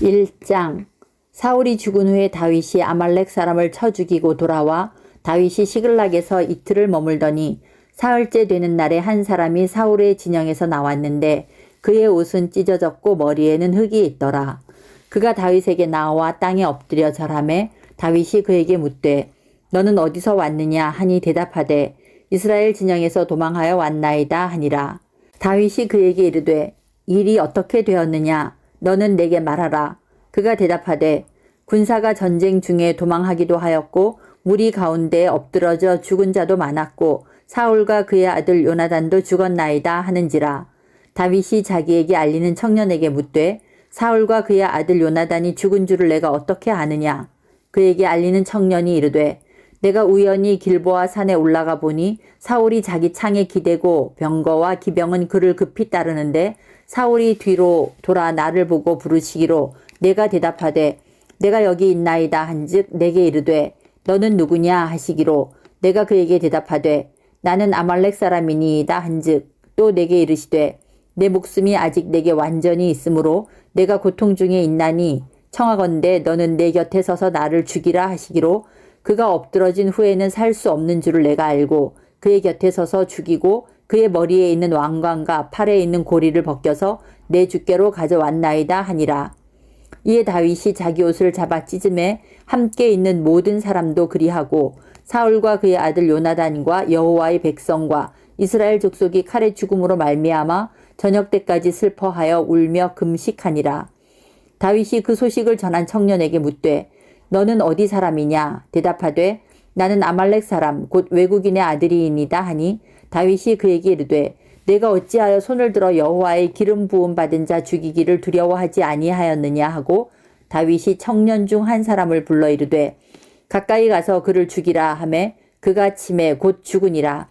1장. 사울이 죽은 후에 다윗이 아말렉 사람을 쳐 죽이고 돌아와 다윗이 시글락에서 이틀을 머물더니 사흘째 되는 날에 한 사람이 사울의 진영에서 나왔는데 그의 옷은 찢어졌고 머리에는 흙이 있더라. 그가 다윗에게 나와 땅에 엎드려 절하매 다윗이 그에게 묻되 너는 어디서 왔느냐 하니 대답하되 이스라엘 진영에서 도망하여 왔나이다 하니라. 다윗이 그에게 이르되 일이 어떻게 되었느냐 너는 내게 말하라. 그가 대답하되 군사가 전쟁 중에 도망하기도 하였고 무리 가운데 엎드러져 죽은 자도 많았고 사울과 그의 아들 요나단도 죽었나이다 하는지라. 다윗이 자기에게 알리는 청년에게 묻되 사울과 그의 아들 요나단이 죽은 줄을 내가 어떻게 아느냐. 그에게 알리는 청년이 이르되 내가 우연히 길보아 산에 올라가 보니 사울이 자기 창에 기대고 병거와 기병은 그를 급히 따르는데 사울이 뒤로 돌아 나를 보고 부르시기로 내가 대답하되 내가 여기 있나이다 한즉 내게 이르되 너는 누구냐 하시기로 내가 그에게 대답하되 나는 아말렉 사람이니이다 한즉 또 내게 이르시되 내 목숨이 아직 내게 완전히 있으므로 내가 고통 중에 있나니 청하건대 너는 내 곁에 서서 나를 죽이라 하시기로 그가 엎드러진 후에는 살 수 없는 줄을 내가 알고 그의 곁에 서서 죽이고 그의 머리에 있는 왕관과 팔에 있는 고리를 벗겨서 내 주께로 가져왔나이다 하니라. 이에 다윗이 자기 옷을 잡아 찢음에 함께 있는 모든 사람도 그리하고 사울과 그의 아들 요나단과 여호와의 백성과 이스라엘 족속이 칼의 죽음으로 말미암아 저녁 때까지 슬퍼하여 울며 금식하니라. 다윗이 그 소식을 전한 청년에게 묻되 너는 어디 사람이냐 대답하되 나는 아말렉 사람 곧 외국인의 아들이이니다 하니 다윗이 그에게 이르되 내가 어찌하여 손을 들어 여호와의 기름 부음 받은 자 죽이기를 두려워하지 아니하였느냐 하고 다윗이 청년 중 한 사람을 불러 이르되 가까이 가서 그를 죽이라 하매 그가 침에 곧 죽으니라.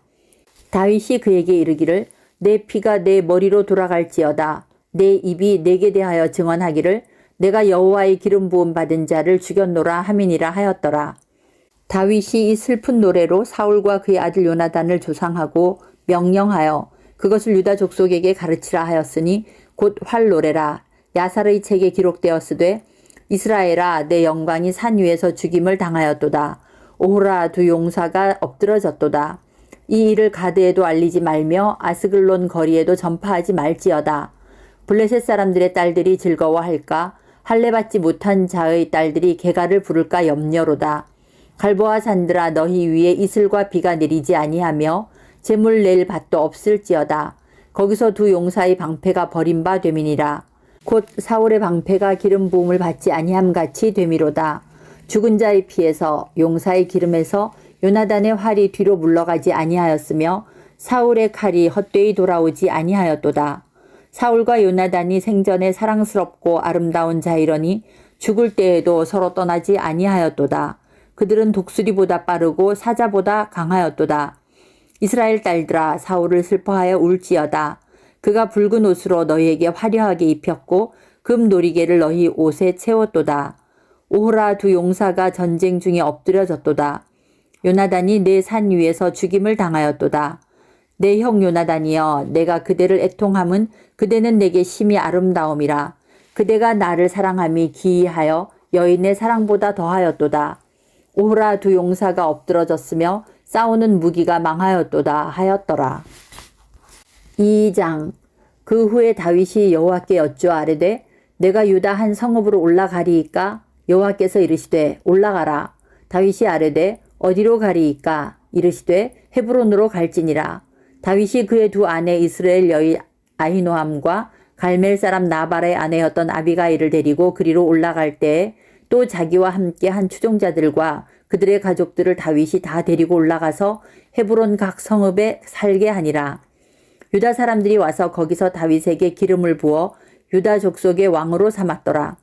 다윗이 그에게 이르기를 내 피가 내 머리로 돌아갈지어다. 내 입이 내게 대하여 증언하기를 내가 여호와의 기름 부음 받은 자를 죽였노라 함이니라 하였더라. 다윗이 이 슬픈 노래로 사울과 그의 아들 요나단을 조상하고 명령하여 그것을 유다 족속에게 가르치라 하였으니 곧 활노래라. 야살의 책에 기록되었으되 이스라엘아 내 영광이 산 위에서 죽임을 당하였도다. 오호라 두 용사가 엎드러졌도다. 이 일을 가드에도 알리지 말며 아스글론 거리에도 전파하지 말지어다. 블레셋 사람들의 딸들이 즐거워할까 할례받지 못한 자의 딸들이 개가를 부를까 염려로다. 갈보아 산들아 너희 위에 이슬과 비가 내리지 아니하며 재물 낼 밭도 없을지어다. 거기서 두 용사의 방패가 버림바 됨이니라. 곧 사울의 방패가 기름 부음을 받지 아니함같이 됨이로다. 죽은 자의 피에서 용사의 기름에서 요나단의 활이 뒤로 물러가지 아니하였으며 사울의 칼이 헛되이 돌아오지 아니하였도다. 사울과 요나단이 생전에 사랑스럽고 아름다운 자이러니 죽을 때에도 서로 떠나지 아니하였도다. 그들은 독수리보다 빠르고 사자보다 강하였도다. 이스라엘 딸들아 사울을 슬퍼하여 울지어다. 그가 붉은 옷으로 너희에게 화려하게 입혔고 금 놀이개를 너희 옷에 채웠도다. 오호라 두 용사가 전쟁 중에 엎드려졌도다. 요나단이 내 산 위에서 죽임을 당하였도다. 내 형 요나단이여 내가 그대를 애통함은 그대는 내게 심히 아름다움이라. 그대가 나를 사랑함이 기이하여 여인의 사랑보다 더하였도다. 오호라 두 용사가 엎드러졌으며 싸우는 무기가 망하였도다 하였더라. 2장. 그 후에 다윗이 여호와께 여쭈어 아뢰되 내가 유다 한 성읍으로 올라가리이까? 여호와께서 이르시되 올라가라. 다윗이 아뢰되 어디로 가리이까? 이르시되 헤브론으로 갈지니라. 다윗이 그의 두 아내 이스라엘 여인 아히노함과 갈멜 사람 나발의 아내였던 아비가일을 데리고 그리로 올라갈 때에 또 자기와 함께 한 추종자들과 그들의 가족들을 다윗이 다 데리고 올라가서 헤브론 각 성읍에 살게 하니라. 유다 사람들이 와서 거기서 다윗에게 기름을 부어 유다 족속의 왕으로 삼았더라.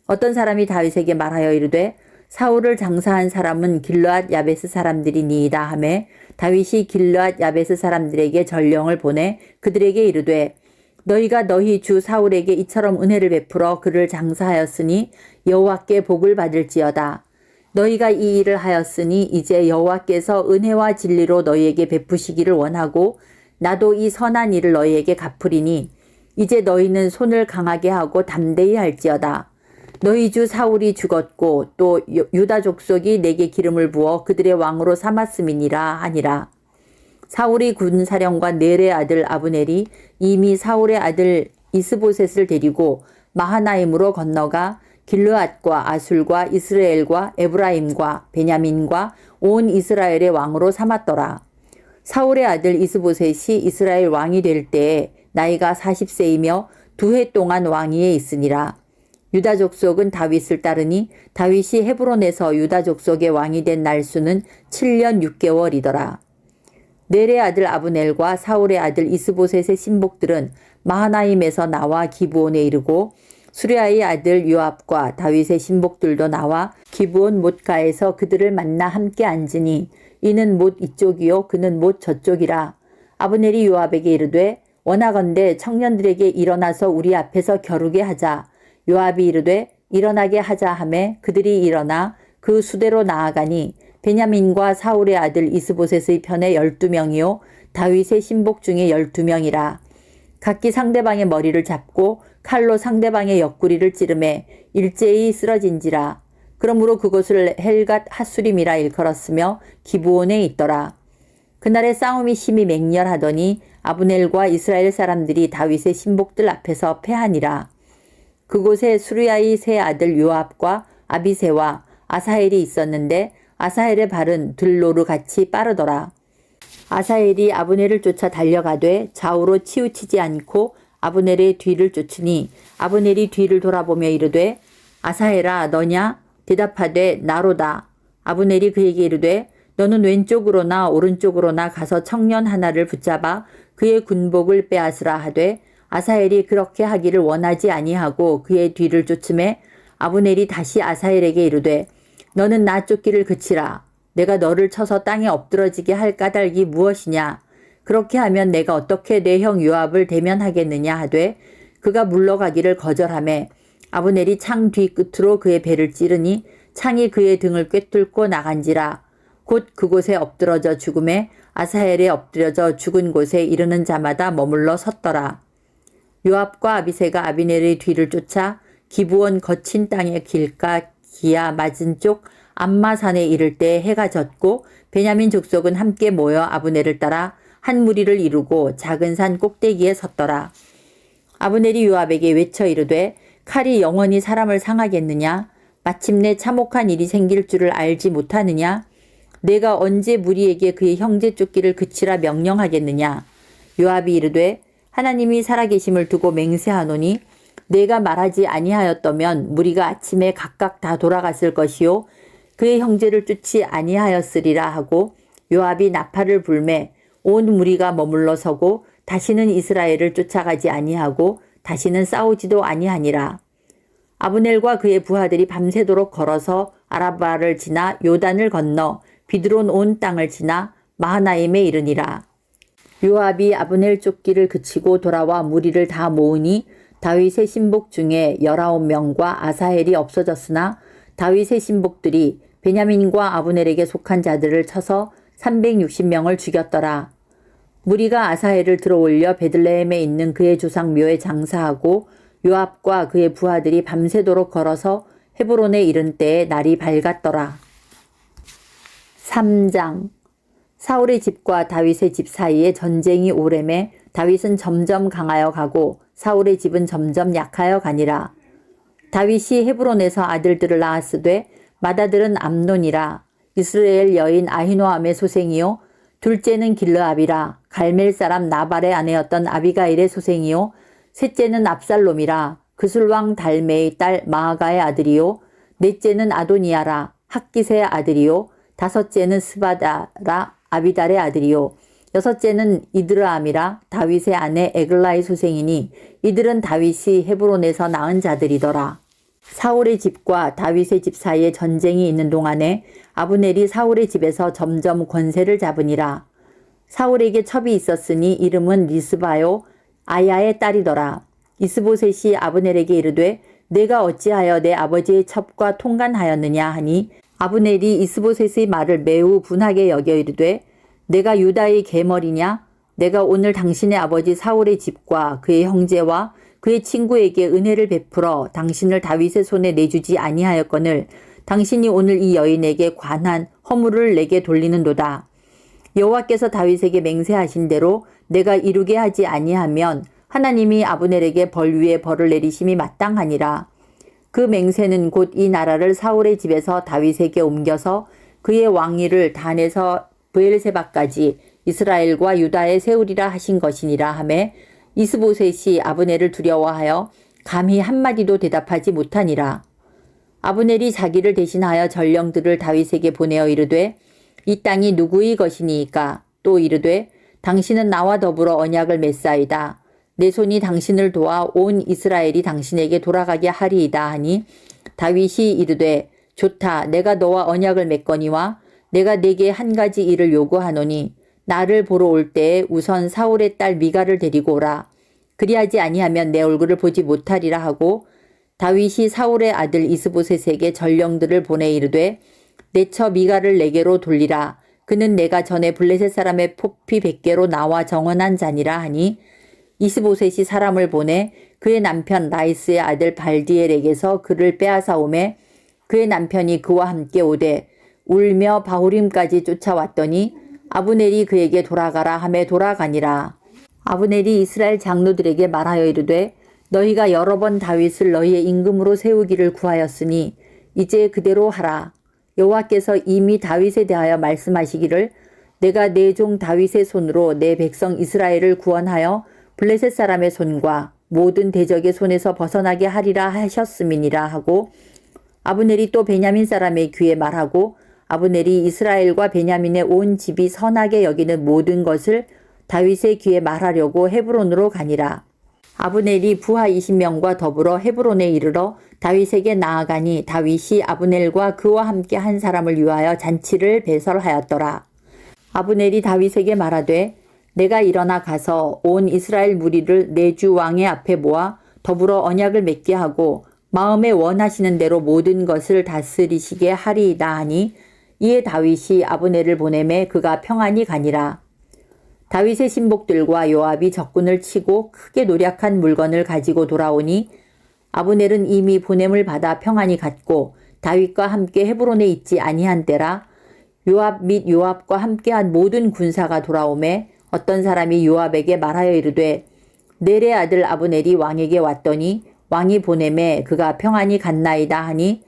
어떤 사람이 다윗에게 말하여 이르되 사울을 장사한 사람은 길르앗 야베스 사람들이니이다 하매 다윗이 길르앗 야베스 사람들에게 전령을 보내 그들에게 이르되 너희가 너희 주 사울에게 이처럼 은혜를 베풀어 그를 장사하였으니 여호와께 복을 받을지어다. 너희가 이 일을 하였으니 이제 여호와께서 은혜와 진리로 너희에게 베푸시기를 원하고 나도 이 선한 일을 너희에게 갚으리니 이제 너희는 손을 강하게 하고 담대히 할지어다. 너희 주 사울이 죽었고 또 유다 족속이 내게 기름을 부어 그들의 왕으로 삼았음이니라 하니라. 사울이 군사령관 넬의 아들 아브넬이 이미 사울의 아들 이스보셋을 데리고 마하나임으로 건너가 길르앗과 아술과 이스라엘과 에브라임과 베냐민과 온 이스라엘의 왕으로 삼았더라. 사울의 아들 이스보셋이 이스라엘 왕이 될 때에 나이가 40세이며 2해 동안 왕위에 있으니라. 유다 족속은 다윗을 따르니 다윗이 헤브론에서 유다 족속의 왕이 된 날수는 7년 6개월이더라. 넬의 아들 아브넬과 사울의 아들 이스보셋의 신복들은 마하나임에서 나와 기브온에 이르고 수리아의 아들 요압과 다윗의 신복들도 나와 기브온 못가에서 그들을 만나 함께 앉으니 이는 못 이쪽이요 그는 못 저쪽이라. 아브넬이 요압에게 이르되 원하건대 청년들에게 일어나서 우리 앞에서 겨루게 하자. 요압이 이르되 일어나게 하자 하매 그들이 일어나 그 수대로 나아가니 베냐민과 사울의 아들 이스보셋의 편에 12명이요 다윗의 신복 중에 12명이라. 각기 상대방의 머리를 잡고 칼로 상대방의 옆구리를 찌르매 일제히 쓰러진지라. 그러므로 그곳을 헬갓 핫수림이라 일컬었으며 기브온에 있더라. 그날의 싸움이 심히 맹렬하더니 아브넬과 이스라엘 사람들이 다윗의 신복들 앞에서 패하니라. 그곳에 수르야의 세 아들 요압과 아비새와 아사헬이 있었는데 아사헬의 발은 들로루 같이 빠르더라. 아사헬이 아브넬을 쫓아 달려가되 좌우로 치우치지 않고 아브넬의 뒤를 쫓으니 아브넬이 뒤를 돌아보며 이르되 아사헬아 너냐? 대답하되 나로다. 아브넬이 그에게 이르되 너는 왼쪽으로나 오른쪽으로나 가서 청년 하나를 붙잡아 그의 군복을 빼앗으라 하되 아사헬이 그렇게 하기를 원하지 아니하고 그의 뒤를 쫓음에 아브넬이 다시 아사헬에게 이르되 너는 나 쫓기를 그치라. 내가 너를 쳐서 땅에 엎드러지게 할 까닭이 무엇이냐? 그렇게 하면 내가 어떻게 내 형 요압을 대면하겠느냐 하되 그가 물러가기를 거절하매 아브넬이 창 뒤끝으로 그의 배를 찌르니 창이 그의 등을 꿰뚫고 나간지라. 곧 그곳에 엎드러져 죽음에 아사헬에 엎드려져 죽은 곳에 이르는 자마다 머물러 섰더라. 요압과 아비새가 아비넬의 뒤를 쫓아 기브온 거친 땅의 길가 기야 맞은 쪽 암마산에 이를 때 해가 졌고 베냐민 족속은 함께 모여 아브넬을 따라 한 무리를 이루고 작은 산 꼭대기에 섰더라. 아브넬이 요압에게 외쳐 이르되 칼이 영원히 사람을 상하겠느냐? 마침내 참혹한 일이 생길 줄을 알지 못하느냐? 내가 언제 무리에게 그의 형제 쫓기를 그치라 명령하겠느냐? 요압이 이르되 하나님이 살아계심을 두고 맹세하노니 내가 말하지 아니하였더면 무리가 아침에 각각 다 돌아갔을 것이요 그의 형제를 쫓지 아니하였으리라 하고 요압이 나팔을 불매 온 무리가 머물러 서고 다시는 이스라엘을 쫓아가지 아니하고 다시는 싸우지도 아니하니라. 아브넬과 그의 부하들이 밤새도록 걸어서 아라바를 지나 요단을 건너 비드론 온 땅을 지나 마하나임에 이르니라. 요압이 아브넬 쫓기를 그치고 돌아와 무리를 다 모으니 다윗의 신복 중에 19명과 아사헬이 없어졌으나 다윗의 신복들이 베냐민과 아브넬에게 속한 자들을 쳐서 360명을 죽였더라. 무리가 아사헬을 들어올려 베들레헴에 있는 그의 조상 묘에 장사하고 요압과 그의 부하들이 밤새도록 걸어서 헤브론에 이른 때에 날이 밝았더라. 3장 사울의 집과 다윗의 집 사이에 전쟁이 오래매 다윗은 점점 강하여 가고 사울의 집은 점점 약하여 가니라. 다윗이 헤브론에서 아들들을 낳았으되 맏아들은 암논이라. 이스라엘 여인 아히노암의 소생이요 둘째는 길르압이라. 갈멜 사람 나발의 아내였던 아비가일의 소생이요 셋째는 압살롬이라. 그술왕 달메의 딸 마아가의 아들이요 넷째는 아도니아라. 학기세의 아들이요 다섯째는 스바다라. 아비달의 아들이요 여섯째는 이드르암이라. 다윗의 아내 에글라의 소생이니 이들은 다윗이 헤브론에서 낳은 자들이더라. 사울의 집과 다윗의 집 사이에 전쟁이 있는 동안에 아브넬이 사울의 집에서 점점 권세를 잡으니라. 사울에게 첩이 있었으니 이름은 리스바요 아야의 딸이더라. 이스보셋이 아브넬에게 이르되 내가 어찌하여 내 아버지의 첩과 통간하였느냐 하니 아브넬이 이스보셋의 말을 매우 분하게 여겨 이르되 내가 유다의 계머리냐? 내가 오늘 당신의 아버지 사울의 집과 그의 형제와 그의 친구에게 은혜를 베풀어 당신을 다윗의 손에 내주지 아니하였거늘 당신이 오늘 이 여인에게 관한 허물을 내게 돌리는도다. 여호와께서 다윗에게 맹세하신 대로 내가 이루게 하지 아니하면 하나님이 아브넬에게 벌 위에 벌을 내리심이 마땅하니라. 그 맹세는 곧 이 나라를 사울의 집에서 다윗에게 옮겨서 그의 왕위를 단에서 브엘세바까지 이스라엘과 유다에 세우리라 하신 것이니라 하매 이스보셋이 아브넬을 두려워하여 감히 한마디도 대답하지 못하니라. 아브넬이 자기를 대신하여 전령들을 다윗에게 보내어 이르되 이 땅이 누구의 것이니이까? 또 이르되 당신은 나와 더불어 언약을 맺사이다. 내 손이 당신을 도와 온 이스라엘이 당신에게 돌아가게 하리이다 하니 다윗이 이르되 좋다. 내가 너와 언약을 맺거니와 내가 네게 한 가지 일을 요구하노니 나를 보러 올 때에 우선 사울의 딸 미갈을 데리고 오라. 그리하지 아니하면 내 얼굴을 보지 못하리라 하고 다윗이 사울의 아들 이스보셋에게 전령들을 보내 이르되 내 처 미갈을 내게로 돌리라. 그는 내가 전에 블레셋 사람의 포피 100개로 나와 정언한 자니라 하니 이스보셋이 사람을 보내 그의 남편 라이스의 아들 발디엘에게서 그를 빼앗아 오매 그의 남편이 그와 함께 오되 울며 바후림까지 쫓아왔더니 아브넬이 그에게 돌아가라 하매 돌아가니라. 아브넬이 이스라엘 장로들에게 말하여 이르되 너희가 여러 번 다윗을 너희의 임금으로 세우기를 구하였으니 이제 그대로 하라. 여호와께서 이미 다윗에 대하여 말씀하시기를 내가 내 종 다윗의 손으로 내 백성 이스라엘을 구원하여 블레셋 사람의 손과 모든 대적의 손에서 벗어나게 하리라 하셨음이니라 하고 아브넬이 또 베냐민 사람의 귀에 말하고 아브넬이 이스라엘과 베냐민의 온 집이 선하게 여기는 모든 것을 다윗의 귀에 말하려고 헤브론으로 가니라. 아브넬이 부하 20명과 더불어 헤브론에 이르러 다윗에게 나아가니 다윗이 아브넬과 그와 함께 한 사람을 위하여 잔치를 배설하였더라. 아브넬이 다윗에게 말하되 내가 일어나 가서 온 이스라엘 무리를 내 주 왕의 앞에 모아 더불어 언약을 맺게 하고 마음에 원하시는 대로 모든 것을 다스리시게 하리이다 하니 이에 다윗이 아브넬을 보내매 그가 평안히 가니라. 다윗의 신복들과 요압이 적군을 치고 크게 노략한 물건을 가지고 돌아오니 아브넬은 이미 보냄을 받아 평안히 갔고 다윗과 함께 헤브론에 있지 아니한 때라. 요압 및 요압과 함께한 모든 군사가 돌아오매 어떤 사람이 요압에게 말하여 이르되 넬의 아들 아브넬이 왕에게 왔더니 왕이 보내매 그가 평안히 갔나이다 하니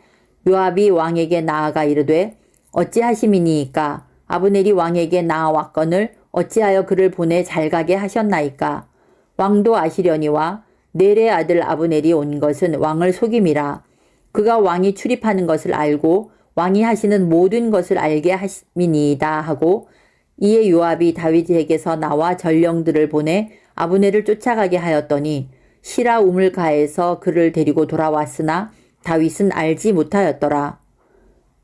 요압이 왕에게 나아가 이르되 어찌하심이니이까? 아브넬이 왕에게 나아왔거늘 어찌하여 그를 보내 잘가게 하셨나이까? 왕도 아시려니와 넬의 아들 아브넬이 온 것은 왕을 속임이라. 그가 왕이 출입하는 것을 알고 왕이 하시는 모든 것을 알게 하심이니이다 하고 이에 요압이 다윗에게서 나와 전령들을 보내 아브넬을 쫓아가게 하였더니 시라 우물가에서 그를 데리고 돌아왔으나 다윗은 알지 못하였더라.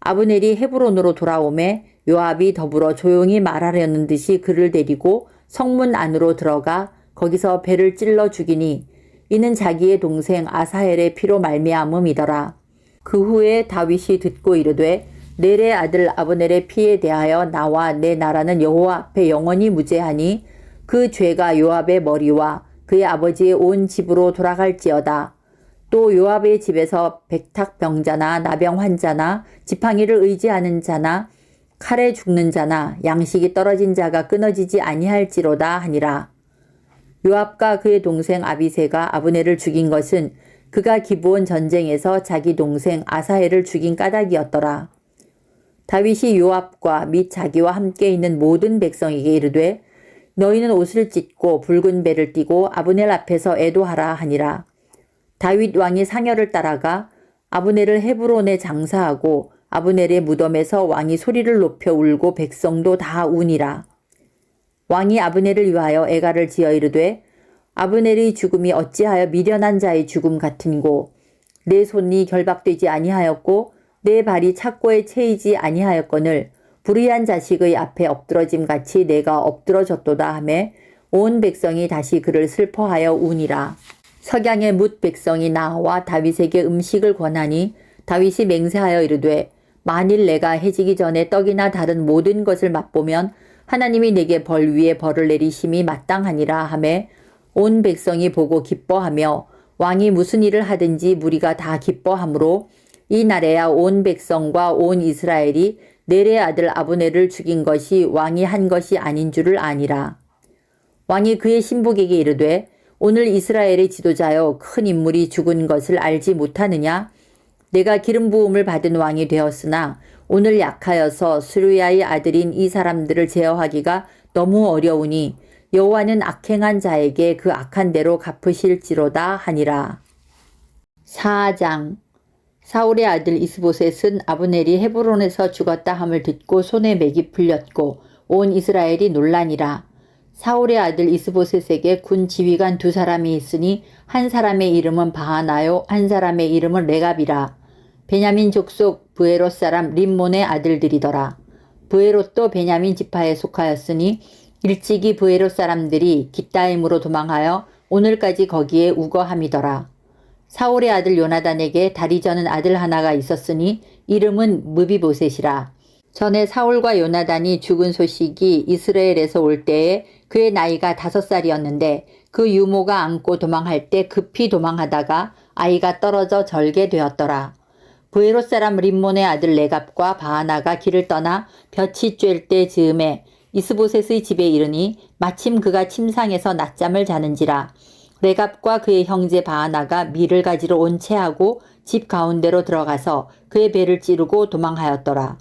아브넬이 헤브론으로 돌아오매 요압이 더불어 조용히 말하려는 듯이 그를 데리고 성문 안으로 들어가 거기서 배를 찔러 죽이니 이는 자기의 동생 아사헬의 피로 말미암음이더라. 그 후에 다윗이 듣고 이르되 넬의 아들 아브넬의 피에 대하여 나와 내 나라는 여호와 앞에 영원히 무죄하니 그 죄가 요압의 머리와 그의 아버지의 온 집으로 돌아갈지어다. 또 요압의 집에서 백탁병자나 나병 환자나 지팡이를 의지하는 자나 칼에 죽는 자나 양식이 떨어진 자가 끊어지지 아니할지로다 하니라. 요압과 그의 동생 아비새가 아브넬을 죽인 것은 그가 기브온 전쟁에서 자기 동생 아사헬을 죽인 까닭이었더라. 다윗이 요압과 및 자기와 함께 있는 모든 백성에게 이르되 너희는 옷을 찢고 붉은 배를 띠고 아브넬 앞에서 애도하라 하니라. 다윗 왕이 상여를 따라가 아브넬을 헤브론에 장사하고 아브넬의 무덤에서 왕이 소리를 높여 울고 백성도 다 우니라. 왕이 아브넬을 위하여 애가를 지어 이르되 아브넬의 죽음이 어찌하여 미련한 자의 죽음 같은고 내 손이 결박되지 아니하였고 내 발이 착고에 채이지 아니하였거늘 불의한 자식의 앞에 엎드러짐 같이 내가 엎드러졌도다 하매 온 백성이 다시 그를 슬퍼하여 우니라. 석양의 뭇 백성이 나와 다윗에게 음식을 권하니 다윗이 맹세하여 이르되 만일 내가 해지기 전에 떡이나 다른 모든 것을 맛보면 하나님이 내게 벌 위에 벌을 내리심이 마땅하니라 하매 온 백성이 보고 기뻐하며 왕이 무슨 일을 하든지 무리가 다 기뻐하므로 이 날에야 온 백성과 온 이스라엘이 넬의 아들 아브넬을 죽인 것이 왕이 한 것이 아닌 줄을 아니라. 왕이 그의 신복에게 이르되 오늘 이스라엘의 지도자여 큰 인물이 죽은 것을 알지 못하느냐? 내가 기름 부음을 받은 왕이 되었으나 오늘 약하여서 수르야의 아들인 이 사람들을 제어하기가 너무 어려우니 여호와는 악행한 자에게 그 악한 대로 갚으실지로다 하니라. 4장. 사울의 아들 이스보셋은 아브넬이 헤브론에서 죽었다 함을 듣고 손에 맥이 풀렸고 온 이스라엘이 놀라니라. 사울의 아들 이스보셋에게 군 지휘관 두 사람이 있으니 한 사람의 이름은 바하나요 한 사람의 이름은 레갑이라. 베냐민 족속 브에롯 사람 림몬의 아들들이더라. 브에롯도 베냐민 지파에 속하였으니 일찍이 브에롯 사람들이 깃다임으로 도망하여 오늘까지 거기에 우거함이더라. 사울의 아들 요나단에게 다리 저는 아들 하나가 있었으니 이름은 무비보셋이라. 전에 사울과 요나단이 죽은 소식이 이스라엘에서 올 때에 그의 나이가 5살이었는데 그 유모가 안고 도망할 때 급히 도망하다가 아이가 떨어져 절게 되었더라. 브에롯 사람 림몬의 아들 레갑과 바하나가 길을 떠나 볕이 쬐을 때 즈음에 이스보셋의 집에 이르니 마침 그가 침상에서 낮잠을 자는지라. 레갑과 그의 형제 바하나가 밀을 가지러 온 채하고 집 가운데로 들어가서 그의 배를 찌르고 도망하였더라.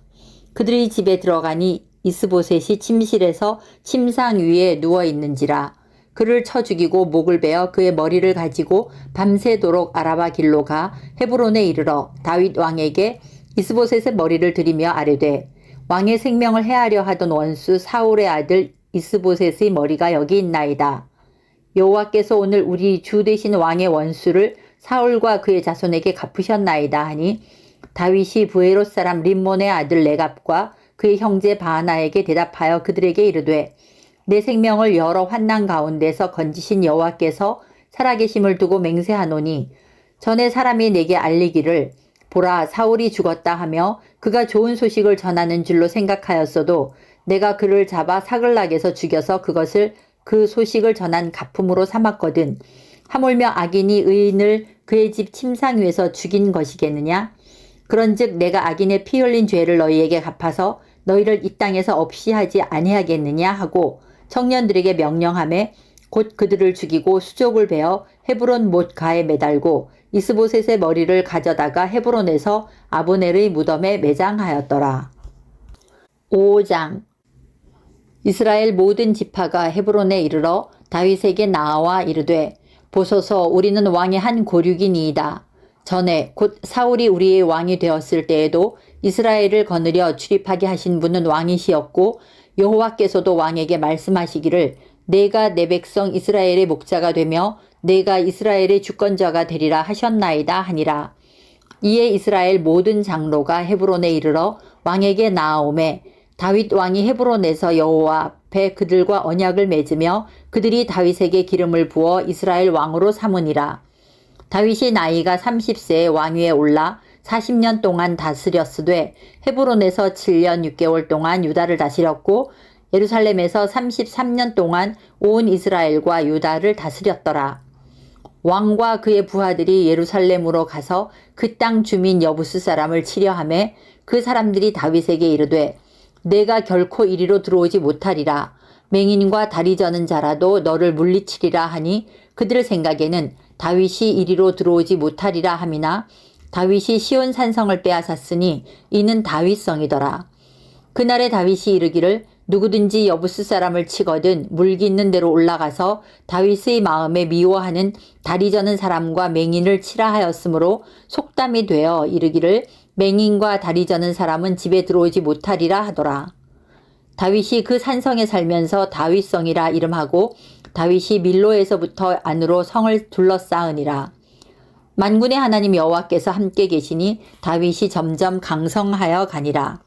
그들이 집에 들어가니 이스보셋이 침실에서 침상 위에 누워 있는지라. 그를 쳐 죽이고 목을 베어 그의 머리를 가지고 밤새도록 아라바 길로 가 헤브론에 이르러 다윗 왕에게 이스보셋의 머리를 들이며 아뢰되 왕의 생명을 해하려 하던 원수 사울의 아들 이스보셋의 머리가 여기 있나이다. 여호와께서 오늘 우리 주 되신 왕의 원수를 사울과 그의 자손에게 갚으셨나이다 하니 다윗이 브에롯 사람 림몬의 아들 레갑과 그의 형제 바하나에게 대답하여 그들에게 이르되 내 생명을 여러 환난 가운데서 건지신 여호와께서 살아계심을 두고 맹세하노니 전에 사람이 내게 알리기를 보라 사울이 죽었다 하며 그가 좋은 소식을 전하는 줄로 생각하였어도 내가 그를 잡아 사글락에서 죽여서 그것을 그 소식을 전한 가품으로 삼았거든. 하물며 악인이 의인을 그의 집 침상 위에서 죽인 것이겠느냐? 그런즉 내가 악인의 피 흘린 죄를 너희에게 갚아서 너희를 이 땅에서 없이 하지 아니하겠느냐 하고 청년들에게 명령하매 곧 그들을 죽이고 수족을 베어 헤브론 못가에 매달고 이스보셋의 머리를 가져다가 헤브론에서 아브넬의 무덤에 매장하였더라. 5장. 이스라엘 모든 지파가 헤브론에 이르러 다윗에게 나와 이르되 보소서 우리는 왕의 한 고륙이니이다. 전에 곧 사울이 우리의 왕이 되었을 때에도 이스라엘을 거느려 출입하게 하신 분은 왕이시었고 여호와께서도 왕에게 말씀하시기를 내가 내 백성 이스라엘의 목자가 되며 내가 이스라엘의 주권자가 되리라 하셨나이다 하니라. 이에 이스라엘 모든 장로가 헤브론에 이르러 왕에게 나아오매 다윗 왕이 헤브론에서 여호와 앞에 그들과 언약을 맺으며 그들이 다윗에게 기름을 부어 이스라엘 왕으로 삼으니라. 다윗이 나이가 30세에 왕위에 올라 40년 동안 다스렸으되 헤브론에서 7년 6개월 동안 유다를 다스렸고 예루살렘에서 33년 동안 온 이스라엘과 유다를 다스렸더라. 왕과 그의 부하들이 예루살렘으로 가서 그 땅 주민 여부스 사람을 치려하매 그 사람들이 다윗에게 이르되 내가 결코 이리로 들어오지 못하리라. 맹인과 다리 저는 자라도 너를 물리치리라 하니 그들 생각에는 다윗이 이리로 들어오지 못하리라 함이나 다윗이 시온 산성을 빼앗았으니 이는 다윗성이더라. 그날에 다윗이 이르기를 누구든지 여부스 사람을 치거든 물기 있는 데로 올라가서 다윗의 마음에 미워하는 다리 저는 사람과 맹인을 치라 하였으므로 속담이 되어 이르기를 맹인과 다리 저는 사람은 집에 들어오지 못하리라 하더라. 다윗이 그 산성에 살면서 다윗성이라 이름하고 다윗이 밀로에서부터 안으로 성을 둘러싸으니라. 만군의 하나님 여호와께서 함께 계시니 다윗이 점점 강성하여 가니라.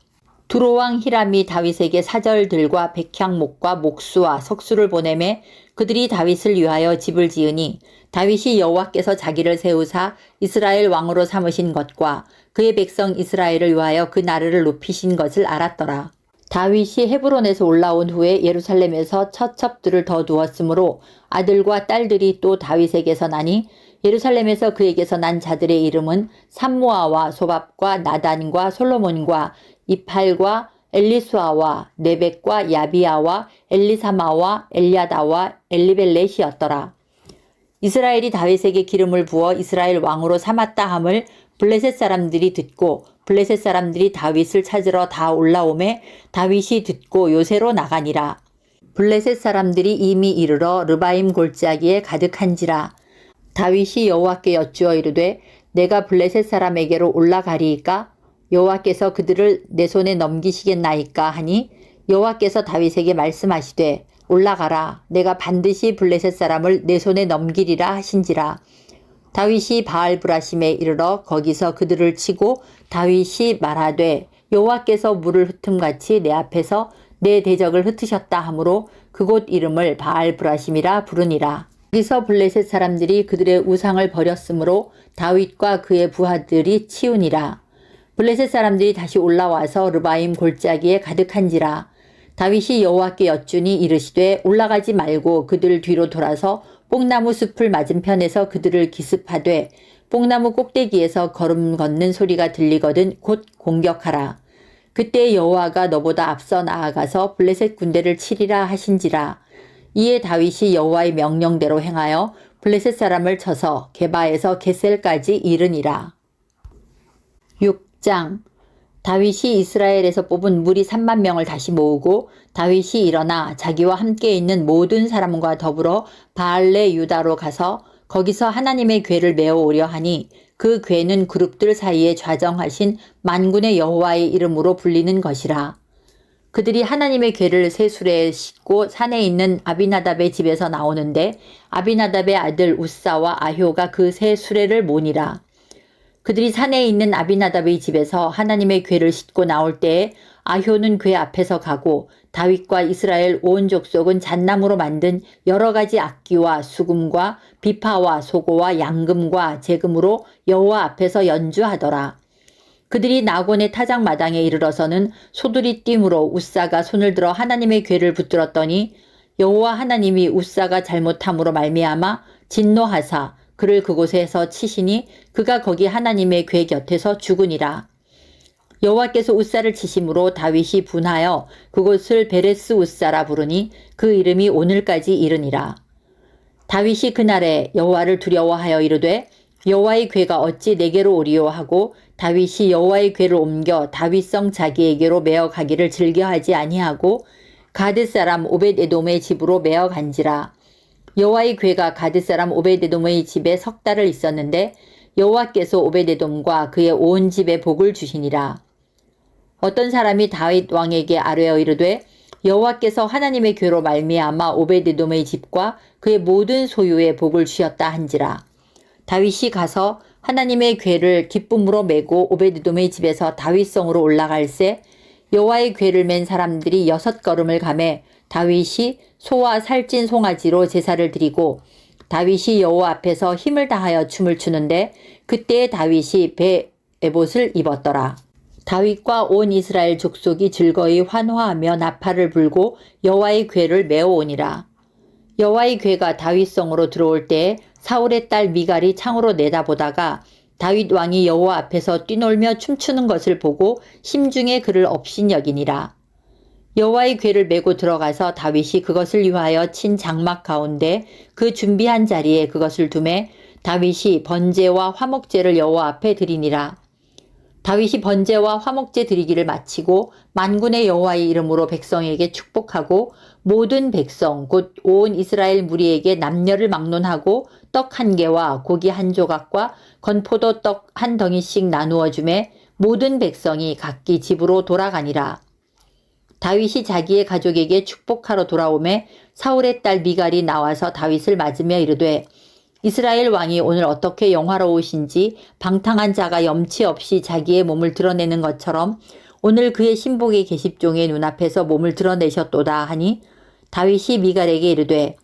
두로왕 히람이 다윗에게 사절들과 백향목과 목수와 석수를 보내매 그들이 다윗을 위하여 집을 지으니 다윗이 여호와께서 자기를 세우사 이스라엘 왕으로 삼으신 것과 그의 백성 이스라엘을 위하여 그 나라를 높이신 것을 알았더라. 다윗이 헤브론에서 올라온 후에 예루살렘에서 처첩들을 더 두었으므로 아들과 딸들이 또 다윗에게서 나니 예루살렘에서 그에게서 난 자들의 이름은 삼모아와 소밥과 나단과 솔로몬과 이팔과 엘리수아와 네벡과 야비아와 엘리사마와 엘야다와 엘리벨렛이었더라. 이스라엘이 다윗에게 기름을 부어 이스라엘 왕으로 삼았다 함을 블레셋 사람들이 듣고 블레셋 사람들이 다윗을 찾으러 다 올라오매 다윗이 듣고 요새로 나가니라. 블레셋 사람들이 이미 이르러 르바임 골짜기에 가득한지라. 다윗이 여호와께 여쭈어 이르되 내가 블레셋 사람에게로 올라가리이까 여호와께서 그들을 내 손에 넘기시겠나이까 하니 여호와께서 다윗에게 말씀하시되 올라가라 내가 반드시 블레셋 사람을 내 손에 넘기리라 하신지라. 다윗이 바알브라심에 이르러 거기서 그들을 치고 다윗이 말하되 여호와께서 물을 흩음같이 내 앞에서 내 대적을 흩으셨다 하므로 그곳 이름을 바알브라심이라 부르니라. 거기서 블레셋 사람들이 그들의 우상을 버렸으므로 다윗과 그의 부하들이 치우니라. 블레셋 사람들이 다시 올라와서 르바임 골짜기에 가득한지라. 다윗이 여호와께 여쭈니 이르시되 올라가지 말고 그들 뒤로 돌아서 뽕나무 숲을 맞은편에서 그들을 기습하되 뽕나무 꼭대기에서 걸음 걷는 소리가 들리거든 곧 공격하라. 그때 여호와가 너보다 앞서 나아가서 블레셋 군대를 치리라 하신지라. 이에 다윗이 여호와의 명령대로 행하여 블레셋 사람을 쳐서 게바에서 게셀까지 이르니라. 6장. 다윗이 이스라엘에서 뽑은 무리 3만 명을 다시 모으고 다윗이 일어나 자기와 함께 있는 모든 사람과 더불어 바알레 유다로 가서 거기서 하나님의 궤를 메어 오려 하니 그 궤는 그룹들 사이에 좌정하신 만군의 여호와의 이름으로 불리는 것이라. 그들이 하나님의 궤를 새 수레에 싣고 산에 있는 아비나답의 집에서 나오는데 아비나답의 아들 우사와 아효가 그 새 수레를 모니라. 그들이 산에 있는 아비나답의 집에서 하나님의 궤를 싣고 나올 때에 아효는 궤 앞에서 가고 다윗과 이스라엘 온 족속은 잣나무로 만든 여러 가지 악기와 수금과 비파와 소고와 양금과 제금으로 여호와 앞에서 연주하더라. 그들이 나곤의 타작마당에 이르러서는 소들이 띠므로 우사가 손을 들어 하나님의 궤를 붙들었더니 여호와 하나님이 우사가 잘못함으로 말미암아 진노하사 그를 그곳에서 치시니 그가 거기 하나님의 궤 곁에서 죽으니라. 여호와께서 우사를 치심으로 다윗이 분하여 그곳을 베레스 우사라 부르니 그 이름이 오늘까지 이르니라. 다윗이 그날에 여호와를 두려워하여 이르되 여호와의 궤가 어찌 내게로 오리요 하고 다윗이 여호와의 궤를 옮겨 다윗성 자기에게로 메어 가기를 즐겨하지 아니하고 가드 사람 오벳에돔의 집으로 메어 간지라. 여호와의 궤가 가드 사람 오벳에돔의 집에 석 달을 있었는데 여호와께서 오벳에돔과 그의 온 집에 복을 주시니라. 어떤 사람이 다윗 왕에게 아뢰어 이르되 여호와께서 하나님의 궤로 말미암아 오벳에돔의 집과 그의 모든 소유에 복을 주셨다 한지라. 다윗이 가서 하나님의 궤를 기쁨으로 메고 오벳에돔의 집에서 다윗성으로 올라갈새 여호와의 궤를 맨 사람들이 6걸음을 가매 다윗이 소와 살찐 송아지로 제사를 드리고 다윗이 여호와 앞에서 힘을 다하여 춤을 추는데 그때에 다윗이 배 에봇을 입었더라. 다윗과 온 이스라엘 족속이 즐거이 환호하며 나팔을 불고 여호와의 궤를 메어오니라. 여호와의 궤가 다윗성으로 들어올 때에 사울의 딸 미갈이 창으로 내다보다가 다윗 왕이 여호와 앞에서 뛰놀며 춤추는 것을 보고 심중에 그를 업신여기니라. 여호와의 궤를 메고 들어가서 다윗이 그것을 위하여 친 장막 가운데 그 준비한 자리에 그것을 두매 다윗이 번제와 화목제를 여호와 앞에 드리니라. 다윗이 번제와 화목제 드리기를 마치고 만군의 여호와의 이름으로 백성에게 축복하고 모든 백성 곧 온 이스라엘 무리에게 남녀를 막론하고 떡 1개와 고기 1조각과 건포도 떡 1덩이씩 나누어 주매 모든 백성이 각기 집으로 돌아가니라. 다윗이 자기의 가족에게 축복하러 돌아오매 사울의 딸 미갈이 나와서 다윗을 맞으며 이르되 이스라엘 왕이 오늘 어떻게 영화로우신지 방탕한 자가 염치 없이 자기의 몸을 드러내는 것처럼 오늘 그의 신복의 계십종의 눈앞에서 몸을 드러내셨도다 하니 다윗이 미갈에게 이르되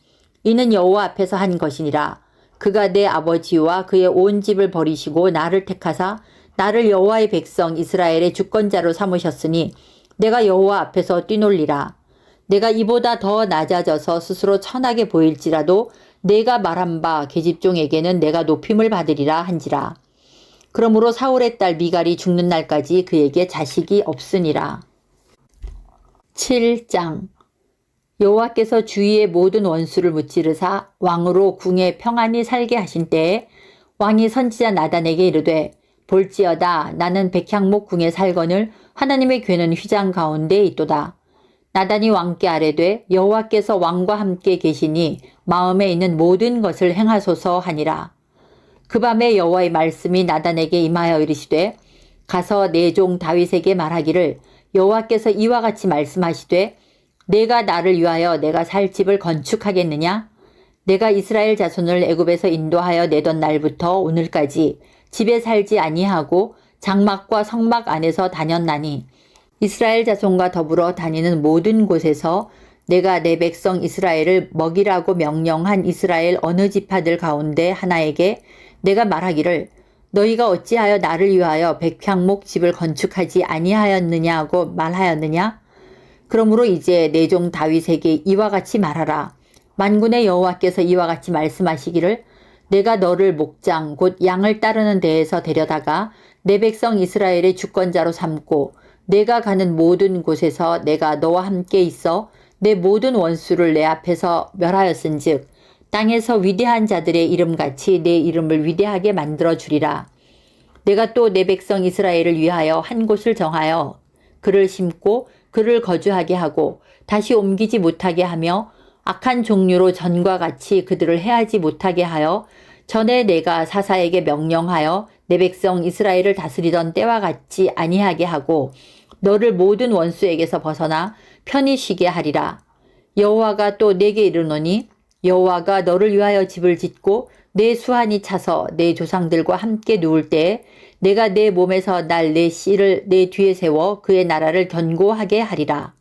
이는 여호와 앞에서 한 것이니라. 그가 내 아버지와 그의 온 집을 버리시고 나를 택하사 나를 여호와의 백성 이스라엘의 주권자로 삼으셨으니 내가 여호와 앞에서 뛰놀리라. 내가 이보다 더 낮아져서 스스로 천하게 보일지라도 내가 말한 바 계집종에게는 내가 높임을 받으리라 한지라. 그러므로 사울의 딸 미갈이 죽는 날까지 그에게 자식이 없으니라. 7장. 여호와께서 주위의 모든 원수를 무찌르사 왕으로 궁에 평안히 살게 하신 때에 왕이 선지자 나단에게 이르되 볼지어다 나는 백향목 궁에 살거늘 하나님의 궤는 휘장 가운데 있도다. 나단이 왕께 아뢰되 여호와께서 왕과 함께 계시니 마음에 있는 모든 것을 행하소서 하니라. 그 밤에 여호와의 말씀이 나단에게 임하여 이르시되 가서 내 종 다윗에게 말하기를 여호와께서 이와 같이 말씀하시되 내가 나를 위하여 내가 살 집을 건축하겠느냐? 내가 이스라엘 자손을 애굽에서 인도하여 내던 날부터 오늘까지 집에 살지 아니하고 장막과 성막 안에서 다녔나니 이스라엘 자손과 더불어 다니는 모든 곳에서 내가 내 백성 이스라엘을 먹이라고 명령한 이스라엘 어느 지파들 가운데 하나에게 내가 말하기를 너희가 어찌하여 나를 위하여 백향목 집을 건축하지 아니하였느냐고 말하였느냐? 그러므로 이제 내 종 다윗에게 이와 같이 말하라. 만군의 여호와께서 이와 같이 말씀하시기를 내가 너를 목장 곧 양을 따르는 데에서 데려다가 내 백성 이스라엘의 주권자로 삼고 내가 가는 모든 곳에서 내가 너와 함께 있어 내 모든 원수를 내 앞에서 멸하였은즉 땅에서 위대한 자들의 이름같이 내 이름을 위대하게 만들어 주리라. 내가 또 내 백성 이스라엘을 위하여 한 곳을 정하여 그를 심고 그를 거주하게 하고 다시 옮기지 못하게 하며 악한 종류로 전과 같이 그들을 해하지 못하게 하여 전에 내가 사사에게 명령하여 내 백성 이스라엘을 다스리던 때와 같이 아니하게 하고 너를 모든 원수에게서 벗어나 편히 쉬게 하리라. 여호와가 또 내게 이르노니 여호와가 너를 위하여 집을 짓고 내 수한이 차서 내 조상들과 함께 누울 때에 내가 내 몸에서 날 내 씨를 내 뒤에 세워 그의 나라를 견고하게 하리라.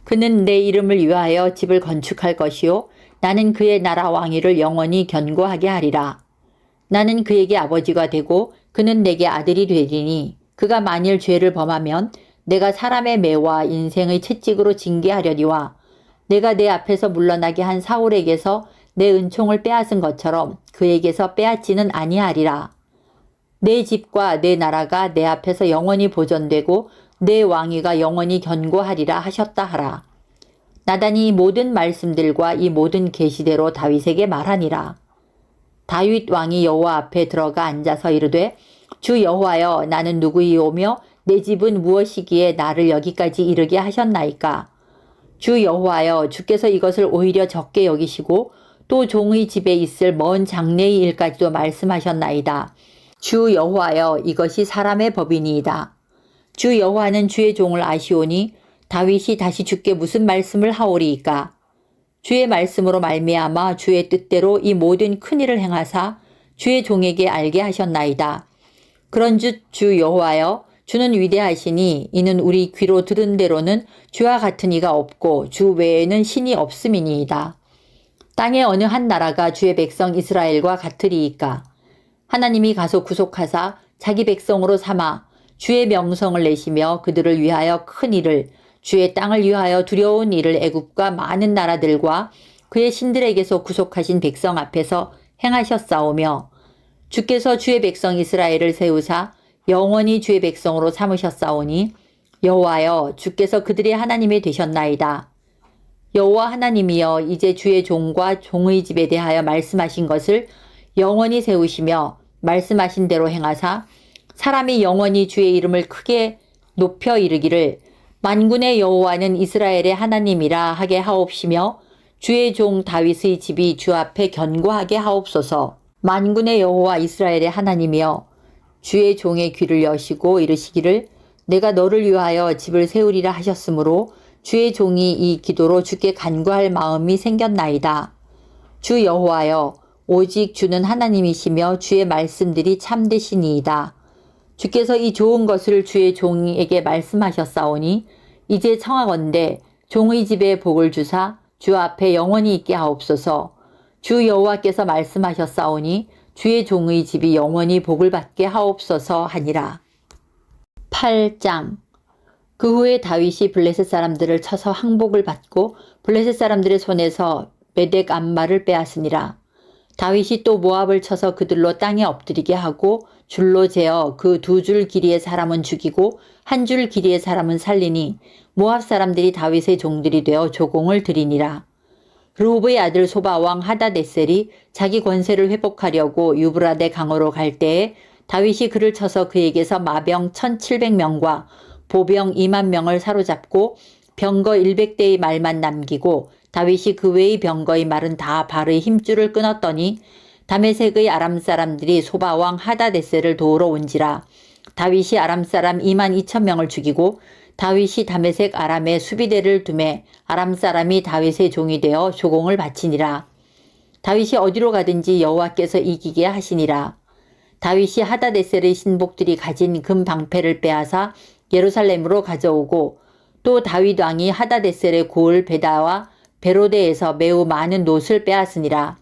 그는 내 이름을 위하여 집을 건축할 것이요 나는 그의 나라 왕위를 영원히 견고하게 하리라. 나는 그에게 아버지가 되고 그는 내게 아들이 되리니 그가 만일 죄를 범하면 내가 사람의 매와 인생의 채찍으로 징계하려니와 내가 내 앞에서 물러나게 한 사울에게서 내 은총을 빼앗은 것처럼 그에게서 빼앗지는 아니하리라. 내 집과 내 나라가 내 앞에서 영원히 보존되고 내 왕위가 영원히 견고하리라 하셨다 하라. 나단이 이 모든 말씀들과 이 모든 계시대로 다윗에게 말하니라. 다윗 왕이 여호와 앞에 들어가 앉아서 이르되 주 여호와여 나는 누구이오며 내 집은 무엇이기에 나를 여기까지 이르게 하셨나이까. 주 여호와여 주께서 이것을 오히려 적게 여기시고 또 종의 집에 있을 먼 장래의 일까지도 말씀하셨나이다. 주 여호와여 이것이 사람의 법이니이다. 주 여호와는 주의 종을 아시오니 다윗이 다시 주께 무슨 말씀을 하오리이까. 주의 말씀으로 말미암아 주의 뜻대로 이 모든 큰 일을 행하사 주의 종에게 알게 하셨나이다. 그런즉 주 여호와여 주는 위대하시니 이는 우리 귀로 들은 대로는 주와 같은 이가 없고 주 외에는 신이 없음이니이다. 땅의 어느 한 나라가 주의 백성 이스라엘과 같으리이까. 하나님이 가서 구속하사 자기 백성으로 삼아 주의 명성을 내시며 그들을 위하여 큰 일을 주의 땅을 위하여 두려운 일을 애굽과 많은 나라들과 그의 신들에게서 구속하신 백성 앞에서 행하셨사오며 주께서 주의 백성 이스라엘을 세우사 영원히 주의 백성으로 삼으셨사오니 여호와여 주께서 그들의 하나님이 되셨나이다. 여호와 하나님이여 이제 주의 종과 종의 집에 대하여 말씀하신 것을 영원히 세우시며 말씀하신 대로 행하사 사람이 영원히 주의 이름을 크게 높여 이르기를 만군의 여호와는 이스라엘의 하나님이라 하게 하옵시며 주의 종 다윗의 집이 주 앞에 견고하게 하옵소서. 만군의 여호와 이스라엘의 하나님이여 주의 종의 귀를 여시고 이르시기를 내가 너를 위하여 집을 세우리라 하셨으므로 주의 종이 이 기도로 주께 간구할 마음이 생겼나이다. 주 여호와여 오직 주는 하나님이시며 주의 말씀들이 참되시니이다. 주께서 이 좋은 것을 주의 종에게 말씀하셨사오니 이제 청하건대 종의 집에 복을 주사 주 앞에 영원히 있게 하옵소서. 주 여호와께서 말씀하셨사오니 주의 종의 집이 영원히 복을 받게 하옵소서 하니라. 8장. 그 후에 다윗이 블레셋 사람들을 쳐서 항복을 받고 블레셋 사람들의 손에서 메덱 암마를 빼앗으니라. 다윗이 또 모압을 쳐서 그들로 땅에 엎드리게 하고 줄로 재어 그 2줄 길이의 사람은 죽이고 1줄 길이의 사람은 살리니 모압 사람들이 다윗의 종들이 되어 조공을 드리니라. 르호브의 아들 소바왕 하닷에셀이 자기 권세를 회복하려고 유브라데 강으로 갈 때에 다윗이 그를 쳐서 그에게서 마병 1700명과 보병 2만 명을 사로잡고 병거 100대의 말만 남기고 다윗이 그 외의 병거의 말은 다 발의 힘줄을 끊었더니 다메섹의 아람 사람들이 소바왕 하닷에셀을 도우러 온지라. 다윗이 아람 사람 2만 2천 명을 죽이고 다윗이 다메섹 아람에 수비대를 두매 아람 사람이 다윗의 종이 되어 조공을 바치니라. 다윗이 어디로 가든지 여호와께서 이기게 하시니라. 다윗이 하닷에셀의 신복들이 가진 금 방패를 빼앗아 예루살렘으로 가져오고 또 다윗 왕이 하닷에셀의 고을 베다와 베로데에서 매우 많은 놋을 빼앗으니라.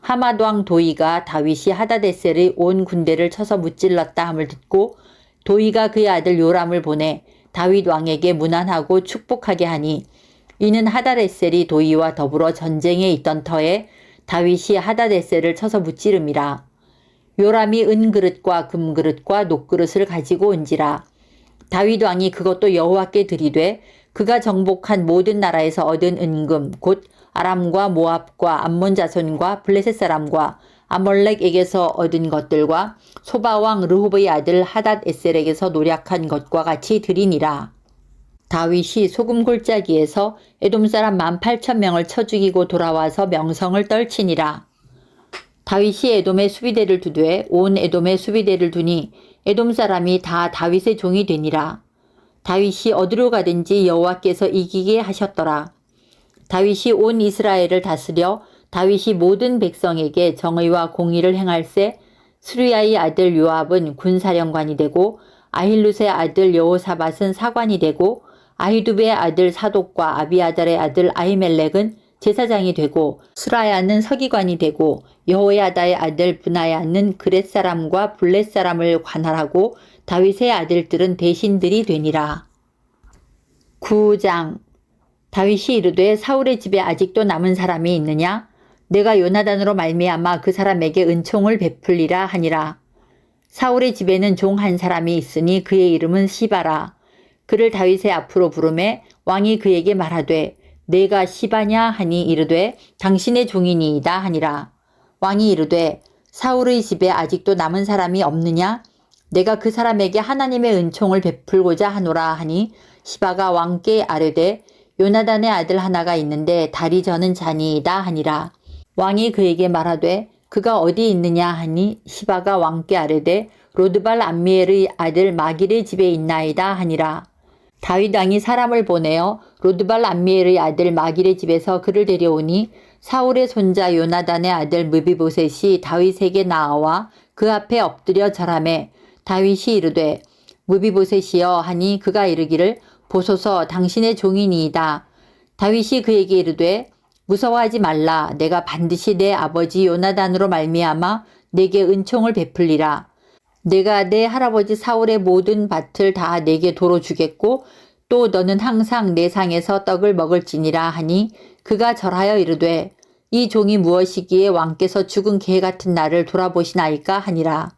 하맛 왕 도이가 다윗이 하닷에셀의 온 군대를 쳐서 무찔렀다 함을 듣고 도이가 그의 아들 요람을 보내 다윗 왕에게 문안하고 축복하게 하니 이는 하닷에셀이 도이와 더불어 전쟁에 있던 터에 다윗이 하닷에셀을 쳐서 무찌름이라. 요람이 은그릇과 금그릇과 녹그릇을 가지고 온지라. 다윗 왕이 그것도 여호와께 드리되 그가 정복한 모든 나라에서 얻은 은금 곧 아람과 모압과 암몬 자손과 블레셋 사람과 아몰렉에게서 얻은 것들과 소바왕 르호브의 아들 하닷에셀에게서 노략한 것과 같이 드리니라. 다윗이 소금 골짜기에서 에돔 사람 18,000명을 쳐 죽이고 돌아와서 명성을 떨치니라. 다윗이 에돔에 수비대를 두되 온 에돔에 수비대를 두니 에돔 사람이 다 다윗의 종이 되니라. 다윗이 어디로 가든지 여호와께서 이기게 하셨더라. 다윗이 온 이스라엘을 다스려 다윗이 모든 백성에게 정의와 공의를 행할세 스루야의 아들 요압은 군사령관이 되고 아힐룻의 아들 여호사밧은 사관이 되고 아히두베의 아들 사독과 아비아달의 아들 아히멜렉은 제사장이 되고 스라야는 서기관이 되고 여호야다의 아들 브나야는 그렛 사람과 블렛 사람을 관할하고 다윗의 아들들은 대신들이 되니라. 9장. 다윗이 이르되 사울의 집에 아직도 남은 사람이 있느냐? 내가 요나단으로 말미암아 그 사람에게 은총을 베풀리라 하니라. 사울의 집에는 종 한 사람이 있으니 그의 이름은 시바라. 그를 다윗의 앞으로 부르매 왕이 그에게 말하되 내가 시바냐 하니 이르되 당신의 종이니이다 하니라. 왕이 이르되 사울의 집에 아직도 남은 사람이 없느냐? 내가 그 사람에게 하나님의 은총을 베풀고자 하노라 하니 시바가 왕께 아뢰되 요나단의 아들 하나가 있는데 다리 저는 자니이다 하니라. 왕이 그에게 말하되 그가 어디 있느냐 하니 시바가 왕께 아뢰되 로드발 암미엘의 아들 마길의 집에 있나이다 하니라. 다윗 왕이 사람을 보내어 로드발 암미엘의 아들 마길의 집에서 그를 데려오니 사울의 손자 요나단의 아들 무비보셋이 다윗에게 나아와 그 앞에 엎드려 절하매 다윗이 이르되 무비보셋이여 하니 그가 이르기를 보소서 당신의 종이니이다. 다윗이 그에게 이르되 무서워하지 말라. 내가 반드시 내 아버지 요나단으로 말미암아 내게 은총을 베풀리라. 내가 내 할아버지 사울의 모든 밭을 다 내게 도로 주겠고 또 너는 항상 내 상에서 떡을 먹을지니라 하니 그가 절하여 이르되 이 종이 무엇이기에 왕께서 죽은 개 같은 나를 돌아보시나이까 하니라.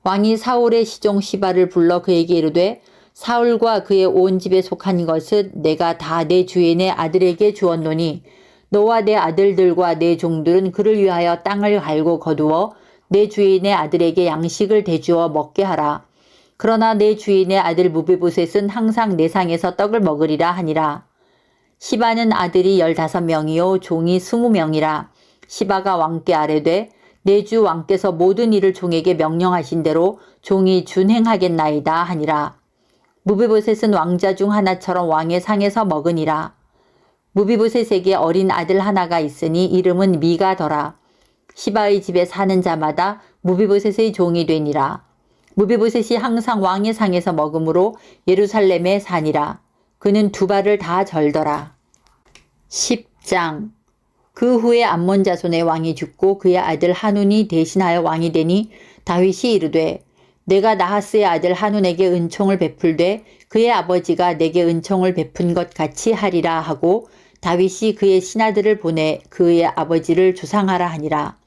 왕이 사울의 시종 시바를 불러 그에게 이르되 사울과 그의 온 집에 속한 것은 내가 다 내 주인의 아들에게 주었노니 너와 내 아들들과 내 종들은 그를 위하여 땅을 갈고 거두어 내 주인의 아들에게 양식을 대주어 먹게 하라. 그러나 내 주인의 아들 무비보셋은 항상 내 상에서 떡을 먹으리라 하니라. 시바는 아들이 15명이요 종이 20명이라. 시바가 왕께 아뢰되 내 주 왕께서 모든 일을 종에게 명령하신 대로 종이 준행하겠나이다 하니라. 무비보셋은 왕자 중 하나처럼 왕의 상에서 먹으니라. 무비보셋에게 어린 아들 하나가 있으니 이름은 미가더라. 시바의 집에 사는 자마다 무비보셋의 종이 되니라. 무비보셋이 항상 왕의 상에서 먹으므로 예루살렘에 사니라. 그는 2발을 다 절더라. 10장. 그 후에 암몬 자손의 왕이 죽고 그의 아들 한운이 대신하여 왕이 되니 다윗이 이르되 내가 나하스의 아들 한운에게 은총을 베풀되 그의 아버지가 내게 은총을 베푼 것 같이 하리라 하고 다윗이 그의 신하들을 보내 그의 아버지를 조상하라 하니라.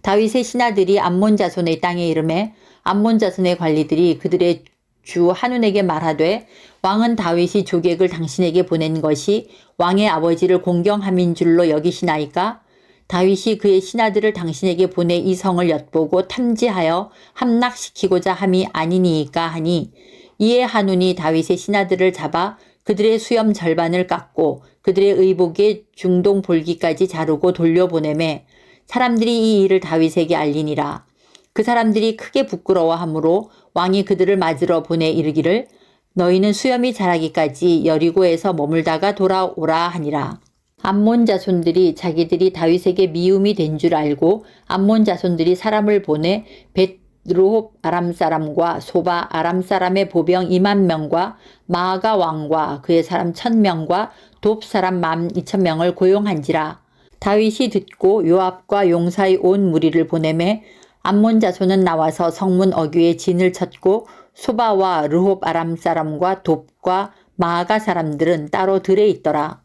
다윗의 신하들이 암몬 자손의 땅에 이르매 암몬 자손의 관리들이 그들의 주 한운에게 말하되 왕은 다윗이 조객을 당신에게 보낸 것이 왕의 아버지를 공경함인 줄로 여기시나이까? 다윗이 그의 신하들을 당신에게 보내 이 성을 엿보고 탐지하여 함락시키고자 함이 아니니이까 하니, 이에 한운이 다윗의 신하들을 잡아 그들의 수염 절반을 깎고 그들의 의복의 중동 볼기까지 자르고 돌려보내매 사람들이 이 일을 다윗에게 알리니라. 그 사람들이 크게 부끄러워하므로 왕이 그들을 맞으러 보내 이르기를 너희는 수염이 자라기까지 여리고에서 머물다가 돌아오라 하니라. 암몬 자손들이 자기들이 다윗에게 미움이 된 줄 알고 암몬 자손들이 사람을 보내 벳르홉 아람 사람과 소바 아람 사람의 보병 2만 명과 마아가 왕과 그의 사람 1,000명과 돕 사람 12,000명을 고용한지라. 다윗이 듣고 요압과 용사의 온 무리를 보내매 암몬 자손은 나와서 성문 어귀에 진을 쳤고 소바와 르홉 아람 사람과 돕과 마아가 사람들은 따로 들에 있더라.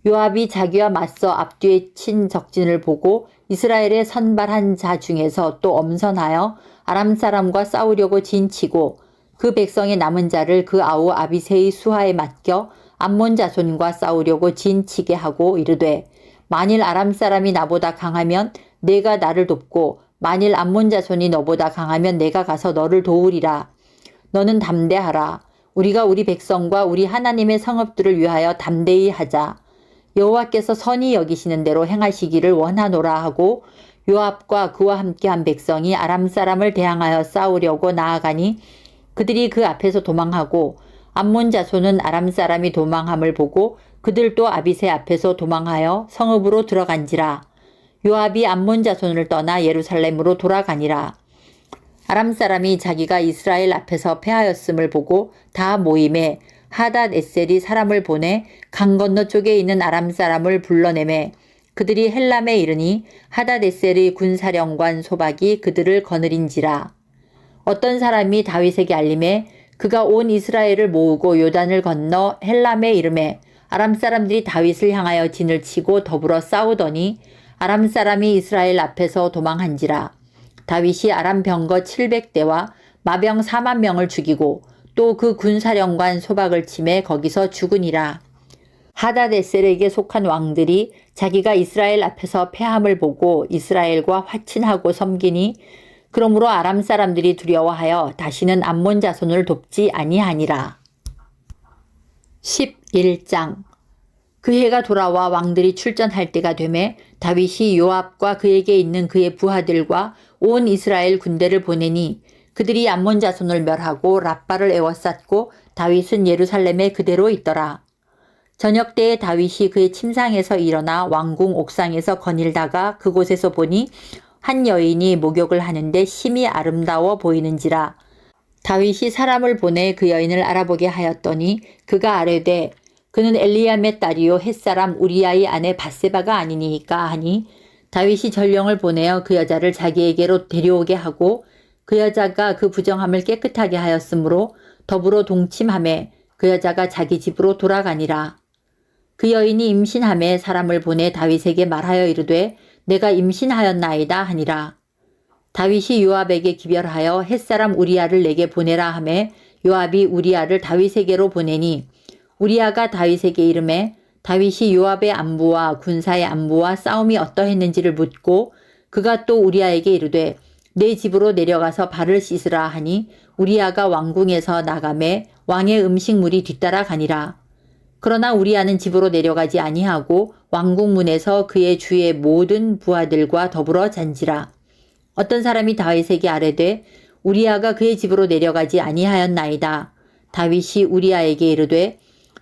요압이 자기와 맞서 앞뒤에 친 적진을 보고 이스라엘의 선발한 자 중에서 또 엄선하여 아람 사람과 싸우려고 진치고 그 백성의 남은 자를 그 아우 아비새의 수하에 맡겨 암몬 자손과 싸우려고 진치게 하고 이르되 만일 아람 사람이 나보다 강하면 내가 나를 돕고 만일 암몬 자손이 너보다 강하면 내가 가서 너를 도우리라. 너는 담대하라. 우리가 우리 백성과 우리 하나님의 성읍들을 위하여 담대히 하자. 여호와께서 선히 여기시는 대로 행하시기를 원하노라 하고 요압과 그와 함께한 백성이 아람 사람을 대항하여 싸우려고 나아가니 그들이 그 앞에서 도망하고 암몬 자손은 아람 사람이 도망함을 보고 그들도 아비새 앞에서 도망하여 성읍으로 들어간지라. 요압이 암몬 자손을 떠나 예루살렘으로 돌아가니라. 아람 사람이 자기가 이스라엘 앞에서 패하였음을 보고 다 모임에 하닷 에셀이 사람을 보내 강 건너 쪽에 있는 아람 사람을 불러내매 그들이 헬람에 이르니 하닷 에셀의 군사령관 소박이 그들을 거느린지라. 어떤 사람이 다윗에게 알림해 그가 온 이스라엘을 모으고 요단을 건너 헬람에 이르매 아람 사람들이 다윗을 향하여 진을 치고 더불어 싸우더니 아람 사람이 이스라엘 앞에서 도망한지라. 다윗이 아람 병거 700대와 마병 4만 명을 죽이고 또 그 군사령관 소박을 치매 거기서 죽으니라. 하닷에셀에게 속한 왕들이 자기가 이스라엘 앞에서 패함을 보고 이스라엘과 화친하고 섬기니 그러므로 아람 사람들이 두려워하여 다시는 암몬 자손을 돕지 아니하니라. 11장. 그 해가 돌아와 왕들이 출전할 때가 되매 다윗이 요압과 그에게 있는 그의 부하들과 온 이스라엘 군대를 보내니 그들이 암몬 자손을 멸하고 랍바를 에워쌌고 다윗은 예루살렘에 그대로 있더라. 저녁 때에 다윗이 그의 침상에서 일어나 왕궁 옥상에서 거닐다가 그곳에서 보니 한 여인이 목욕을 하는데 심히 아름다워 보이는지라. 다윗이 사람을 보내 그 여인을 알아보게 하였더니 그가 아뢰되 그는 엘리암의 딸이요 햇사람 우리아의 아내 밧세바가 아니니까 하니 다윗이 전령을 보내어 그 여자를 자기에게로 데려오게 하고 그 여자가 그 부정함을 깨끗하게 하였으므로 더불어 동침하매 그 여자가 자기 집으로 돌아가니라. 그 여인이 임신하매 사람을 보내 다윗에게 말하여 이르되 내가 임신하였나이다 하니라. 다윗이 요압에게 기별하여 햇사람 우리아를 내게 보내라 하매 요압이 우리아를 다윗에게로 보내니 우리아가 다윗에게 이르매 다윗이 요압의 안부와 군사의 안부와 싸움이 어떠했는지를 묻고 그가 또 우리아에게 이르되 내 집으로 내려가서 발을 씻으라 하니 우리아가 왕궁에서 나가매 왕의 음식물이 뒤따라 가니라. 그러나 우리아는 집으로 내려가지 아니하고 왕궁 문에서 그의 주의 모든 부하들과 더불어 잔지라. 어떤 사람이 다윗에게 아뢰되 우리아가 그의 집으로 내려가지 아니하였나이다. 다윗이 우리아에게 이르되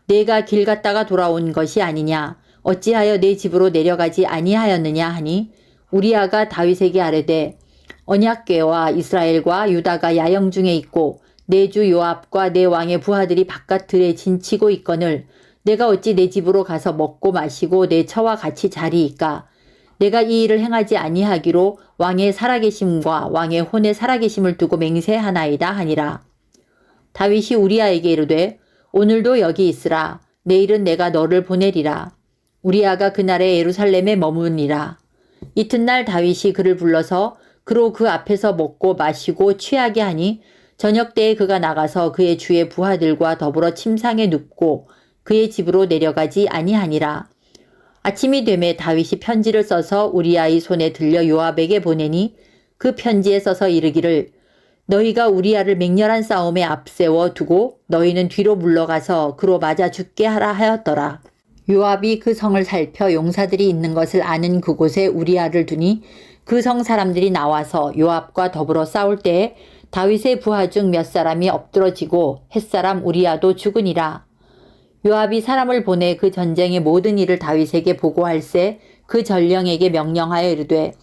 내가 길 갔다가 돌아온 것이 아니냐 어찌하여 내 집으로 내려가지 아니하였느냐 하니 우리아가 다윗에게 아뢰되 언약궤와 이스라엘과 유다가 야영 중에 있고 내 주 요압과 내 왕의 부하들이 바깥 들에 진치고 있거늘 내가 어찌 내 집으로 가서 먹고 마시고 내 처와 같이 자리이까. 내가 이 일을 행하지 아니하기로 왕의 살아계심과 왕의 혼의 살아계심을 두고 맹세하나이다 하니라. 다윗이 우리아에게 이르되 오늘도 여기 있으라. 내일은 내가 너를 보내리라. 우리아가 그날에 예루살렘에 머무니라. 이튿날 다윗이 그를 불러서 그로 그 앞에서 먹고 마시고 취하게 하니 저녁 때에 그가 나가서 그의 주의 부하들과 더불어 침상에 눕고 그의 집으로 내려가지 아니하니라. 아침이 되매 다윗이 편지를 써서 우리아의 손에 들려 요압에게 보내니 그 편지에 써서 이르기를 너희가 우리아를 맹렬한 싸움에 앞세워 두고 너희는 뒤로 물러가서 그로 맞아 죽게 하라 하였더라. 요압이 그 성을 살펴 용사들이 있는 것을 아는 그곳에 우리아를 두니 그 성 사람들이 나와서 요압과 더불어 싸울 때에 다윗의 부하 중 몇 사람이 엎드러지고 햇사람 우리아도 죽으니라. 요압이 사람을 보내 그 전쟁의 모든 일을 다윗에게 보고할세 그 전령에게 명령하여 이르되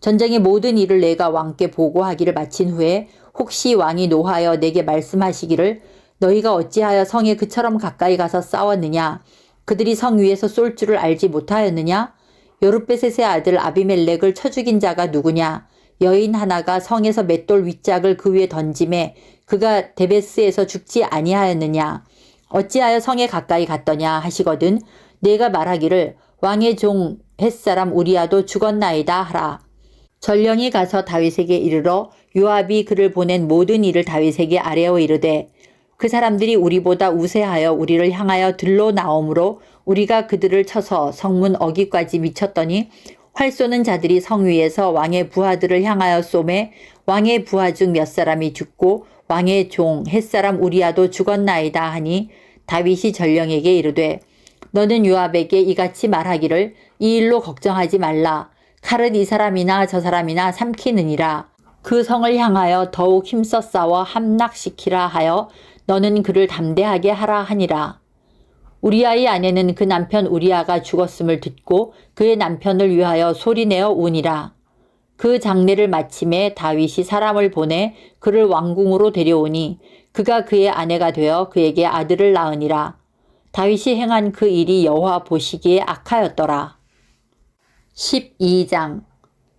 전쟁의 모든 일을 내가 왕께 보고하기를 마친 후에 혹시 왕이 노하여 내게 말씀하시기를 너희가 어찌하여 성에 그처럼 가까이 가서 싸웠느냐 그들이 성 위에서 쏠 줄을 알지 못하였느냐 여룻베셋의 아들 아비멜렉을 쳐 죽인 자가 누구냐 여인 하나가 성에서 맷돌 윗짝을 그 위에 던짐에 그가 데베스에서 죽지 아니하였느냐 어찌하여 성에 가까이 갔더냐 하시거든 내가 말하기를 왕의 종 햇사람 우리아도 죽었나이다 하라. 전령이 가서 다윗에게 이르러 요압이 그를 보낸 모든 일을 다윗에게 아뢰어 이르되 그 사람들이 우리보다 우세하여 우리를 향하여 들로 나오므로 우리가 그들을 쳐서 성문 어귀까지 미쳤더니 활 쏘는 자들이 성 위에서 왕의 부하들을 향하여 쏘매 왕의 부하 중 몇 사람이 죽고 왕의 종 햇사람 우리아도 죽었나이다 하니 다윗이 전령에게 이르되 너는 요압에게 이같이 말하기를 이 일로 걱정하지 말라. 칼은 이 사람이나 저 사람이나 삼키느니라. 그 성을 향하여 더욱 힘써 싸워 함락시키라 하여 너는 그를 담대하게 하라 하니라. 우리아의 아내는 그 남편 우리아가 죽었음을 듣고 그의 남편을 위하여 소리내어 우니라. 그 장례를 마침에 다윗이 사람을 보내 그를 왕궁으로 데려오니 그가 그의 아내가 되어 그에게 아들을 낳으니라. 다윗이 행한 그 일이 여호와 보시기에 악하였더라. 12장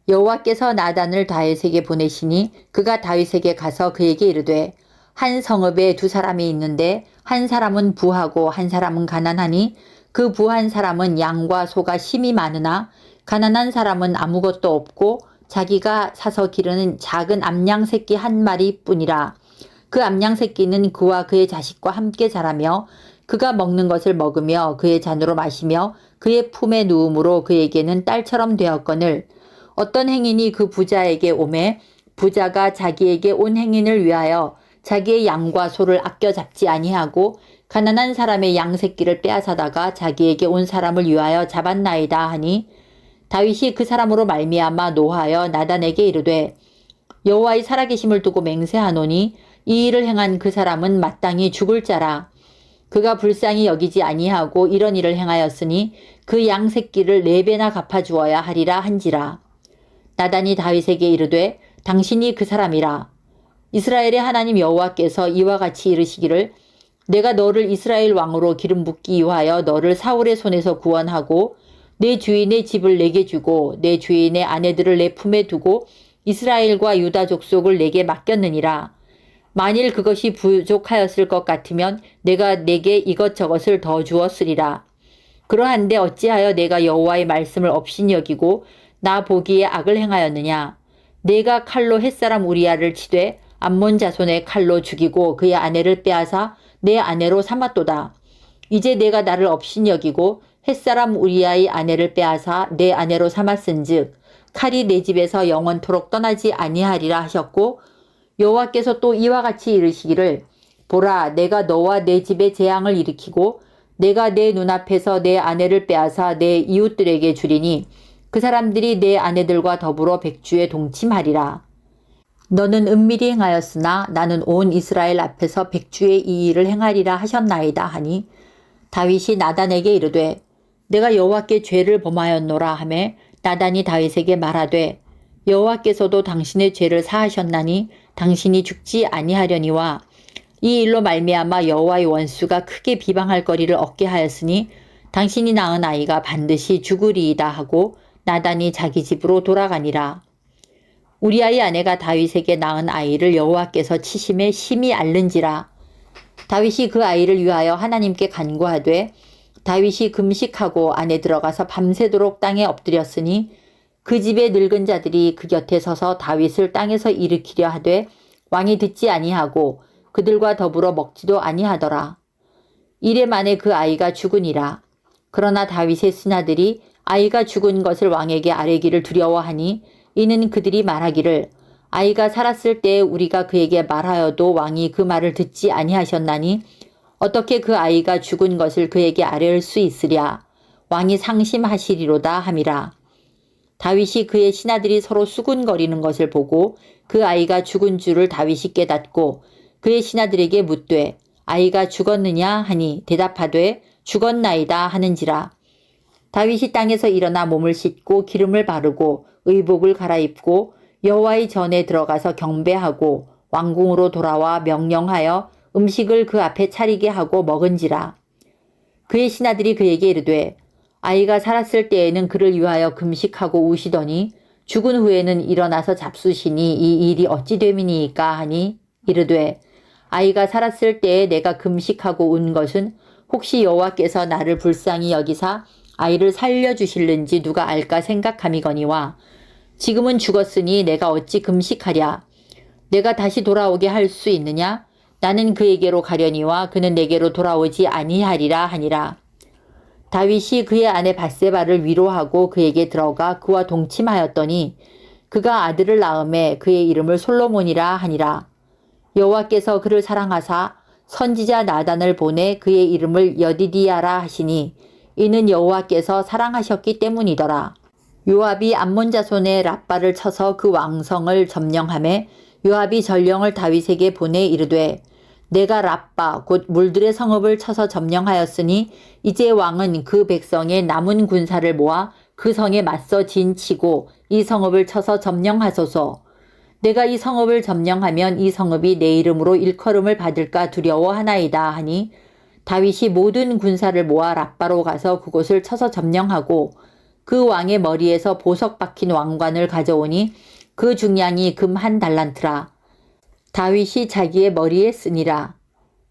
여호와께서 나단을 다윗에게 보내시니 그가 다윗에게 가서 그에게 이르되 한 성읍에 두 사람이 있는데 한 사람은 부하고 한 사람은 가난하니 그 부한 사람은 양과 소가 심이 많으나 가난한 사람은 아무것도 없고 자기가 사서 기르는 작은 암양 새끼 한 마리뿐이라. 그 암양 새끼는 그와 그의 자식과 함께 자라며 그가 먹는 것을 먹으며 그의 잔으로 마시며 그의 품에 누움으로 그에게는 딸처럼 되었거늘 어떤 행인이 그 부자에게 오매 부자가 자기에게 온 행인을 위하여 자기의 양과 소를 아껴 잡지 아니하고 가난한 사람의 양 새끼를 빼앗아다가 자기에게 온 사람을 위하여 잡았나이다 하니 다윗이 그 사람으로 말미암아 노하여 나단에게 이르되 여호와의 살아계심을 두고 맹세하노니 이 일을 행한 그 사람은 마땅히 죽을 자라. 그가 불쌍히 여기지 아니하고 이런 일을 행하였으니 그 양 새끼를 4배나 갚아주어야 하리라 한지라. 나단이 다윗에게 이르되 당신이 그 사람이라. 이스라엘의 하나님 여호와께서 이와 같이 이르시기를 내가 너를 이스라엘 왕으로 기름 붓기 위하여 너를 사울의 손에서 구원하고 내 주인의 집을 내게 주고 내 주인의 아내들을 내 품에 두고 이스라엘과 유다 족속을 내게 맡겼느니라. 만일 그것이 부족하였을 것 같으면 내가 내게 이것저것을 더 주었으리라. 그러한데 어찌하여 내가 여호와의 말씀을 업신이 여기고 나 보기에 악을 행하였느냐. 내가 칼로 햇사람 우리아를 치되 암몬 자손의 칼로 죽이고 그의 아내를 빼앗아 내 아내로 삼았도다. 이제 내가 나를 업신이 여기고 햇사람 우리아의 아내를 빼앗아 내 아내로 삼았은즉 칼이 내 집에서 영원토록 떠나지 아니하리라 하셨고 여호와께서 또 이와 같이 이르시기를 보라 내가 너와 내 집에 재앙을 일으키고 내가 내 눈앞에서 내 아내를 빼앗아 내 이웃들에게 주리니 그 사람들이 내 아내들과 더불어 백주에 동침하리라. 너는 은밀히 행하였으나 나는 온 이스라엘 앞에서 백주의 이 일을 행하리라 하셨나이다 하니 다윗이 나단에게 이르되 내가 여호와께 죄를 범하였노라 하매 나단이 다윗에게 말하되 여호와께서도 당신의 죄를 사하셨나니 당신이 죽지 아니하려니와 이 일로 말미암아 여호와의 원수가 크게 비방할 거리를 얻게 하였으니 당신이 낳은 아이가 반드시 죽으리이다 하고 나단이 자기 집으로 돌아가니라. 우리아의 아내가 다윗에게 낳은 아이를 여호와께서 치심에 심히 앓는지라. 다윗이 그 아이를 위하여 하나님께 간구하되 다윗이 금식하고 안에 들어가서 밤새도록 땅에 엎드렸으니 그 집의 늙은 자들이 그 곁에 서서 다윗을 땅에서 일으키려 하되 왕이 듣지 아니하고 그들과 더불어 먹지도 아니하더라. 이래 만에 그 아이가 죽으니라. 그러나 다윗의 신하들이 아이가 죽은 것을 왕에게 아뢰기를 두려워하니 이는 그들이 말하기를 아이가 살았을 때에 우리가 그에게 말하여도 왕이 그 말을 듣지 아니하셨나니 어떻게 그 아이가 죽은 것을 그에게 아뢰을 수 있으랴. 왕이 상심하시리로다 함이라. 다윗이 그의 신하들이 서로 수군거리는 것을 보고 그 아이가 죽은 줄을 다윗이 깨닫고 그의 신하들에게 묻되 아이가 죽었느냐 하니 대답하되 죽었나이다 하는지라. 다윗이 땅에서 일어나 몸을 씻고 기름을 바르고 의복을 갈아입고 여호와의 전에 들어가서 경배하고 왕궁으로 돌아와 명령하여 음식을 그 앞에 차리게 하고 먹은지라. 그의 신하들이 그에게 이르되 아이가 살았을 때에는 그를 위하여 금식하고 우시더니 죽은 후에는 일어나서 잡수시니 이 일이 어찌 됨이니이까 하니 이르되 아이가 살았을 때에 내가 금식하고 운 것은 혹시 여호와께서 나를 불쌍히 여기사 아이를 살려주실는지 누가 알까 생각함이거니와 지금은 죽었으니 내가 어찌 금식하랴. 내가 다시 돌아오게 할 수 있느냐. 나는 그에게로 가려니와 그는 내게로 돌아오지 아니하리라 하니라. 다윗이 그의 아내 밧세바를 위로하고 그에게 들어가 그와 동침하였더니 그가 아들을 낳음에 그의 이름을 솔로몬이라 하니라. 여호와께서 그를 사랑하사 선지자 나단을 보내 그의 이름을 여디디야라 하시니 이는 여호와께서 사랑하셨기 때문이더라. 요압이 암몬 자손의 랍바를 쳐서 그 왕성을 점령하매 요압이 전령을 다윗에게 보내 이르되 내가 랍바 곧 물들의 성읍을 쳐서 점령하였으니 이제 왕은 그 백성의 남은 군사를 모아 그 성에 맞서 진치고 이 성읍을 쳐서 점령하소서. 내가 이 성읍을 점령하면 이 성읍이 내 이름으로 일컬음을 받을까 두려워하나이다 하니 다윗이 모든 군사를 모아 랍바로 가서 그곳을 쳐서 점령하고 그 왕의 머리에서 보석 박힌 왕관을 가져오니 그 중량이 금 1달란트라. 다윗이 자기의 머리에 쓰니라.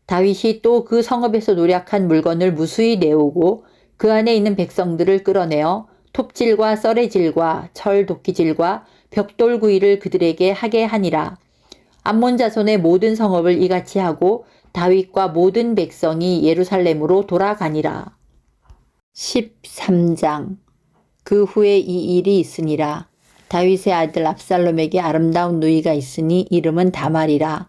다윗이 또 그 성읍에서 노략한 물건을 무수히 내오고 그 안에 있는 백성들을 끌어내어 톱질과 썰의질과 철 도끼질과 벽돌구이를 그들에게 하게 하니라. 암몬 자손의 모든 성읍을 이같이 하고 다윗과 모든 백성이 예루살렘으로 돌아가니라. 13장. 그 후에 이 일이 있으니라. 다윗의 아들 압살롬에게 아름다운 누이가 있으니 이름은 다말이라.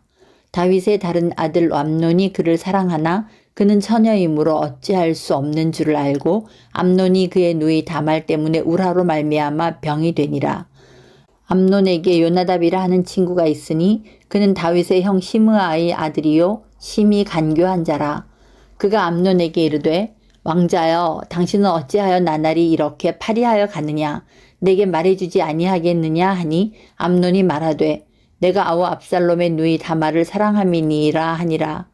다윗의 다른 아들 암논이 그를 사랑하나 그는 처녀이므로 어찌할 수 없는 줄을 알고 암논이 그의 누이 다말 때문에 울화로 말미암아 병이 되니라. 암논에게 요나답이라 하는 친구가 있으니 그는 다윗의 형 시므아의 아들이요 심히 간교한 자라. 그가 암논에게 이르되 왕자여 당신은 어찌하여 나날이 이렇게 파리하여 가느냐. 내게 말해주지 아니하겠느냐 하니 암논이 말하되 내가 아우 압살롬의 누이 다말을 사랑함이니라 하니라.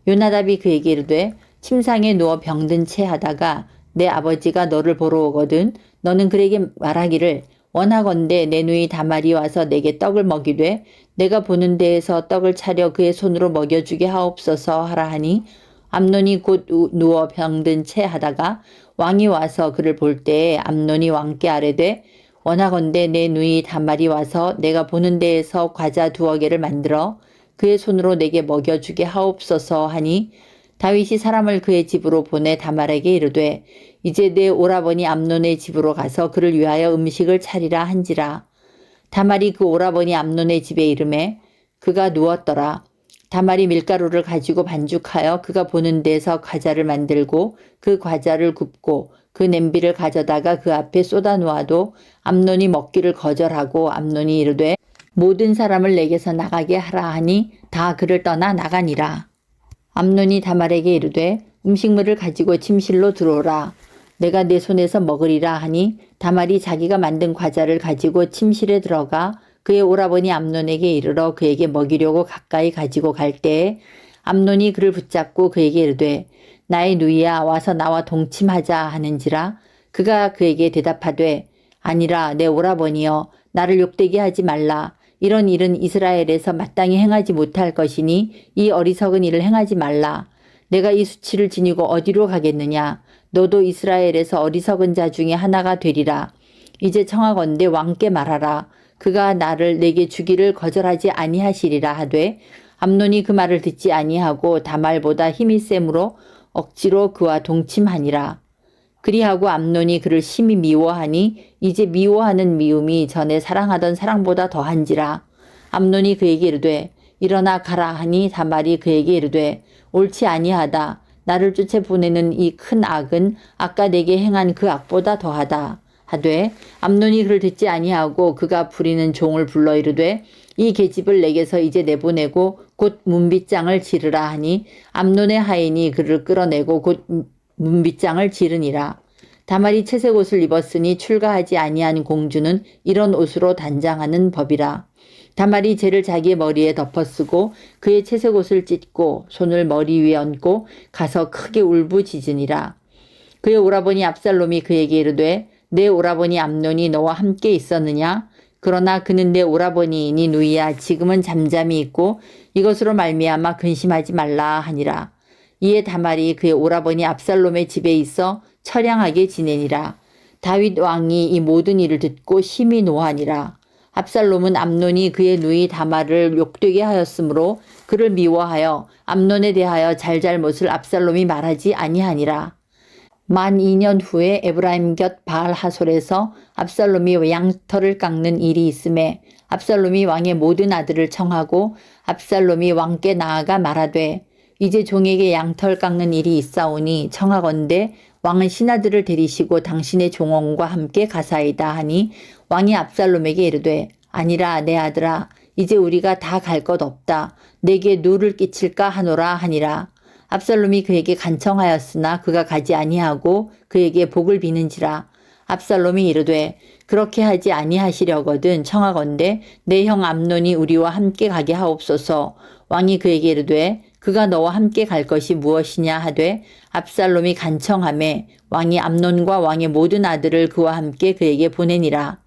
요나답이 그에게 이르되 침상에 누워 병든 채 하다가 내 아버지가 너를 보러 오거든 너는 그에게 말하기를 원하건대 내 누이 다말이 와서 내게 떡을 먹이되 내가 보는 데에서 떡을 차려 그의 손으로 먹여주게 하옵소서 하라 하니 암논이 곧 누워 병든 채 하다가 왕이 와서 그를 볼 때에 암논이 왕께 아뢰되 원하건대 내 누이 다말이 와서 내가 보는 데에서 과자 2개를 만들어 그의 손으로 내게 먹여주게 하옵소서 하니 다윗이 사람을 그의 집으로 보내 다말에게 이르되 이제 내 오라버니 암논의 집으로 가서 그를 위하여 음식을 차리라 한지라. 다말이 그 오라버니 암논의 집에 이르매 그가 누웠더라. 다말이 밀가루를 가지고 반죽하여 그가 보는 데서 과자를 만들고 그 과자를 굽고 그 냄비를 가져다가 그 앞에 쏟아 놓아도 암논이 먹기를 거절하고 암논이 이르되 모든 사람을 내게서 나가게 하라 하니 다 그를 떠나 나가니라. 암논이 다말에게 이르되 음식물을 가지고 침실로 들어오라. 내가 내 손에서 먹으리라 하니 다말이 자기가 만든 과자를 가지고 침실에 들어가 그의 오라버니 암논에게 이르러 그에게 먹이려고 가까이 가지고 갈 때에 암논이 그를 붙잡고 그에게 이르되 나의 누이야 와서 나와 동침하자 하는지라. 그가 그에게 대답하되 아니라 내 오라버니여 나를 욕되게 하지 말라. 이런 일은 이스라엘에서 마땅히 행하지 못할 것이니 이 어리석은 일을 행하지 말라. 내가 이 수치를 지니고 어디로 가겠느냐. 너도 이스라엘에서 어리석은 자 중에 하나가 되리라. 이제 청하건대 왕께 말하라. 그가 나를 내게 주기를 거절하지 아니하시리라 하되 암논이 그 말을 듣지 아니하고 다말보다 힘이 셈으로 억지로 그와 동침하니라. 그리하고 암논이 그를 심히 미워하니 이제 미워하는 미움이 전에 사랑하던 사랑보다 더한지라. 암논이 그에게 이르되 일어나 가라 하니 다말이 그에게 이르되 옳지 아니하다. 나를 쫓아 보내는 이 큰 악은 아까 내게 행한 그 악보다 더하다. 하되 암논이 그를 듣지 아니하고 그가 부리는 종을 불러 이르되 이 계집을 내게서 이제 내보내고 곧 문빗장을 지르라 하니 암논의 하인이 그를 끌어내고 곧 문빗장을 지르니라. 다말이 채색 옷을 입었으니 출가하지 아니한 공주는 이런 옷으로 단장하는 법이라. 다말이 재를 자기의 머리에 덮어쓰고 그의 채색 옷을 찢고 손을 머리 위에 얹고 가서 크게 울부짖으니라. 그의 오라버니 압살롬이 그에게 이르되 내 오라버니 암논이 너와 함께 있었느냐? 그러나 그는 내 오라버니이니 누이야 지금은 잠잠히 있고 이것으로 말미암아 근심하지 말라 하니라. 이에 다말이 그의 오라버니 압살롬의 집에 있어 처량하게 지내니라. 다윗 왕이 이 모든 일을 듣고 심히 노하니라. 압살롬은 암논이 그의 누이 다말을 욕되게 하였으므로 그를 미워하여 암논에 대하여 잘잘못을 압살롬이 말하지 아니하니라. 만 2년 후에 에브라임 곁 바알 하솔에서 압살롬이 양털을 깎는 일이 있음에 압살롬이 왕의 모든 아들을 청하고 압살롬이 왕께 나아가 말하되 이제 종에게 양털 깎는 일이 있사오니 청하건대 왕은 신하들을 데리시고 당신의 종원과 함께 가사이다 하니 왕이 압살롬에게 이르되 아니라 내 아들아 이제 우리가 다 갈 것 없다. 내게 누를 끼칠까 하노라 하니라. 압살롬이 그에게 간청하였으나 그가 가지 아니하고 그에게 복을 비는지라. 압살롬이 이르되 그렇게 하지 아니하시려거든 청하건대 내 형 암논이 우리와 함께 가게 하옵소서. 왕이 그에게 이르되 그가 너와 함께 갈 것이 무엇이냐 하되 압살롬이 간청하매 왕이 암논과 왕의 모든 아들을 그와 함께 그에게 보내니라.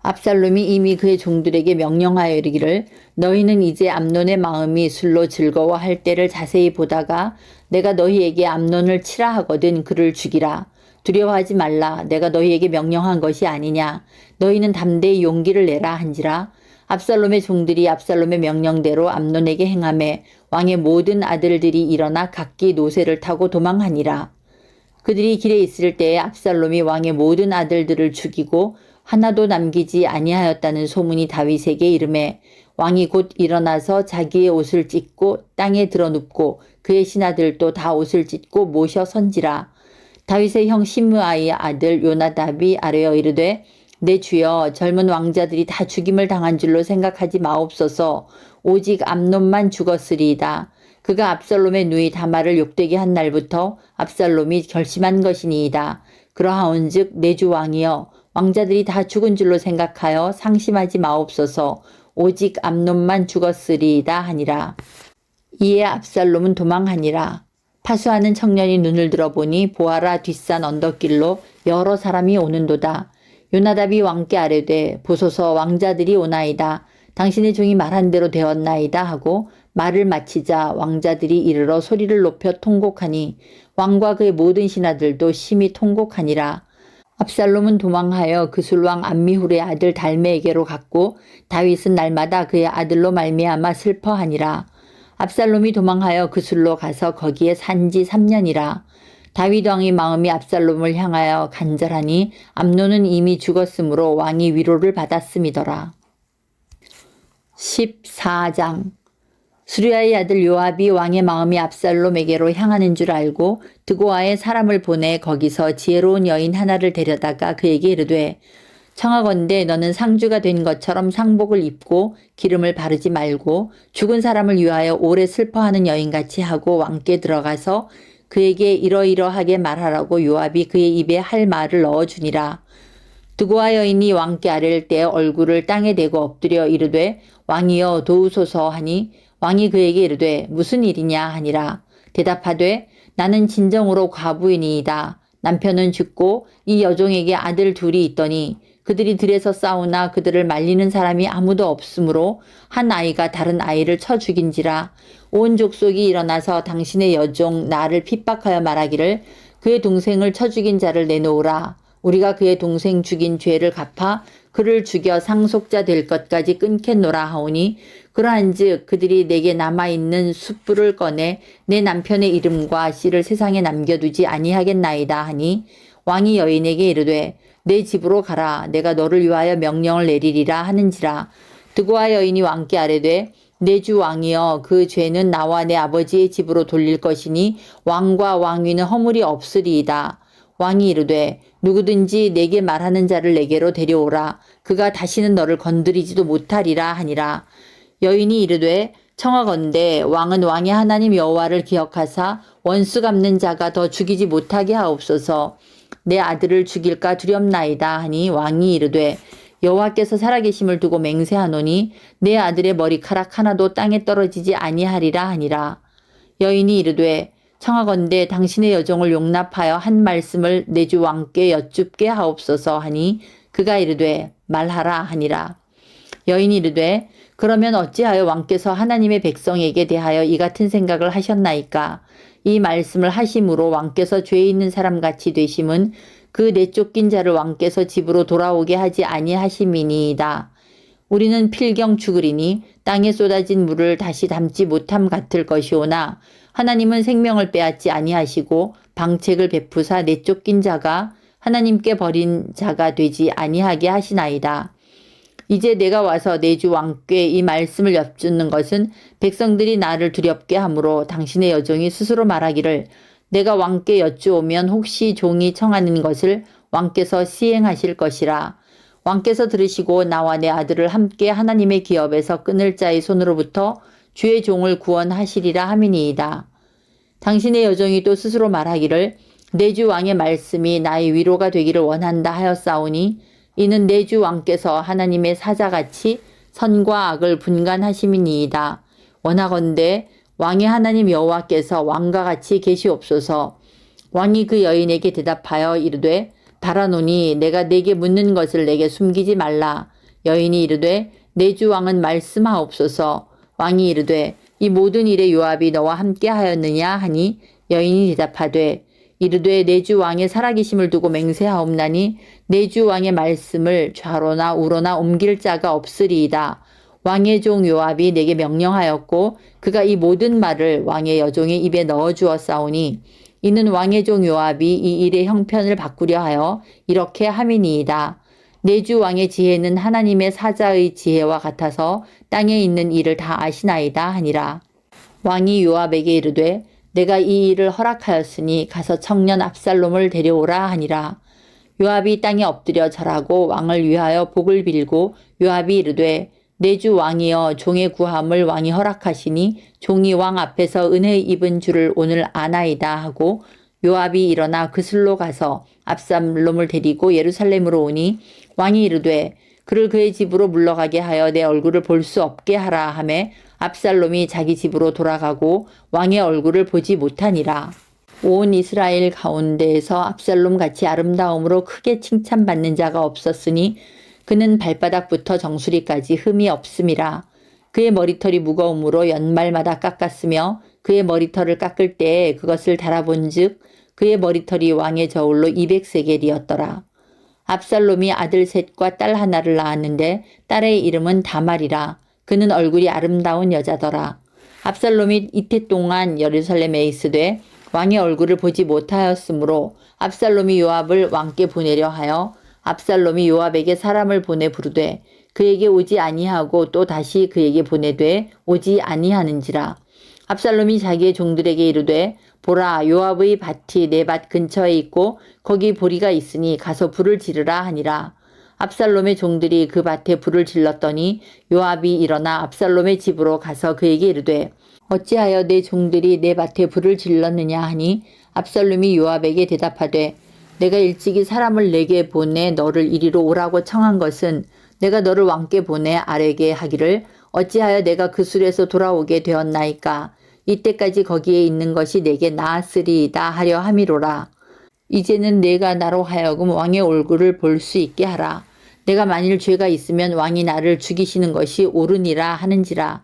압살롬이 이미 그의 종들에게 명령하여 이르기를 너희는 이제 암논의 마음이 술로 즐거워할 때를 자세히 보다가 내가 너희에게 암논을 치라 하거든 그를 죽이라. 두려워하지 말라. 내가 너희에게 명령한 것이 아니냐. 너희는 담대히 용기를 내라 한지라. 압살롬의 종들이 압살롬의 명령대로 암논에게 행하매 왕의 모든 아들들이 일어나 각기 노새를 타고 도망하니라. 그들이 길에 있을 때에 압살롬이 왕의 모든 아들들을 죽이고 하나도 남기지 아니하였다는 소문이 다윗에게 이르매 왕이 곧 일어나서 자기의 옷을 찢고 땅에 드러눕고 그의 신하들도 다 옷을 찢고 모셔 선지라. 다윗의 형 시므아의 아들 요나답이 아뢰어 이르되 내 주여 젊은 왕자들이 다 죽임을 당한 줄로 생각하지 마옵소서. 오직 암논만 죽었으리이다. 그가 압살롬의 누이 다말을 욕되게 한 날부터 압살롬이 결심한 것이니이다. 그러하온즉 내 주 왕이여 왕자들이 다 죽은 줄로 생각하여 상심하지 마옵소서. 오직 암논만 죽었으리이다 하니라. 이에 압살롬은 도망하니라. 파수하는 청년이 눈을 들어보니 보아라 뒷산 언덕길로 여러 사람이 오는도다. 요나답이 왕께 아뢰되 보소서 왕자들이 오나이다. 당신의 종이 말한 대로 되었나이다 하고 말을 마치자 왕자들이 이르러 소리를 높여 통곡하니 왕과 그의 모든 신하들도 심히 통곡하니라. 압살롬은 도망하여 그술왕 암미훌의 아들 달메에게로 갔고 다윗은 날마다 그의 아들로 말미암아 슬퍼하니라. 압살롬이 도망하여 그술로 가서 거기에 산지 3년이라. 다윗 왕의 마음이 압살롬을 향하여 간절하니 암논은 이미 죽었으므로 왕이 위로를 받았음이더라. 14장 수리아의 아들 요압이 왕의 마음이 압살롬에게로 향하는 줄 알고 드고아에 사람을 보내 거기서 지혜로운 여인 하나를 데려다가 그에게 이르되 청하건대 너는 상주가 된 것처럼 상복을 입고 기름을 바르지 말고 죽은 사람을 위하여 오래 슬퍼하는 여인같이 하고 왕께 들어가서 그에게 이러이러하게 말하라고 요압이 그의 입에 할 말을 넣어주니라. 드고아 여인이 왕께 아랠 때 얼굴을 땅에 대고 엎드려 이르되 왕이여 도우소서 하니 왕이 그에게 이르되 무슨 일이냐 하니라. 대답하되 나는 진정으로 과부이니이다. 남편은 죽고 이 여종에게 아들 둘이 있더니 그들이 들에서 싸우나 그들을 말리는 사람이 아무도 없으므로 한 아이가 다른 아이를 쳐 죽인지라. 온 족속이 일어나서 당신의 여종 나를 핍박하여 말하기를 그의 동생을 쳐 죽인 자를 내놓으라. 우리가 그의 동생 죽인 죄를 갚아 그를 죽여 상속자 될 것까지 끊겠노라 하오니 그러한즉 그들이 내게 남아있는 숯불을 꺼내 내 남편의 이름과 씨를 세상에 남겨두지 아니하겠나이다 하니 왕이 여인에게 이르되 내 집으로 가라 내가 너를 위하여 명령을 내리리라 하는지라. 드고아 여인이 왕께 아뢰되 내 주 왕이여 그 죄는 나와 내 아버지의 집으로 돌릴 것이니 왕과 왕위는 허물이 없으리이다. 왕이 이르되 누구든지 내게 말하는 자를 내게로 데려오라. 그가 다시는 너를 건드리지도 못하리라 하니라. 여인이 이르되 청하건대 왕은 왕의 하나님 여호와를 기억하사 원수 갚는 자가 더 죽이지 못하게 하옵소서. 내 아들을 죽일까 두렵나이다 하니 왕이 이르되 여호와께서 살아계심을 두고 맹세하노니 내 아들의 머리카락 하나도 땅에 떨어지지 아니하리라 하니라. 여인이 이르되 청하건대 당신의 여종을 용납하여 한 말씀을 내 주 왕께 여쭙게 하옵소서 하니 그가 이르되 말하라 하니라. 여인이 이르되 그러면 어찌하여 왕께서 하나님의 백성에게 대하여 이 같은 생각을 하셨나이까. 이 말씀을 하심으로 왕께서 죄 있는 사람같이 되심은 그 내쫓긴 자를 왕께서 집으로 돌아오게 하지 아니하심이니이다. 우리는 필경 죽으리니 땅에 쏟아진 물을 다시 담지 못함 같을 것이오나 하나님은 생명을 빼앗지 아니하시고 방책을 베푸사 내쫓긴 자가 하나님께 버린 자가 되지 아니하게 하시나이다. 이제 내가 와서 내 주 왕께 이 말씀을 여쭙는 것은 백성들이 나를 두렵게 하므로 당신의 여종이 스스로 말하기를 내가 왕께 여쭈오면 혹시 종이 청하는 것을 왕께서 시행하실 것이라. 왕께서 들으시고 나와 내 아들을 함께 하나님의 기업에서 끊을 자의 손으로부터 주의 종을 구원하시리라 함이니이다. 당신의 여종이 또 스스로 말하기를 내 주 왕의 말씀이 나의 위로가 되기를 원한다 하였사오니 이는 내 주 왕께서 하나님의 사자같이 선과 악을 분간하심이니이다. 원하건대 왕의 하나님 여호와께서 왕과 같이 계시옵소서. 왕이 그 여인에게 대답하여 이르되 바라노니 내가 내게 묻는 것을 내게 숨기지 말라. 여인이 이르되 내 주 왕은 말씀하옵소서. 왕이 이르되 이 모든 일에 요압이 너와 함께 하였느냐 하니 여인이 대답하되 이르되 내 주 왕의 살아계심을 두고 맹세하옵나니 내 주 왕의 말씀을 좌로나 우로나 옮길 자가 없으리이다. 왕의 종 요압이 내게 명령하였고 그가 이 모든 말을 왕의 여종의 입에 넣어 주었사오니 이는 왕의 종 요압이 이 일의 형편을 바꾸려 하여 이렇게 함이니이다. 내 주 왕의 지혜는 하나님의 사자의 지혜와 같아서 땅에 있는 일을 다 아시나이다 하니라. 왕이 요압에게 이르되 내가 이 일을 허락하였으니 가서 청년 압살롬을 데려오라 하니라. 요압이 땅에 엎드려 절하고 왕을 위하여 복을 빌고 요압이 이르되 내 주 왕이여 종의 구함을 왕이 허락하시니 종이 왕 앞에서 은혜 입은 줄을 오늘 아나이다 하고 요압이 일어나 그슬로 가서 압살롬을 데리고 예루살렘으로 오니 왕이 이르되 그를 그의 집으로 물러가게 하여 내 얼굴을 볼 수 없게 하라 하매 압살롬이 자기 집으로 돌아가고 왕의 얼굴을 보지 못하니라. 온 이스라엘 가운데에서 압살롬 같이 아름다움으로 크게 칭찬받는 자가 없었으니 그는 발바닥부터 정수리까지 흠이 없음이라. 그의 머리털이 무거움으로 연말마다 깎았으며 그의 머리털을 깎을 때에 그것을 달아본즉 그의 머리털이 왕의 저울로 200세겔이었더라. 압살롬이 아들 셋과 딸 하나를 낳았는데 딸의 이름은 다말이라. 그는 얼굴이 아름다운 여자더라. 압살롬이 이태 동안 예루살렘에 있으되 왕의 얼굴을 보지 못하였으므로 압살롬이 요압을 왕께 보내려 하여 압살롬이 요압에게 사람을 보내 부르되 그에게 오지 아니하고 또 다시 그에게 보내되 오지 아니하는지라. 압살롬이 자기의 종들에게 이르되 보라 요압의 밭이 내 밭 근처에 있고 거기 보리가 있으니 가서 불을 지르라 하니라. 압살롬의 종들이 그 밭에 불을 질렀더니 요압이 일어나 압살롬의 집으로 가서 그에게 이르되 어찌하여 내 종들이 내 밭에 불을 질렀느냐 하니 압살롬이 요압에게 대답하되 내가 일찍이 사람을 내게 보내 너를 이리로 오라고 청한 것은 내가 너를 왕께 보내 아뢰게 하기를 어찌하여 내가 그 술에서 돌아오게 되었나이까. 이때까지 거기에 있는 것이 내게 나았으리이다 하려 함이로라. 이제는 내가 나로 하여금 왕의 얼굴을 볼 수 있게 하라. 내가 만일 죄가 있으면 왕이 나를 죽이시는 것이 옳으니라 하는지라.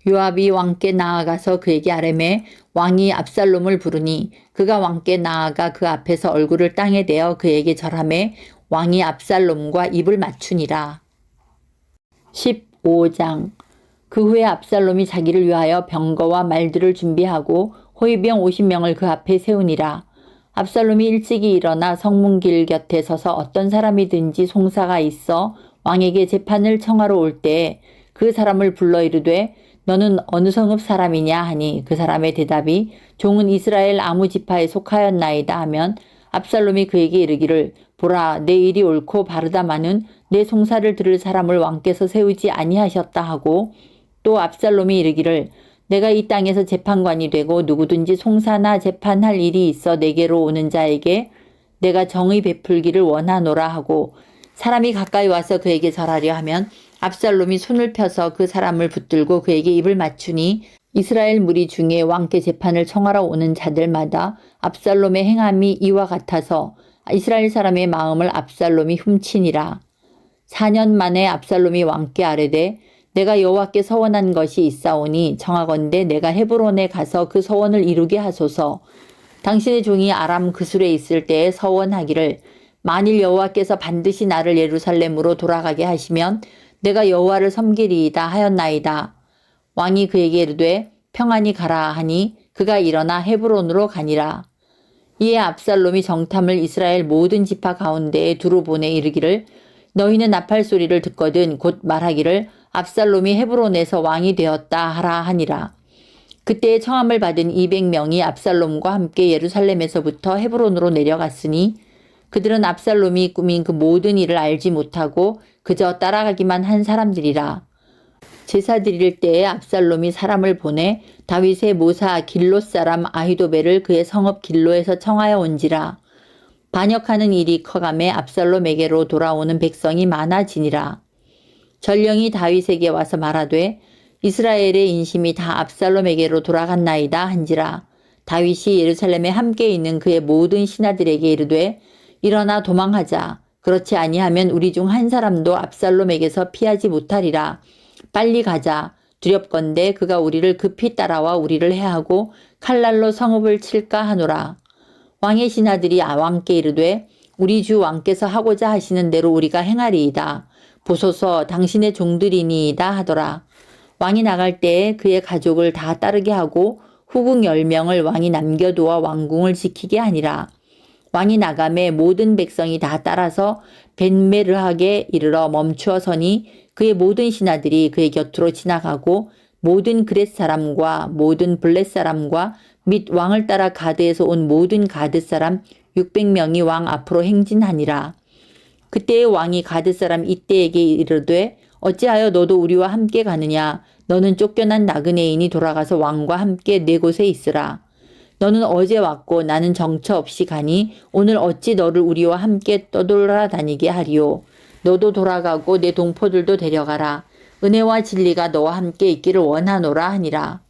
요압이 왕께 나아가서 그에게 아뢰매 왕이 압살롬을 부르니 그가 왕께 나아가 그 앞에서 얼굴을 땅에 대어 그에게 절하매 왕이 압살롬과 입을 맞추니라. 15장. 그 후에 압살롬이 자기를 위하여 병거와 말들을 준비하고 호위병 50명을 그 앞에 세우니라. 압살롬이 일찍이 일어나 성문길 곁에 서서 어떤 사람이든지 송사가 있어 왕에게 재판을 청하러 올 때에 그 사람을 불러 이르되 너는 어느 성읍 사람이냐 하니 그 사람의 대답이 종은 이스라엘 아무 지파에 속하였나이다 하면 압살롬이 그에게 이르기를 보라 내 일이 옳고 바르다마는 내 송사를 들을 사람을 왕께서 세우지 아니하셨다 하고 또 압살롬이 이르기를 내가 이 땅에서 재판관이 되고 누구든지 송사나 재판할 일이 있어 내게로 오는 자에게 내가 정의 베풀기를 원하노라 하고 사람이 가까이 와서 그에게 절하려 하면 압살롬이 손을 펴서 그 사람을 붙들고 그에게 입을 맞추니 이스라엘 무리 중에 왕께 재판을 청하러 오는 자들마다 압살롬의 행함이 이와 같아서 이스라엘 사람의 마음을 압살롬이 훔치니라. 4년 만에 압살롬이 왕께 아뢰되 내가 여호와께 서원한 것이 있사오니 청하건대 내가 헤브론에 가서 그 서원을 이루게 하소서. 당신의 종이 아람 그술에 있을 때에 서원하기를 만일 여호와께서 반드시 나를 예루살렘으로 돌아가게 하시면 내가 여호와를 섬기리이다 하였나이다. 왕이 그에게 이르되 평안히 가라 하니 그가 일어나 헤브론으로 가니라. 이에 압살롬이 정탐을 이스라엘 모든 지파 가운데에 두루 보내 이르기를 너희는 나팔 소리를 듣거든 곧 말하기를 압살롬이 헤브론에서 왕이 되었다 하라 하니라. 그때에 청함을 받은 200명이 압살롬과 함께 예루살렘에서부터 헤브론으로 내려갔으니 그들은 압살롬이 꾸민 그 모든 일을 알지 못하고 그저 따라가기만 한 사람들이라. 제사 드릴 때에 압살롬이 사람을 보내 다윗의 모사 길롯 사람 아히도벨을 그의 성읍 길로에서 청하여 온지라. 반역하는 일이 커감에 압살롬에게로 돌아오는 백성이 많아지니라. 전령이 다윗에게 와서 말하되 이스라엘의 인심이 다 압살롬에게로 돌아갔나이다 한지라. 다윗이 예루살렘에 함께 있는 그의 모든 신하들에게 이르되 일어나 도망하자. 그렇지 아니하면 우리 중 한 사람도 압살롬에게서 피하지 못하리라. 빨리 가자. 두렵건대 그가 우리를 급히 따라와 우리를 해하고 칼날로 성읍을 칠까 하노라. 왕의 신하들이 왕께 이르되 우리 주 왕께서 하고자 하시는 대로 우리가 행하리이다. 보소서 당신의 종들이니이다 하더라. 왕이 나갈 때에 그의 가족을 다 따르게 하고 후궁 10명을 왕이 남겨두어 왕궁을 지키게 하니라. 왕이 나가매 모든 백성이 다 따라서 벳메르하게 이르러 멈추어 서니 그의 모든 신하들이 그의 곁으로 지나가고 모든 그렛 사람과 모든 블렛 사람과 및 왕을 따라 가드에서 온 모든 가드 사람 600명이 왕 앞으로 행진하니라. 그때의 왕이 가드 사람 이때에게 이르되 어찌하여 너도 우리와 함께 가느냐. 너는 쫓겨난 나그네인이 돌아가서 왕과 함께 네 곳에 있으라. 너는 어제 왔고 나는 정처 없이 가니 오늘 어찌 너를 우리와 함께 떠돌아다니게 하리요. 너도 돌아가고 내 동포들도 데려가라. 은혜와 진리가 너와 함께 있기를 원하노라 하니라.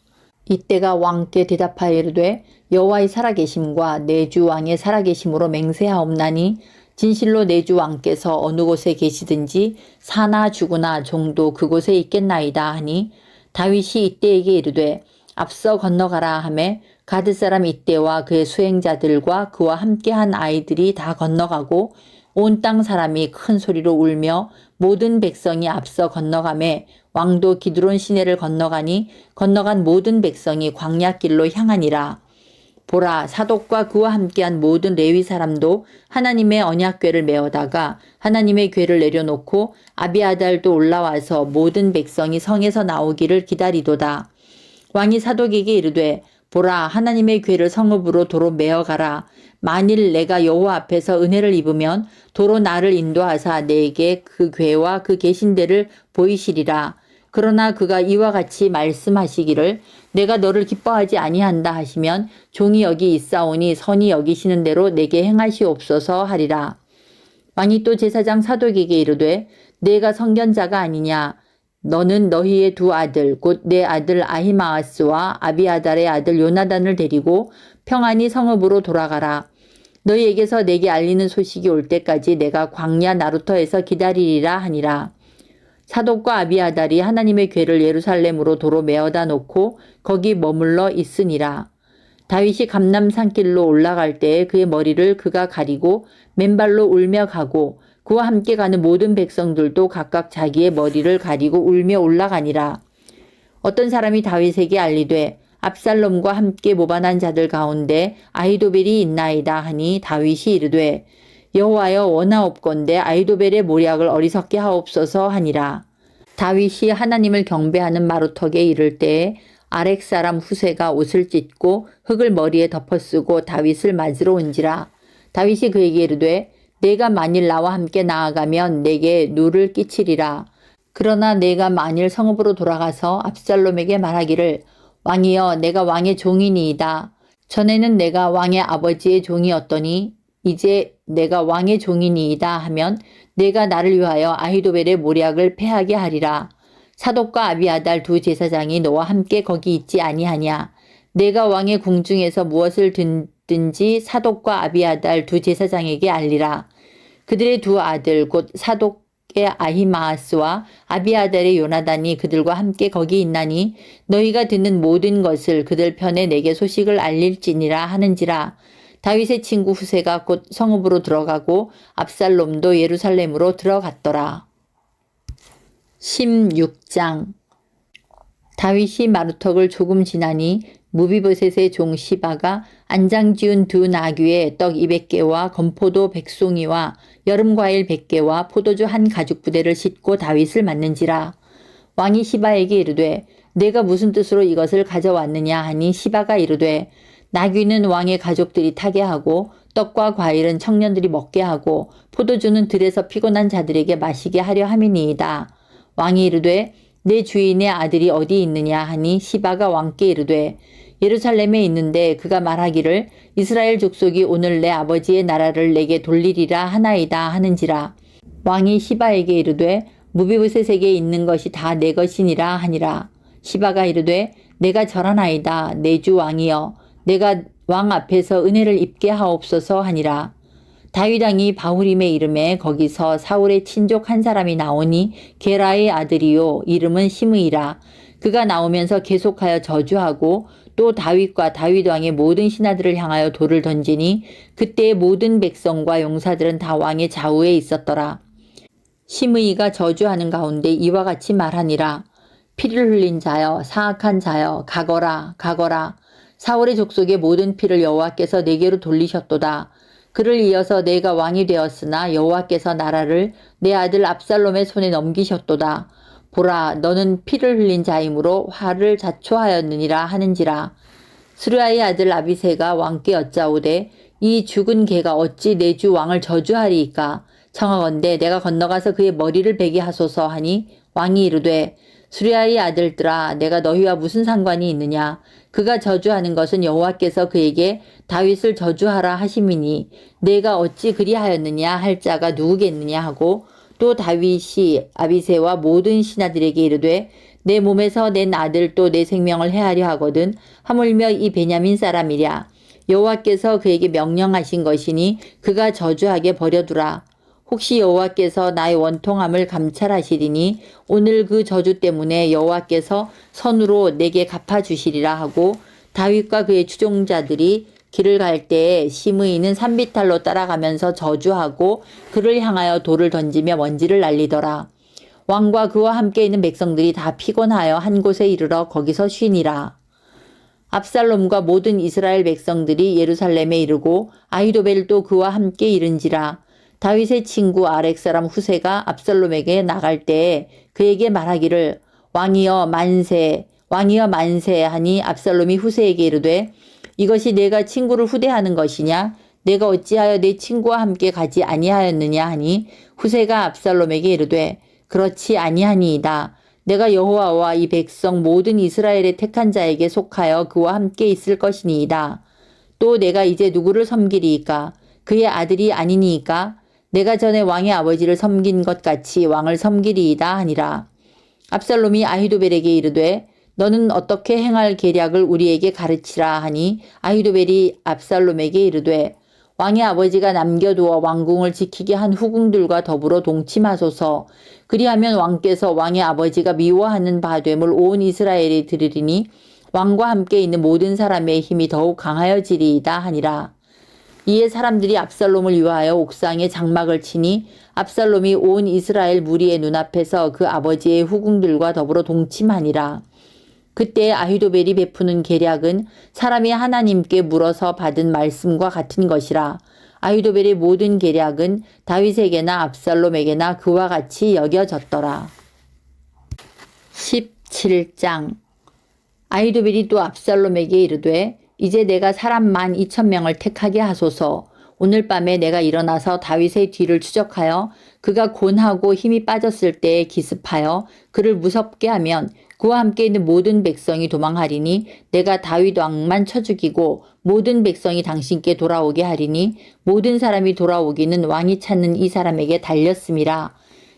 이때가 왕께 대답하여 이르되 여호와의 살아계심과 내 주 왕의 살아계심으로 맹세하옵나니 진실로 내 주 왕께서 어느 곳에 계시든지 사나 죽으나 종도 그곳에 있겠나이다 하니 다윗이 이때에게 이르되 앞서 건너가라 하매 가드 사람 이때와 그의 수행자들과 그와 함께한 아이들이 다 건너가고 온 땅 사람이 큰 소리로 울며 모든 백성이 앞서 건너가매 왕도 기드론 시내를 건너가니 건너간 모든 백성이 광야길로 향하니라. 보라 사독과 그와 함께한 모든 레위 사람도 하나님의 언약궤를 메어다가 하나님의 궤를 내려놓고 아비아달도 올라와서 모든 백성이 성에서 나오기를 기다리도다. 왕이 사독에게 이르되 보라 하나님의 궤를 성읍으로 도로 메어가라. 만일 내가 여호와 앞에서 은혜를 입으면 도로 나를 인도하사 내게 그 궤와 그 계신대를 보이시리라. 그러나 그가 이와 같이 말씀하시기를 내가 너를 기뻐하지 아니한다 하시면 종이 여기 있사오니 선히 여기시는 대로 내게 행하시옵소서 하리라. 왕이 또 제사장 사독에게 이르되 내가 선견자가 아니냐. 너는 너희의 두 아들 곧 내 아들 아히마아스와 아비아달의 아들 요나단을 데리고 평안히 성읍으로 돌아가라. 너희에게서 내게 알리는 소식이 올 때까지 내가 광야 나루터에서 기다리리라 하니라. 사독과 아비아달이 하나님의 궤를 예루살렘으로 도로 메어다 놓고 거기 머물러 있으니라. 다윗이 감람 산길로 올라갈 때에 그의 머리를 그가 가리고 맨발로 울며 가고 그와 함께 가는 모든 백성들도 각각 자기의 머리를 가리고 울며 올라가니라. 어떤 사람이 다윗에게 알리되 압살롬과 함께 모반한 자들 가운데 아히도벨이 있나이다 하니 다윗이 이르되 여호와여 원하옵건대 아히도벨의 모략을 어리석게 하옵소서 하니라. 다윗이 하나님을 경배하는 마루턱에 이를 때에 아렉 사람 후세가 옷을 찢고 흙을 머리에 덮어쓰고 다윗을 맞으러 온지라. 다윗이 그에게 이르되 내가 만일 나와 함께 나아가면 내게 누를 끼치리라. 그러나 내가 만일 성읍으로 돌아가서 압살롬에게 말하기를 왕이여 내가 왕의 종이니이다. 전에는 내가 왕의 아버지의 종이었더니 이제 내가 왕의 종이니이다 하면 내가 나를 위하여 아히도벨의 모략을 패하게 하리라. 사독과 아비아달 두 제사장이 너와 함께 거기 있지 아니하냐. 내가 왕의 궁중에서 무엇을 듣든지 사독과 아비아달 두 제사장에게 알리라. 그들의 두 아들 곧 사독의 아히마아스와 아비아달의 요나단이 그들과 함께 거기 있나니 너희가 듣는 모든 것을 그들 편에 내게 소식을 알릴지니라 하는지라. 다윗의 친구 후세가 곧 성읍으로 들어가고 압살롬도 예루살렘으로 들어갔더라. 16장. 다윗이 마루턱을 조금 지나니 무비보셋의 종 시바가 안장 지은 두 나귀에 떡 200개와 건포도 100송이와 여름과일 100개와 포도주 한 가죽 부대를 싣고 다윗을 맞는지라. 왕이 시바에게 이르되 내가 무슨 뜻으로 이것을 가져왔느냐 하니 시바가 이르되 나귀는 왕의 가족들이 타게 하고 떡과 과일은 청년들이 먹게 하고 포도주는 들에서 피곤한 자들에게 마시게 하려 함이니이다. 왕이 이르되 내 주인의 아들이 어디 있느냐 하니 시바가 왕께 이르되 예루살렘에 있는데 그가 말하기를 이스라엘 족속이 오늘 내 아버지의 나라를 내게 돌리리라 하나이다 하는지라. 왕이 시바에게 이르되 무비보셋에게 있는 것이 다 내 것이니라 하니라. 시바가 이르되 내가 절하나이다. 내 주 왕이여 내가 왕 앞에서 은혜를 입게 하옵소서 하니라. 다윗 왕이 바후림에 이름에 거기서 사울의 친족 한 사람이 나오니 게라의 아들이요 이름은 시므이라. 그가 나오면서 계속하여 저주하고 또 다윗과 다윗 왕의 모든 신하들을 향하여 돌을 던지니 그때의 모든 백성과 용사들은 다 왕의 좌우에 있었더라. 시므이가 저주하는 가운데 이와 같이 말하니라. 피를 흘린 자여 사악한 자여 가거라 가거라. 사울의 족속의 모든 피를 여호와께서 내게로 돌리셨도다. 그를 이어서 내가 왕이 되었으나 여호와께서 나라를 내 아들 압살롬의 손에 넘기셨도다. 보라 너는 피를 흘린 자이므로 화를 자초하였느니라 하는지라. 스루야의 아들 아비새가 왕께 여짜오되 이 죽은 개가 어찌 내 주 왕을 저주하리이까. 청하건대 내가 건너가서 그의 머리를 베게 하소서 하니 왕이 이르되 스루야의 아들들아 내가 너희와 무슨 상관이 있느냐. 그가 저주하는 것은 여호와께서 그에게 다윗을 저주하라 하심이니 내가 어찌 그리하였느냐 할 자가 누구겠느냐 하고 또 다윗이 아비새와 모든 신하들에게 이르되 내 몸에서 낸 아들 또 내 생명을 해하려 하거든 하물며 이 베냐민 사람이랴. 여호와께서 그에게 명령하신 것이니 그가 저주하게 버려두라. 혹시 여호와께서 나의 원통함을 감찰하시리니 오늘 그 저주 때문에 여호와께서 선으로 내게 갚아주시리라 하고 다윗과 그의 추종자들이 길을 갈 때에 시므이는 산비탈로 따라가면서 저주하고 그를 향하여 돌을 던지며 먼지를 날리더라. 왕과 그와 함께 있는 백성들이 다 피곤하여 한 곳에 이르러 거기서 쉬니라. 압살롬과 모든 이스라엘 백성들이 예루살렘에 이르고 아히도벨도 그와 함께 이른지라. 다윗의 친구 아렉 사람 후세가 압살롬에게 나갈 때에 그에게 말하기를 왕이여 만세 왕이여 만세 하니 압살롬이 후세에게 이르되 이것이 내가 친구를 후대하는 것이냐. 내가 어찌하여 내 친구와 함께 가지 아니하였느냐 하니 후세가 압살롬에게 이르되 그렇지 아니하니이다. 내가 여호와와 이 백성 모든 이스라엘의 택한 자에게 속하여 그와 함께 있을 것이니이다. 또 내가 이제 누구를 섬기리이까. 그의 아들이 아니니이까. 내가 전에 왕의 아버지를 섬긴 것 같이 왕을 섬기리이다 하니라. 압살롬이 아히도벨에게 이르되 너는 어떻게 행할 계략을 우리에게 가르치라 하니 아히도벨이 압살롬에게 이르되 왕의 아버지가 남겨두어 왕궁을 지키게 한 후궁들과 더불어 동침하소서. 그리하면 왕께서 왕의 아버지가 미워하는 바됨을 온 이스라엘이 들으리니 왕과 함께 있는 모든 사람의 힘이 더욱 강하여지리이다 하니라. 이에 사람들이 압살롬을 위하여 옥상에 장막을 치니 압살롬이 온 이스라엘 무리의 눈앞에서 그 아버지의 후궁들과 더불어 동침하니라. 그때 아히도벨이 베푸는 계략은 사람이 하나님께 물어서 받은 말씀과 같은 것이라. 아히도벨의 모든 계략은 다윗에게나 압살롬에게나 그와 같이 여겨졌더라. 17장. 아히도벨이 또 압살롬에게 이르되 이제 내가 사람 12,000명을 택하게 하소서. 오늘 밤에 내가 일어나서 다윗의 뒤를 추적하여 그가 곤하고 힘이 빠졌을 때에 기습하여 그를 무섭게 하면 그와 함께 있는 모든 백성이 도망하리니 내가 다윗 왕만 쳐 죽이고 모든 백성이 당신께 돌아오게 하리니 모든 사람이 돌아오기는 왕이 찾는 이 사람에게 달렸음이라.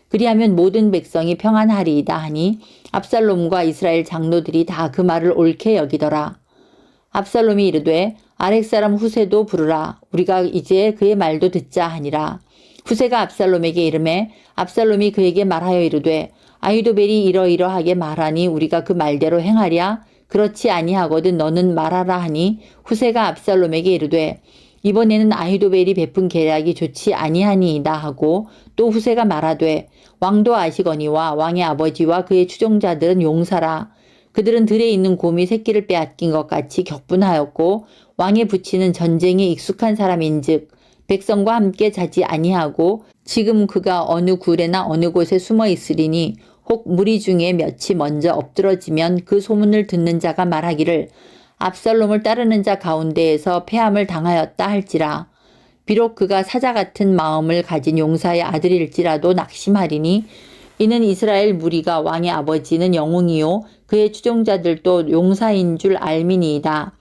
그리하면 모든 백성이 평안하리이다 하니 압살롬과 이스라엘 장로들이 다 그 말을 옳게 여기더라. 압살롬이 이르되 아렉 사람 후세도 부르라. 우리가 이제 그의 말도 듣자 하니라. 후세가 압살롬에게 이르매 압살롬이 그에게 말하여 이르되 아히도벨이 이러이러하게 말하니 우리가 그 말대로 행하랴. 그렇지 아니하거든 너는 말하라 하니 후세가 압살롬에게 이르되 이번에는 아히도벨이 베푼 계략이 좋지 아니하니이다 하고 또 후세가 말하되 왕도 아시거니와 왕의 아버지와 그의 추종자들은 용사라. 그들은 들에 있는 곰이 새끼를 빼앗긴 것 같이 격분하였고 왕의 부치는 전쟁에 익숙한 사람인즉 백성과 함께 자지 아니하고 지금 그가 어느 굴에나 어느 곳에 숨어 있으리니 혹 무리 중에 몇이 먼저 엎드러지면 그 소문을 듣는 자가 말하기를 압살롬을 따르는 자 가운데에서 패함을 당하였다 할지라. 비록 그가 사자 같은 마음을 가진 용사의 아들일지라도 낙심하리니 이는 이스라엘 무리가 왕의 아버지는 영웅이요 그의 추종자들도 용사인 줄 알미니이다.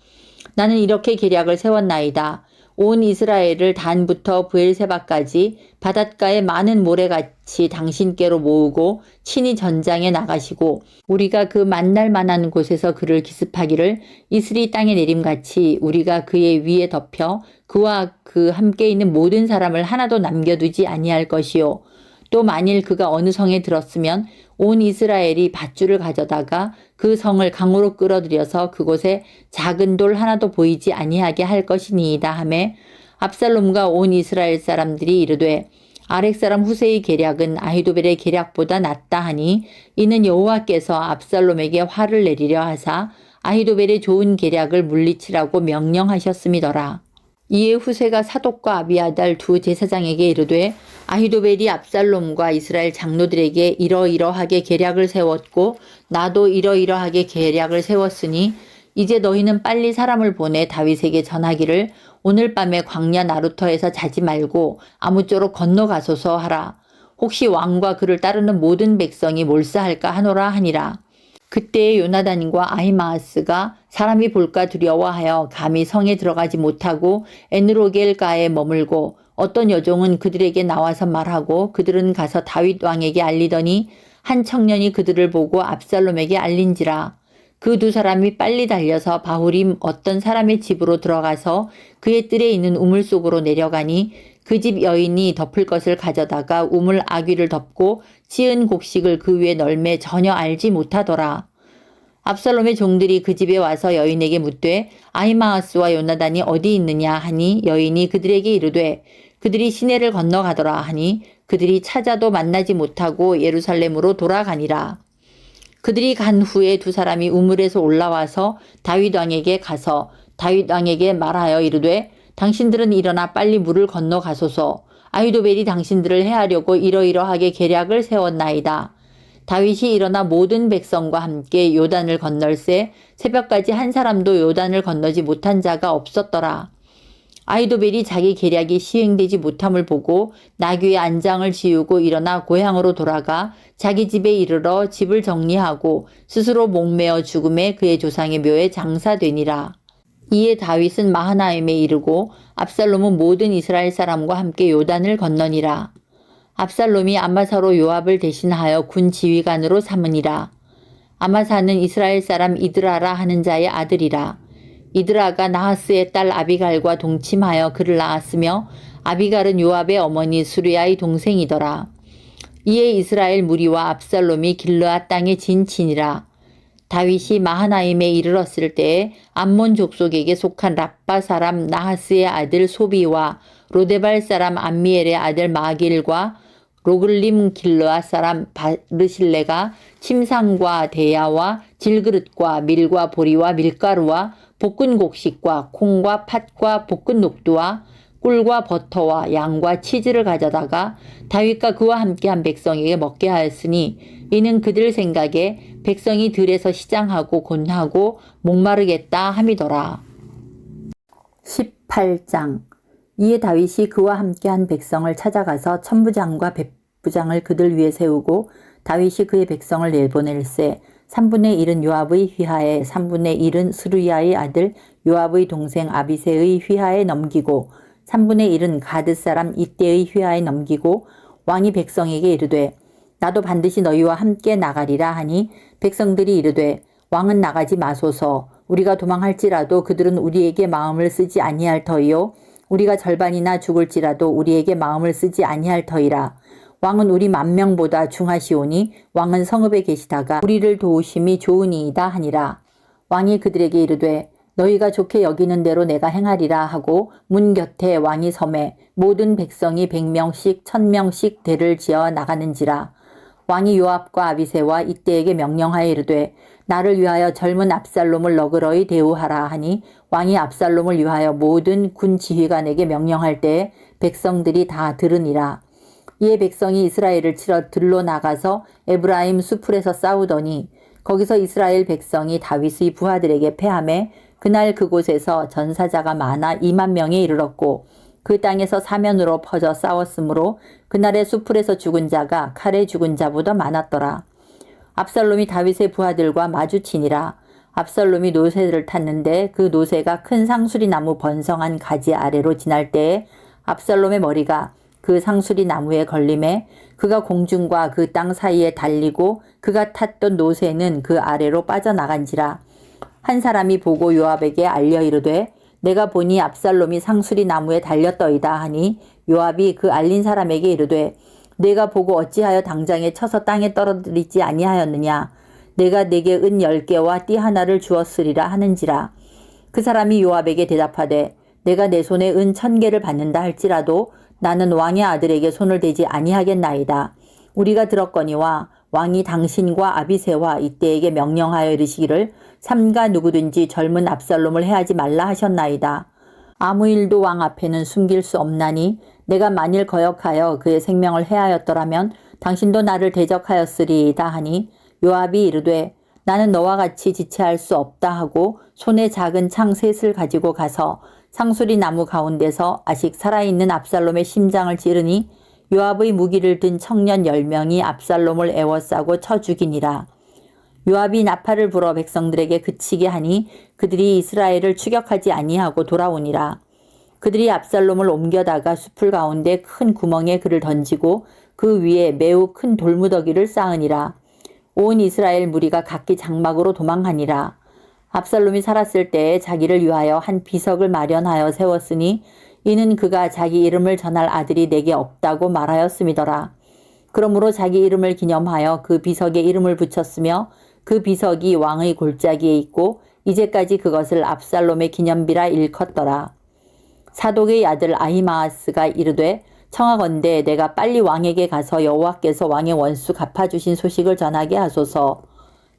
나는 이렇게 계략을 세웠나이다. 온 이스라엘을 단부터 브엘세바까지 바닷가의 많은 모래같이 당신께로 모으고 친히 전장에 나가시고 우리가 그 만날 만한 곳에서 그를 기습하기를 이슬이 땅에 내림같이 우리가 그의 위에 덮여 그와 그 함께 있는 모든 사람을 하나도 남겨두지 아니할 것이요. 또 만일 그가 어느 성에 들었으면 온 이스라엘이 밧줄을 가져다가 그 성을 강으로 끌어들여서 그곳에 작은 돌 하나도 보이지 아니하게 할 것이니이다 하매 압살롬과 온 이스라엘 사람들이 이르되 아렉 사람 후세의 계략은 아히도벨의 계략보다 낫다 하니 이는 여호와께서 압살롬에게 화를 내리려 하사 아히도벨의 좋은 계략을 물리치라고 명령하셨음이더라. 이에 후세가 사독과 아비아달 두 제사장에게 이르되 아히도벨이 압살롬과 이스라엘 장로들에게 이러이러하게 계략을 세웠고 나도 이러이러하게 계략을 세웠으니 이제 너희는 빨리 사람을 보내 다윗에게 전하기를 오늘 밤에 광야 나루터에서 자지 말고 아무쪼록 건너가소서 하라. 혹시 왕과 그를 따르는 모든 백성이 몰사할까 하노라 하니라. 그때에 요나단과 아히마아스가 사람이 볼까 두려워하여 감히 성에 들어가지 못하고 에느로겔가에 머물고 어떤 여종은 그들에게 나와서 말하고 그들은 가서 다윗 왕에게 알리더니 한 청년이 그들을 보고 압살롬에게 알린지라. 그 두 사람이 빨리 달려서 바후림 어떤 사람의 집으로 들어가서 그의 뜰에 있는 우물 속으로 내려가니 그 집 여인이 덮을 것을 가져다가 우물 아귀를 덮고 찌은 곡식을 그 위에 널매 전혀 알지 못하더라. 압살롬의 종들이 그 집에 와서 여인에게 묻되 아히마아스와 요나단이 어디 있느냐 하니 여인이 그들에게 이르되 그들이 시내를 건너가더라 하니 그들이 찾아도 만나지 못하고 예루살렘으로 돌아가니라. 그들이 간 후에 두 사람이 우물에서 올라와서 다윗 왕에게 가서 다윗 왕에게 말하여 이르되 당신들은 일어나 빨리 물을 건너가소서. 아히도벨이 당신들을 해하려고 이러이러하게 계략을 세웠나이다. 다윗이 일어나 모든 백성과 함께 요단을 건널새 새벽까지 한 사람도 요단을 건너지 못한 자가 없었더라. 아히도벨이 자기 계략이 시행되지 못함을 보고 나귀의 안장을 지우고 일어나 고향으로 돌아가 자기 집에 이르러 집을 정리하고 스스로 목매어 죽음에 그의 조상의 묘에 장사되니라. 이에 다윗은 마하나임에 이르고 압살롬은 모든 이스라엘 사람과 함께 요단을 건너니라. 압살롬이 아마사로 요압을 대신하여 군 지휘관으로 삼으니라. 아마사는 이스라엘 사람 이드라라 하는 자의 아들이라. 이드라가 나하스의 딸 아비갈과 동침하여 그를 낳았으며 아비갈은 요압의 어머니 수르야의 동생이더라. 이에 이스라엘 무리와 압살롬이 길르앗 땅에 진치니라. 다윗이 마하나임에 이르렀을 때에 암몬 족속에게 속한 랍바 사람 나하스의 아들 소비와 로데발 사람 암미엘의 아들 마길과 로글림 길르앗 사람 바르실레가 침상과 대야와 질그릇과 밀과 보리와 밀가루와 볶은 곡식과 콩과 팥과 볶은 녹두와 꿀과 버터와 양과 치즈를 가져다가 다윗과 그와 함께한 백성에게 먹게 하였으니 이는 그들 생각에 백성이 들에서 시장하고 곤하고 목마르겠다 함이더라. 18장. 이에 다윗이 그와 함께한 백성을 찾아가서 천부장과 백부장을 그들 위에 세우고 다윗이 그의 백성을 내보낼세 3분의 1은 요압의 휘하에 3분의 1은 스루야의 아들 요압의 동생 아비새의 휘하에 넘기고 3분의 1은 가드 사람 이때의 휘하에 넘기고 왕이 백성에게 이르되 나도 반드시 너희와 함께 나가리라 하니 백성들이 이르되 왕은 나가지 마소서. 우리가 도망할지라도 그들은 우리에게 마음을 쓰지 아니할 터이요 우리가 절반이나 죽을지라도 우리에게 마음을 쓰지 아니할 터이라. 왕은 우리 10,000명보다 중하시오니 왕은 성읍에 계시다가 우리를 도우심이 좋으니이다 하니라. 왕이 그들에게 이르되 너희가 좋게 여기는 대로 내가 행하리라 하고 문 곁에 왕이 섬에 모든 백성이 100명씩 1000명씩 대를 지어 나가는지라. 왕이 요압과 아비새와 이때에게 명령하여 이르되 나를 위하여 젊은 압살롬을 너그러이 대우하라 하니 왕이 압살롬을 위하여 모든 군 지휘관에게 명령할 때에 백성들이 다 들으니라. 이에 백성이 이스라엘을 치러 들로 나가서 에브라임 수풀에서 싸우더니 거기서 이스라엘 백성이 다윗의 부하들에게 패하매 그날 그곳에서 전사자가 많아 20,000명에 이르렀고 그 땅에서 사면으로 퍼져 싸웠으므로 그날의 수풀에서 죽은 자가 칼에 죽은 자보다 많았더라. 압살롬이 다윗의 부하들과 마주치니라. 압살롬이 노새를 탔는데 그 노새가 큰 상수리 나무 번성한 가지 아래로 지날 때에 압살롬의 머리가 그 상수리 나무에 걸림에 그가 공중과 그 땅 사이에 달리고 그가 탔던 노새는 그 아래로 빠져나간지라. 한 사람이 보고 요압에게 알려 이르되 내가 보니 압살롬이 상수리 나무에 달렸더이다 하니 요압이 그 알린 사람에게 이르되 내가 보고 어찌하여 당장에 쳐서 땅에 떨어뜨리지 아니하였느냐. 내가 내게 은 10개와 띠 하나를 주었으리라 하는지라. 그 사람이 요압에게 대답하되 내가 내 손에 은 1,000개를 받는다 할지라도 나는 왕의 아들에게 손을 대지 아니하겠나이다. 우리가 들었거니와 왕이 당신과 아비새와 이때에게 명령하여 이르시기를 삼가 누구든지 젊은 압살롬을 해하지 말라 하셨나이다. 아무 일도 왕 앞에는 숨길 수 없나니 내가 만일 거역하여 그의 생명을 해하였더라면 당신도 나를 대적하였으리이다 하니 요압이 이르되 나는 너와 같이 지체할 수 없다 하고 손에 작은 창 셋을 가지고 가서 상수리 나무 가운데서 아직 살아있는 압살롬의 심장을 찌르니 요압의 무기를 든 청년 10명이 압살롬을 에워싸고 쳐 죽이니라. 요압이 나팔을 불어 백성들에게 그치게 하니 그들이 이스라엘을 추격하지 아니하고 돌아오니라. 그들이 압살롬을 옮겨다가 숲을 가운데 큰 구멍에 그를 던지고 그 위에 매우 큰 돌무더기를 쌓으니라. 온 이스라엘 무리가 각기 장막으로 도망하니라. 압살롬이 살았을 때에 자기를 위하여 한 비석을 마련하여 세웠으니 이는 그가 자기 이름을 전할 아들이 내게 없다고 말하였음이더라. 그러므로 자기 이름을 기념하여 그 비석에 이름을 붙였으며 그 비석이 왕의 골짜기에 있고 이제까지 그것을 압살롬의 기념비라 일컫더라. 사독의 아들 아히마아스가 이르되 청하건대 내가 빨리 왕에게 가서 여호와께서 왕의 원수 갚아주신 소식을 전하게 하소서.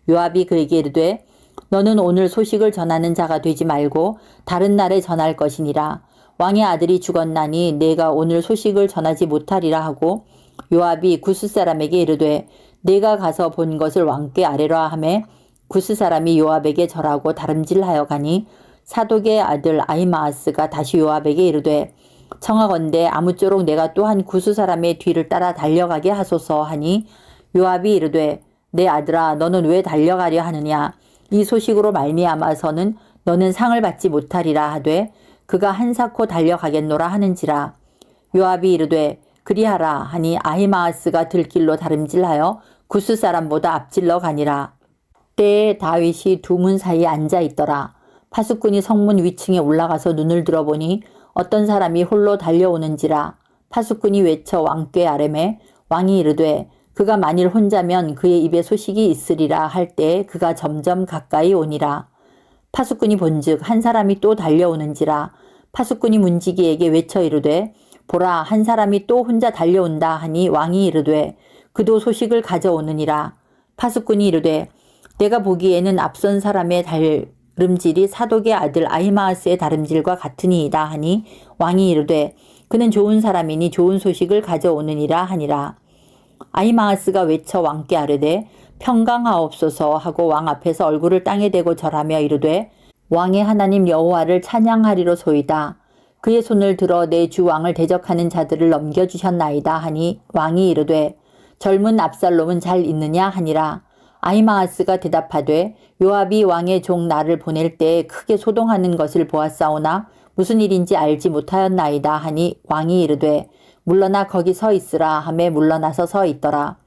요압이 그에게 이르되 너는 오늘 소식을 전하는 자가 되지 말고 다른 날에 전할 것이니라. 왕의 아들이 죽었나니 내가 오늘 소식을 전하지 못하리라 하고 요압이 구스 사람에게 이르되 내가 가서 본 것을 왕께 아뢰라 하매 구스 사람이 요압에게 절하고 다름질하여 가니 사독의 아들 아히마아스가 다시 요압에게 이르되 청하건대 아무쪼록 내가 또한 구스 사람의 뒤를 따라 달려가게 하소서 하니 요압이 이르되 내 아들아 너는 왜 달려가려 하느냐. 이 소식으로 말미암아서는 너는 상을 받지 못하리라 하되 그가 한사코 달려가겠노라 하는지라. 요압이 이르되 그리하라 하니 아히마아스가 들길로 다름질하여 구스 사람보다 앞질러 가니라. 때에 다윗이 두 문 사이에 앉아 있더라. 파수꾼이 성문 위층에 올라가서 눈을 들어보니 어떤 사람이 홀로 달려오는지라. 파수꾼이 외쳐 왕께 아뢰매 왕이 이르되 그가 만일 혼자면 그의 입에 소식이 있으리라 할 때에 그가 점점 가까이 오니라. 파수꾼이 본즉 한 사람이 또 달려오는지라. 파수꾼이 문지기에게 외쳐 이르되 보라 한 사람이 또 혼자 달려온다 하니 왕이 이르되 그도 소식을 가져오느니라. 파수꾼이 이르되 내가 보기에는 앞선 사람의 다름질이 사독의 아들 아히마아스의 다름질과 같으니이다 하니 왕이 이르되 그는 좋은 사람이니 좋은 소식을 가져오느니라 하니라. 아히마아스가 외쳐 왕께 아뢰되 평강하옵소서 하고 왕 앞에서 얼굴을 땅에 대고 절하며 이르되 왕의 하나님 여호와를 찬양하리로소이다. 그의 손을 들어 내 주 왕을 대적하는 자들을 넘겨주셨나이다 하니 왕이 이르되 젊은 압살롬은 잘 있느냐 하니라. 아히마아스가 대답하되 요압이 왕의 종 나를 보낼 때에 크게 소동하는 것을 보았사오나 무슨 일인지 알지 못하였나이다 하니 왕이 이르되 물러나 거기 서 있으라 하매 물러나서 서 있더라.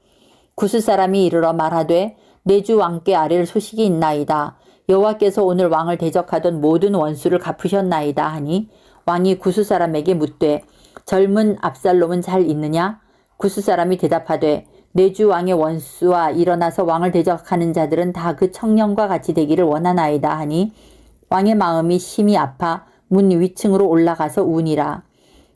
구스 사람이 이르러 말하되 내 주 왕께 아랠 소식이 있나이다. 여호와께서 오늘 왕을 대적하던 모든 원수를 갚으셨나이다 하니 왕이 구스 사람에게 묻되 젊은 압살롬은 잘 있느냐? 구스 사람이 대답하되 내 주 왕의 원수와 일어나서 왕을 대적하는 자들은 다 그 청년과 같이 되기를 원하나이다 하니 왕의 마음이 심히 아파 문 위층으로 올라가서 우니라.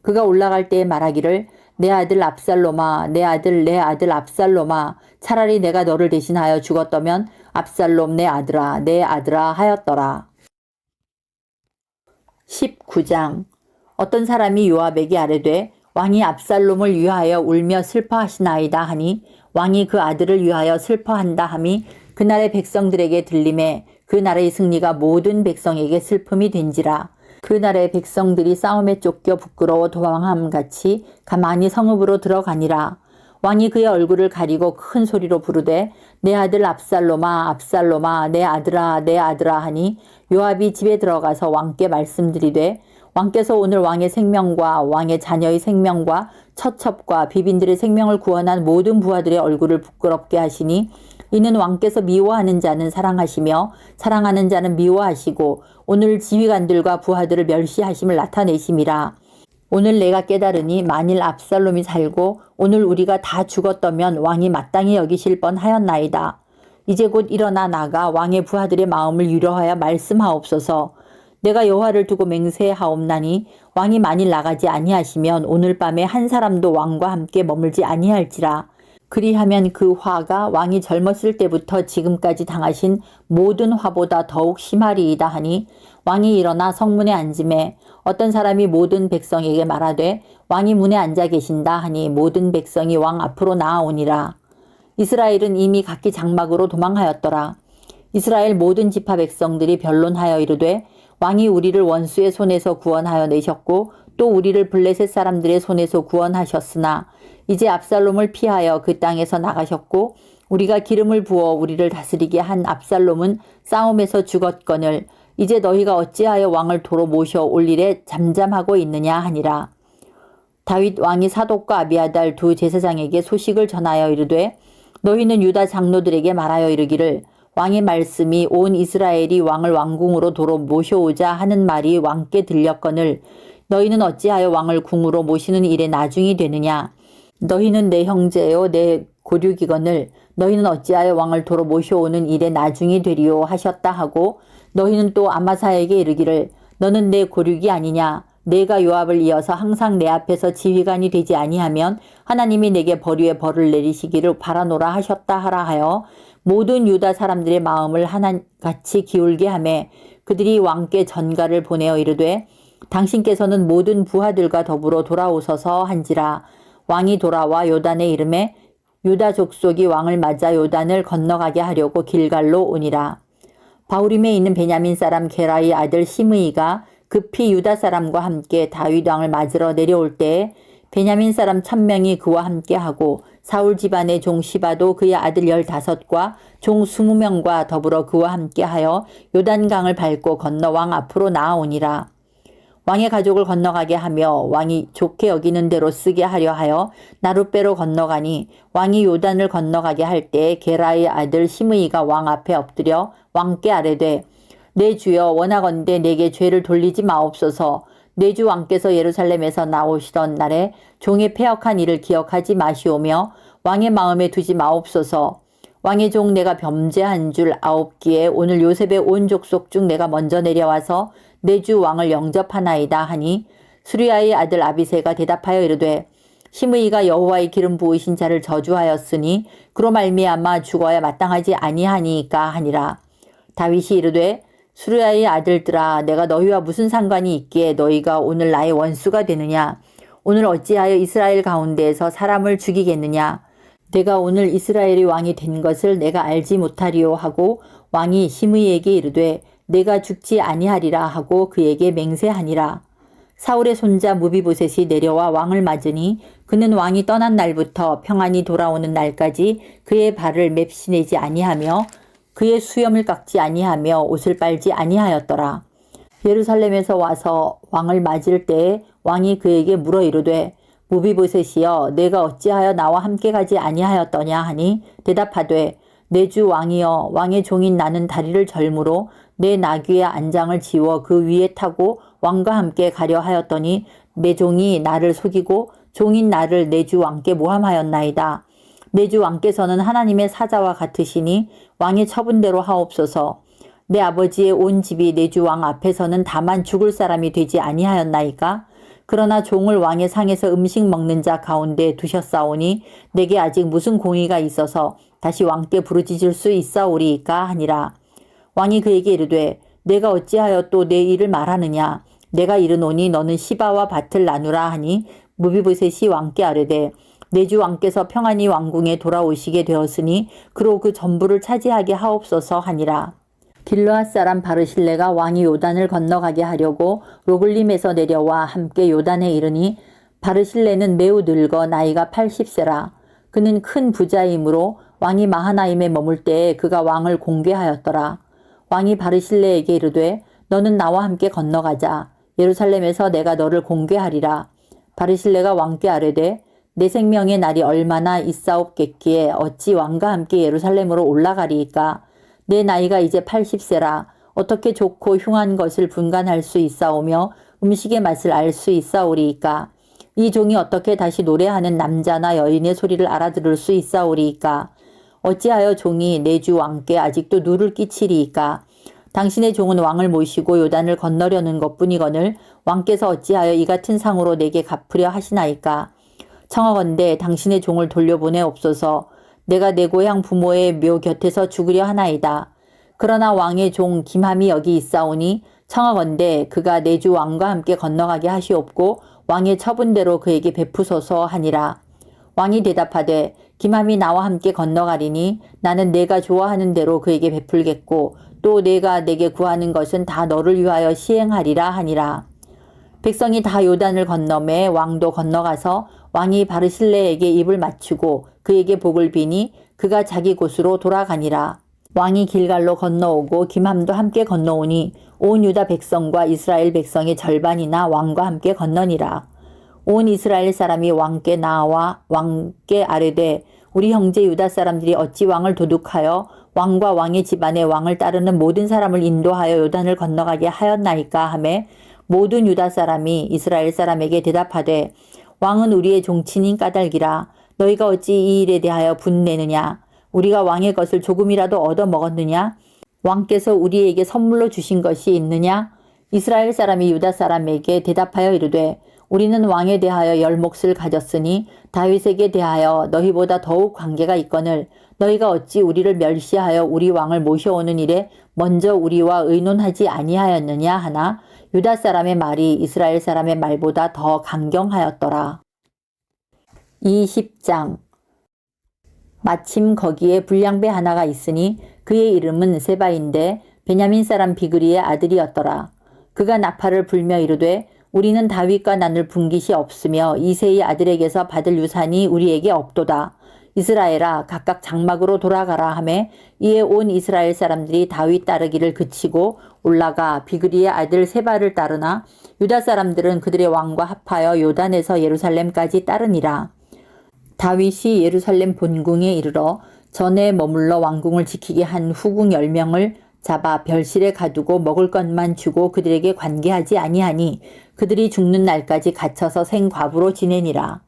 그가 올라갈 때에 말하기를 내 아들 압살롬아 내 아들 압살롬아 차라리 내가 너를 대신하여 죽었더면 압살롬 내 아들아 하였더라. 19장. 어떤 사람이 요압에게 아뢰되 왕이 압살롬을 위하여 울며 슬퍼하시나이다 하니 왕이 그 아들을 위하여 슬퍼한다 함이 그날의 백성들에게 들림에 그 나라의 승리가 모든 백성에게 슬픔이 된지라. 그날의 백성들이 싸움에 쫓겨 부끄러워 도망함같이 가만히 성읍으로 들어가니라. 왕이 그의 얼굴을 가리고 큰 소리로 부르되 내 아들 압살롬아 내 아들아 하니 요압이 집에 들어가서 왕께 말씀드리되 왕께서 오늘 왕의 생명과 왕의 자녀의 생명과 처첩과 비빈들의 생명을 구원한 모든 부하들의 얼굴을 부끄럽게 하시니 이는 왕께서 미워하는 자는 사랑하시며 사랑하는 자는 미워하시고 오늘 지휘관들과 부하들을 멸시하심을 나타내심이라. 오늘 내가 깨달으니 만일 압살롬이 살고 오늘 우리가 다 죽었다면 왕이 마땅히 여기실 뻔하였나이다. 이제 곧 일어나 나가 왕의 부하들의 마음을 유려하여 말씀하옵소서. 내가 여호와를 두고 맹세하옵나니 왕이 만일 나가지 아니하시면 오늘 밤에 한 사람도 왕과 함께 머물지 아니할지라. 그리하면 그 화가 왕이 젊었을 때부터 지금까지 당하신 모든 화보다 더욱 심하리이다 하니 왕이 일어나 성문에 앉음에 어떤 사람이 모든 백성에게 말하되 왕이 문에 앉아 계신다 하니 모든 백성이 왕 앞으로 나아오니라. 이스라엘은 이미 각기 장막으로 도망하였더라. 이스라엘 모든 지파 백성들이 변론하여 이르되 왕이 우리를 원수의 손에서 구원하여 내셨고 또 우리를 블레셋 사람들의 손에서 구원하셨으나 이제 압살롬을 피하여 그 땅에서 나가셨고 우리가 기름을 부어 우리를 다스리게 한 압살롬은 싸움에서 죽었거늘 이제 너희가 어찌하여 왕을 도로 모셔 올 일에 잠잠하고 있느냐 하니라. 다윗 왕이 사독과 아비아달 두 제사장에게 소식을 전하여 이르되 너희는 유다 장로들에게 말하여 이르기를 왕의 말씀이 온 이스라엘이 왕을 왕궁으로 도로 모셔오자 하는 말이 왕께 들렸거늘 너희는 어찌하여 왕을 궁으로 모시는 일에 나중이 되느냐. 너희는 내 형제요 내 고륙이거늘 너희는 어찌하여 왕을 도로 모셔오는 일에 나중이 되리요 하셨다 하고 너희는 또 아마사에게 이르기를 너는 내 고륙이 아니냐. 내가 요압을 이어서 항상 내 앞에서 지휘관이 되지 아니하면 하나님이 내게 벌 위에 벌을 내리시기를 바라노라 하셨다 하라 하여 모든 유다 사람들의 마음을 하나같이 기울게 하매 그들이 왕께 전가를 보내어 이르되 당신께서는 모든 부하들과 더불어 돌아오소서 한지라. 왕이 돌아와 요단에 이름에 유다 족속이 왕을 맞아 요단을 건너가게 하려고 길갈로 오니라. 바후림에 있는 베냐민 사람 게라의 아들 시므이가 급히 유다 사람과 함께 다윗 왕을 맞으러 내려올 때에 베냐민 사람 1000명이 그와 함께하고 사울 집안의 종 시바도 그의 아들 15과 종 20명과 더불어 그와 함께하여 요단강을 밟고 건너 왕 앞으로 나아오니라. 왕의 가족을 건너가게 하며 왕이 좋게 여기는 대로 쓰게 하려 하여 나룻배로 건너가니 왕이 요단을 건너가게 할 때 게라의 아들 시므이가 왕 앞에 엎드려 왕께 아뢰되 내 주여 원하건대 내게 죄를 돌리지 마옵소서. 내 주 왕께서 예루살렘에서 나오시던 날에 종의 패역한 일을 기억하지 마시오며 왕의 마음에 두지 마옵소서. 왕의 종 내가 범죄한 줄 아옵기에 오늘 요셉의 온 족속 중 내가 먼저 내려와서 내 주 왕을 영접하나이다 하니 수리아의 아들 아비새가 대답하여 이르되 시므이가 여호와의 기름 부으신 자를 저주하였으니 그로 말미암아 죽어야 마땅하지 아니하니까 하니라. 다윗이 이르되 수리아의 아들들아 내가 너희와 무슨 상관이 있기에 너희가 오늘 나의 원수가 되느냐. 오늘 어찌하여 이스라엘 가운데에서 사람을 죽이겠느냐. 내가 오늘 이스라엘의 왕이 된 것을 내가 알지 못하리요 하고 왕이 시므이에게 이르되 내가 죽지 아니하리라 하고 그에게 맹세하니라. 사울의 손자 무비보셋이 내려와 왕을 맞으니 그는 왕이 떠난 날부터 평안히 돌아오는 날까지 그의 발을 맵시내지 아니하며 그의 수염을 깎지 아니하며 옷을 빨지 아니하였더라. 예루살렘에서 와서 왕을 맞을 때에 왕이 그에게 물어 이르되 무비보셋이여 내가 어찌하여 나와 함께 가지 아니하였더냐 하니 대답하되 내 주 왕이여 왕의 종인 나는 다리를 절므로 내 나귀의 안장을 지워 그 위에 타고 왕과 함께 가려 하였더니 내 종이 나를 속이고 종인 나를 내 주 왕께 모함하였나이다. 내 주 왕께서는 하나님의 사자와 같으시니 왕의 처분대로 하옵소서. 내 아버지의 온 집이 내 주 왕 앞에서는 다만 죽을 사람이 되지 아니하였나이까? 그러나 종을 왕의 상에서 음식 먹는 자 가운데 두셨사오니 내게 아직 무슨 공의가 있어서 다시 왕께 부르짖을 수 있사오리이까 하니라. 왕이 그에게 이르되 내가 어찌하여 또 내 일을 말하느냐. 내가 이르노니 너는 시바와 밭을 나누라 하니 무비보셋이 왕께 아뢰되 내 주 왕께서 평안히 왕궁에 돌아오시게 되었으니 그로 그 전부를 차지하게 하옵소서 하니라. 길르앗 사람 바르실레가 왕이 요단을 건너가게 하려고 로글림에서 내려와 함께 요단에 이르니 바르실레는 매우 늙어 나이가 80세라. 그는 큰 부자이므로 왕이 마하나임에 머물 때에 그가 왕을 공개하였더라. 왕이 바르실레에게 이르되 너는 나와 함께 건너가자. 예루살렘에서 내가 너를 공개하리라. 바르실레가 왕께 아뢰되 내 생명의 날이 얼마나 있사옵겠기에 어찌 왕과 함께 예루살렘으로 올라가리이까. 내 나이가 이제 80세라. 어떻게 좋고 흉한 것을 분간할 수 있사오며 음식의 맛을 알 수 있사오리이까. 이 종이 어떻게 다시 노래하는 남자나 여인의 소리를 알아들을 수 있사오리이까. 어찌하여 종이 내 주 왕께 아직도 누를 끼치리이까. 당신의 종은 왕을 모시고 요단을 건너려는 것뿐이거늘 왕께서 어찌하여 이 같은 상으로 내게 갚으려 하시나이까. 청하건대 당신의 종을 돌려보내옵소서. 내가 내 고향 부모의 묘 곁에서 죽으려 하나이다. 그러나 왕의 종 김함이 여기 있사오니 청하건대 그가 내 주 왕과 함께 건너가게 하시옵고 왕의 처분대로 그에게 베푸소서 하니라. 왕이 대답하되 김함이 나와 함께 건너가리니 나는 내가 좋아하는 대로 그에게 베풀겠고 또 내가 내게 구하는 것은 다 너를 위하여 시행하리라 하니라. 백성이 다 요단을 건너매 왕도 건너가서 왕이 바르실레에게 입을 맞추고 그에게 복을 비니 그가 자기 곳으로 돌아가니라. 왕이 길갈로 건너오고 김함도 함께 건너오니 온 유다 백성과 이스라엘 백성의 절반이나 왕과 함께 건너니라. 온 이스라엘 사람이 왕께 나와 왕께 아뢰되 우리 형제 유다 사람들이 어찌 왕을 도둑하여 왕과 왕의 집안의 왕을 따르는 모든 사람을 인도하여 요단을 건너가게 하였나이까 하매 모든 유다 사람이 이스라엘 사람에게 대답하되 왕은 우리의 종친인 까닭이라. 너희가 어찌 이 일에 대하여 분내느냐. 우리가 왕의 것을 조금이라도 얻어 먹었느냐. 왕께서 우리에게 선물로 주신 것이 있느냐. 이스라엘 사람이 유다 사람에게 대답하여 이르되 우리는 왕에 대하여 10몫을 가졌으니 다윗에게 대하여 너희보다 더욱 관계가 있거늘 너희가 어찌 우리를 멸시하여 우리 왕을 모셔오는 일에 먼저 우리와 의논하지 아니하였느냐 하나 유다 사람의 말이 이스라엘 사람의 말보다 더 강경하였더라. 20장. 마침 거기에 불량배 하나가 있으니 그의 이름은 세바인데 베냐민 사람 비그리의 아들이었더라. 그가 나팔을 불며 이르되 우리는 다윗과 나눌 분깃이 없으며 이새의 아들에게서 받을 유산이 우리에게 없도다. 이스라엘아 각각 장막으로 돌아가라 하매 이에 온 이스라엘 사람들이 다윗 따르기를 그치고 올라가 비그리의 아들 세바를 따르나 유다 사람들은 그들의 왕과 합하여 요단에서 예루살렘까지 따르니라. 다윗이 예루살렘 본궁에 이르러 전에 머물러 왕궁을 지키게 한 후궁 10명을 잡아 별실에 가두고 먹을 것만 주고 그들에게 관계하지 아니하니 그들이 죽는 날까지 갇혀서 생과부로 지내니라.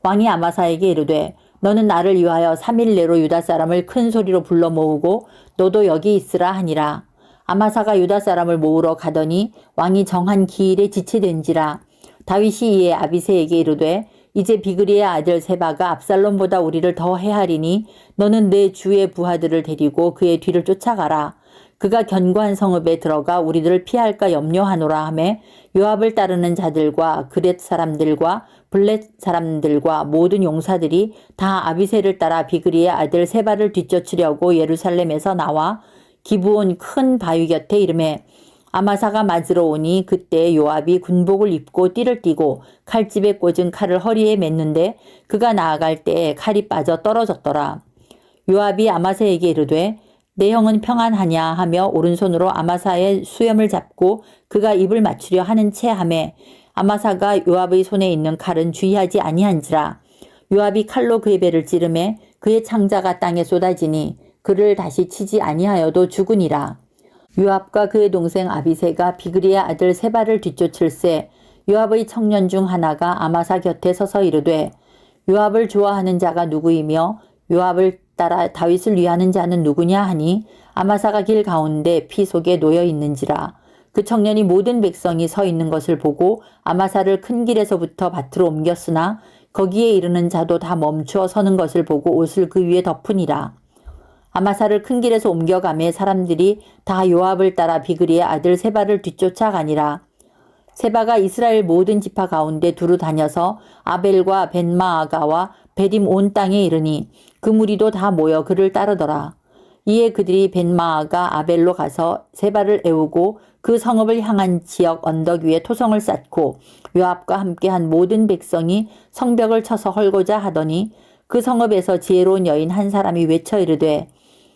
왕이 아마사에게 이르되 너는 나를 위하여 3일 내로 유다 사람을 큰 소리로 불러 모으고 너도 여기 있으라 하니라. 아마사가 유다 사람을 모으러 가더니 왕이 정한 기일에 지체된지라. 다윗이 이에 아비새에게 이르되 이제 비그리의 아들 세바가 압살롬보다 우리를 더 해하리니 너는 내 주의 부하들을 데리고 그의 뒤를 쫓아가라. 그가 견고한 성읍에 들어가 우리들을 피할까 염려하노라 하매 요압을 따르는 자들과 그렛 사람들과 블렛 사람들과 모든 용사들이 다 아비새를 따라 비그리의 아들 세바를 뒤쫓으려고 예루살렘에서 나와 기브온 큰 바위 곁에 이르매 아마사가 맞으러 오니 그때 요압이 군복을 입고 띠를 띠고 칼집에 꽂은 칼을 허리에 맸는데 그가 나아갈 때에 칼이 빠져 떨어졌더라. 요압이 아마사에게 이르되 내 형은 평안하냐 하며 오른손으로 아마사의 수염을 잡고 그가 입을 맞추려 하는 채 하매 아마사가 요압의 손에 있는 칼은 주의하지 아니한지라. 요압이 칼로 그의 배를 찌르매 그의 창자가 땅에 쏟아지니 그를 다시 치지 아니하여도 죽으니라. 요압과 그의 동생 아비새가 비그리의 아들 세바를 뒤쫓을새 요압의 청년 중 하나가 아마사 곁에 서서 이르되 요압을 좋아하는 자가 누구이며 요압을 따라 다윗을 위하는 자는 누구냐 하니 아마사가 길 가운데 피 속에 놓여 있는지라. 그 청년이 모든 백성이 서 있는 것을 보고 아마사를 큰 길에서부터 밭으로 옮겼으나 거기에 이르는 자도 다 멈추어 서는 것을 보고 옷을 그 위에 덮으니라. 아마사를 큰 길에서 옮겨가매 사람들이 다 요압을 따라 비그리의 아들 세바를 뒤쫓아가니라. 세바가 이스라엘 모든 지파 가운데 두루 다녀서 아벨과 벤마아가와 베딤 온 땅에 이르니 그 무리도 다 모여 그를 따르더라. 이에 그들이 벤마아가 아벨로 가서 세바를 애우고 그 성읍을 향한 지역 언덕 위에 토성을 쌓고 요압과 함께한 모든 백성이 성벽을 쳐서 헐고자 하더니 그 성읍에서 지혜로운 여인 한 사람이 외쳐 이르되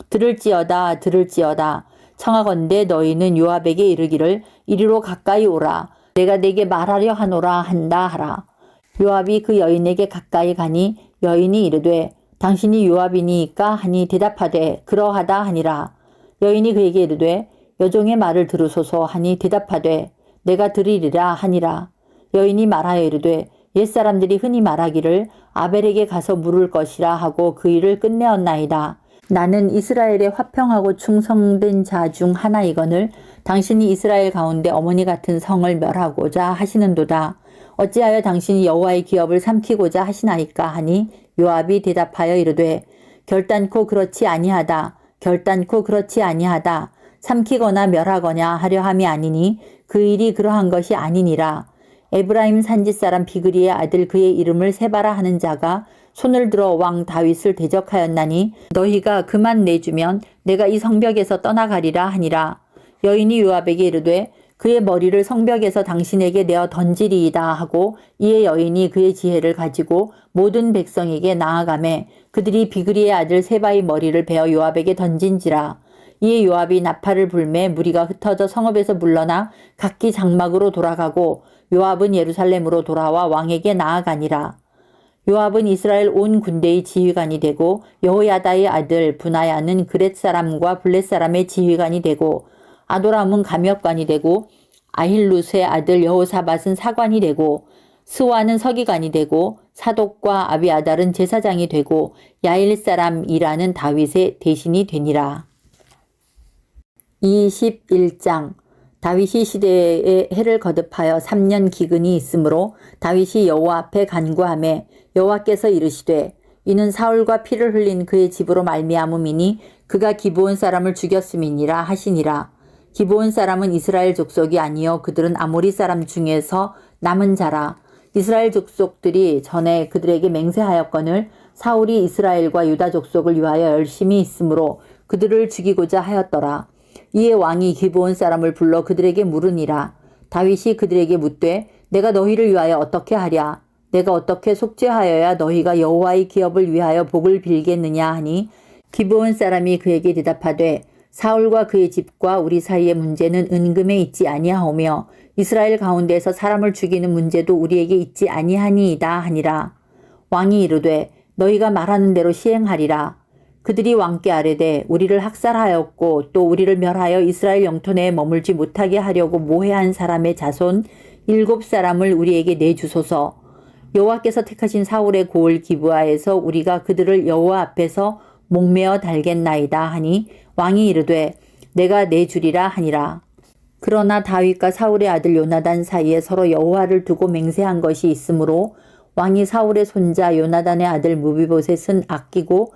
들을지어다 들을지어다 청하건대 너희는 요압에게 이르기를 이리로 가까이 오라 내가 네게 말하려 하노라 한다 하라. 요압이 그 여인에게 가까이 가니 여인이 이르되 당신이 요압이니까 하니 대답하되 그러하다 하니라. 여인이 그에게 이르되 여종의 말을 들으소서 하니 대답하되 내가 들으리라 하니라. 여인이 말하여 이르되 옛사람들이 흔히 말하기를 아벨에게 가서 물을 것이라 하고 그 일을 끝내었나이다. 나는 이스라엘의 화평하고 충성된 자 중 하나이거늘 당신이 이스라엘 가운데 어머니 같은 성을 멸하고자 하시는도다. 어찌하여 당신이 여호와의 기업을 삼키고자 하시나이까 하니 요압이 대답하여 이르되 결단코 그렇지 아니하다. 결단코 그렇지 아니하다. 삼키거나 멸하거나 하려 함이 아니니 그 일이 그러한 것이 아니니라. 에브라임 산지 사람 비그리의 아들 그의 이름을 세바라 하는 자가 손을 들어 왕 다윗을 대적하였나니 너희가 그만 내주면 내가 이 성벽에서 떠나가리라 하니라. 여인이 요압에게 이르되 그의 머리를 성벽에서 당신에게 내어 던지리이다 하고 이에 여인이 그의 지혜를 가지고 모든 백성에게 나아가매 그들이 비그리의 아들 세바의 머리를 베어 요압에게 던진지라. 이에 요압이 나팔을 불매 무리가 흩어져 성읍에서 물러나 각기 장막으로 돌아가고 요압은 예루살렘으로 돌아와 왕에게 나아가니라. 요압은 이스라엘 온 군대의 지휘관이 되고 여호야다의 아들 분하야는 그렛 사람과 블렛 사람의 지휘관이 되고 아도람은 감역관이 되고 아힐룻의 아들 여호사밧은 사관이 되고 스와는 서기관이 되고 사독과 아비아달은 제사장이 되고 야일 사람 이라는 다윗의 대신이 되니라. 21장 다윗이 시대에 해를 거듭하여 3년 기근이 있으므로 다윗이 여호와 앞에 간구하매 여호와께서 이르시되 이는 사울과 피를 흘린 그의 집으로 말미암음이니 그가 기브온 사람을 죽였음이니라 하시니라. 기브온 사람은 이스라엘 족속이 아니요 그들은 아모리 사람 중에서 남은 자라. 이스라엘 족속들이 전에 그들에게 맹세하였거늘 사울이 이스라엘과 유다 족속을 위하여 열심히 있으므로 그들을 죽이고자 하였더라. 이에 왕이 기브온 사람을 불러 그들에게 물으니라. 다윗이 그들에게 묻되 내가 너희를 위하여 어떻게 하랴? 내가 어떻게 속죄하여야 너희가 여호와의 기업을 위하여 복을 빌겠느냐 하니 기브온 사람이 그에게 대답하되 사울과 그의 집과 우리 사이의 문제는 은금에 있지 아니하오며 이스라엘 가운데에서 사람을 죽이는 문제도 우리에게 있지 아니하니이다 하니라. 왕이 이르되 너희가 말하는 대로 시행하리라. 그들이 왕께 아뢰되 우리를 학살하였고 또 우리를 멸하여 이스라엘 영토 내에 머물지 못하게 하려고 모해한 사람의 자손 7사람을 우리에게 내주소서. 여호와께서 택하신 사울의 고을 기브아에서 우리가 그들을 여호와 앞에서 목매어 달겠나이다 하니 왕이 이르되 내가 내주리라 하니라. 그러나 다윗과 사울의 아들 요나단 사이에 서로 여호와를 두고 맹세한 것이 있으므로 왕이 사울의 손자 요나단의 아들 무비보셋은 아끼고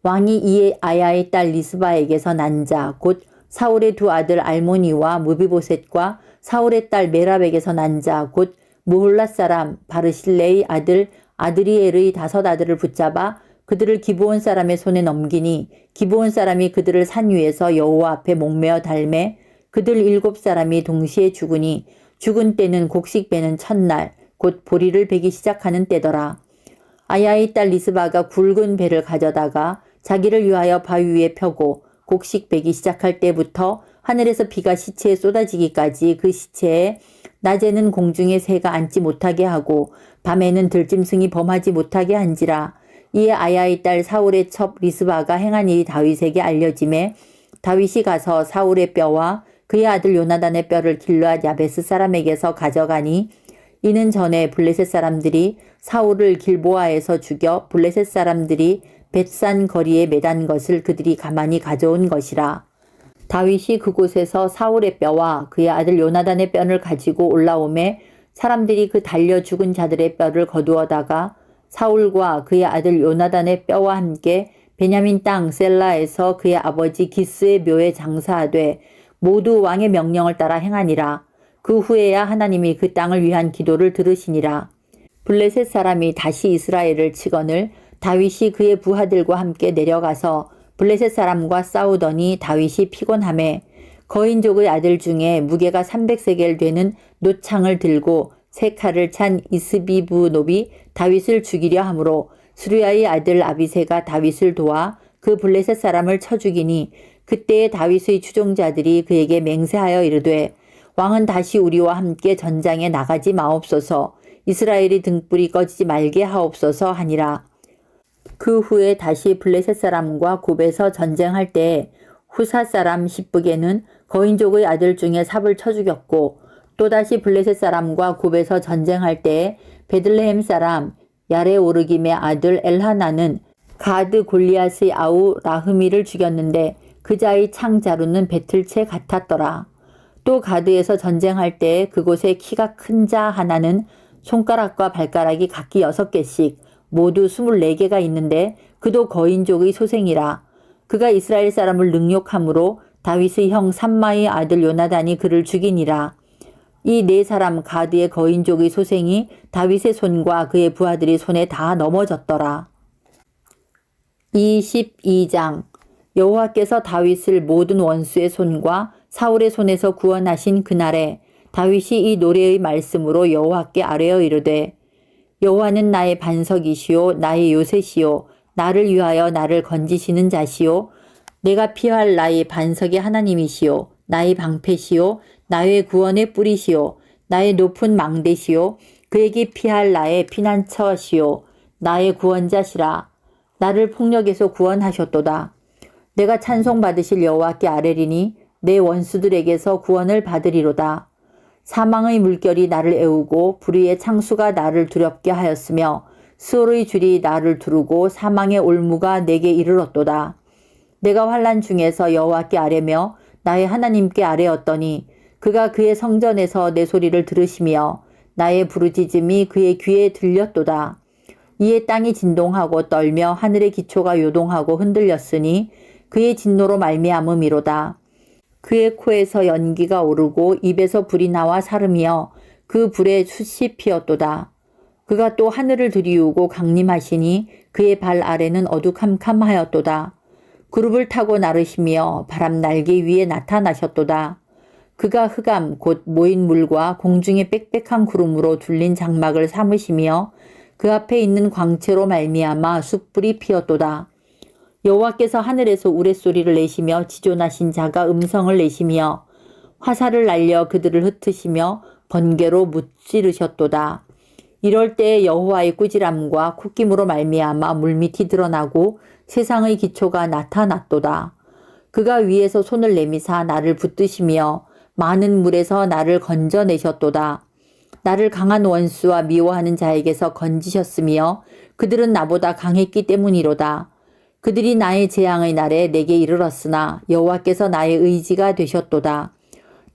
왕이 이에 아야의 딸 리스바에게서 난 자 곧 사울의 두 아들 알모니와 무비보셋과 사울의 딸 메랍에게서 난 자 곧 무홀랏 사람 바르실레의 아들 아드리엘의 5 아들을 붙잡아 그들을 기브온 사람의 손에 넘기니 기브온 사람이 그들을 산 위에서 여호와 앞에 목매어 달매 그들 7사람이 동시에 죽으니 죽은 때는 곡식 베는 첫날 곧 보리를 베기 시작하는 때더라. 아야의 딸 리스바가 굵은 배를 가져다가 자기를 위하여 바위 위에 펴고 곡식 베기 시작할 때부터 하늘에서 비가 시체에 쏟아지기까지 그 시체에 낮에는 공중에 새가 앉지 못하게 하고 밤에는 들짐승이 범하지 못하게 한지라. 이에 아야의 딸 사울의 첩 리스바가 행한 일이 다윗에게 알려지매 다윗이 가서 사울의 뼈와 그의 아들 요나단의 뼈를 길르앗 야베스 사람에게서 가져가니 이는 전에 블레셋 사람들이 사울을 길보아에서 죽여 블레셋 사람들이 벳산 거리에 매단 것을 그들이 가만히 가져온 것이라. 다윗이 그곳에서 사울의 뼈와 그의 아들 요나단의 뼈를 가지고 올라오매 사람들이 그 달려 죽은 자들의 뼈를 거두어다가 사울과 그의 아들 요나단의 뼈와 함께 베냐민 땅 셀라에서 그의 아버지 기스의 묘에 장사하되 모두 왕의 명령을 따라 행하니라. 그 후에야 하나님이 그 땅을 위한 기도를 들으시니라. 블레셋 사람이 다시 이스라엘을 치거늘 다윗이 그의 부하들과 함께 내려가서 블레셋 사람과 싸우더니 다윗이 피곤하매 거인족의 아들 중에 무게가 300세겔 되는 노창을 들고 3칼을 찬 이스비브놉이 다윗을 죽이려 하므로 수르야의 아들 아비새가 다윗을 도와 그 블레셋 사람을 쳐 죽이니 그때에 다윗의 추종자들이 그에게 맹세하여 이르되 왕은 다시 우리와 함께 전장에 나가지 마옵소서. 이스라엘이 등불이 꺼지지 말게 하옵소서 하니라. 그 후에 다시 블레셋 사람과 굽에서 전쟁할 때에 후사 사람 십브게는 거인족의 아들 중에 삽을 쳐 죽였고 또다시 블레셋 사람과 굽에서 전쟁할 때에 베들레헴 사람 야레오르김의 아들 엘하나는 가드 골리앗의 아우 라흐미를 죽였는데 그 자의 창자루는 배틀채 같았더라. 또 가드에서 전쟁할 때에 그곳에 키가 큰 자 하나는 손가락과 발가락이 각기 6개씩 모두 24개가 있는데 그도 거인족의 소생이라. 그가 이스라엘 사람을 능욕함으로 다윗의 형 삼마의 아들 요나단이 그를 죽이니라. 이 4사람 가드의 거인족의 소생이 다윗의 손과 그의 부하들의 손에 다 넘어졌더라. 22장 여호와께서 다윗을 모든 원수의 손과 사울의 손에서 구원하신 그날에 다윗이 이 노래의 말씀으로 여호와께 아뢰어 이르되 여호와는 나의 반석이시오 나의 요새시오 나를 위하여 나를 건지시는 자시오 내가 피할 나의 반석의 하나님이시오 나의 방패시오 나의 구원의 뿌리시오 나의 높은 망대시오 그에게 피할 나의 피난처시오 나의 구원자시라 나를 폭력에서 구원하셨도다. 내가 찬송받으실 여호와께 아뢰리니 내 원수들에게서 구원을 받으리로다. 사망의 물결이 나를 애우고 불의의 창수가 나를 두렵게 하였으며 수월의 줄이 나를 두르고 사망의 올무가 내게 이르렀도다. 내가 환난 중에서 여호와께 아뢰며 나의 하나님께 아뢰었더니 그가 그의 성전에서 내 소리를 들으시며 나의 부르짖음이 그의 귀에 들렸도다. 이에 땅이 진동하고 떨며 하늘의 기초가 요동하고 흔들렸으니 그의 진노로 말미암음이로다. 그의 코에서 연기가 오르고 입에서 불이 나와 사르며 그 불에 숯이 피었도다. 그가 또 하늘을 들이우고 강림하시니 그의 발 아래는 어두캄캄하였도다. 그룹을 타고 나르시며 바람 날개 위에 나타나셨도다. 그가 흑암 곧 모인 물과 공중의 빽빽한 구름으로 둘린 장막을 삼으시며 그 앞에 있는 광채로 말미암아 숯불이 피었도다. 여호와께서 하늘에서 우레소리를 내시며 지존하신 자가 음성을 내시며 화살을 날려 그들을 흩으시며 번개로 무찌르셨도다. 이럴 때 여호와의 꾸지람과 콧김으로 말미암아 물밑이 드러나고 세상의 기초가 나타났도다. 그가 위에서 손을 내미사 나를 붙드시며 많은 물에서 나를 건져내셨도다. 나를 강한 원수와 미워하는 자에게서 건지셨으며 그들은 나보다 강했기 때문이로다. 그들이 나의 재앙의 날에 내게 이르렀으나 여호와께서 나의 의지가 되셨도다.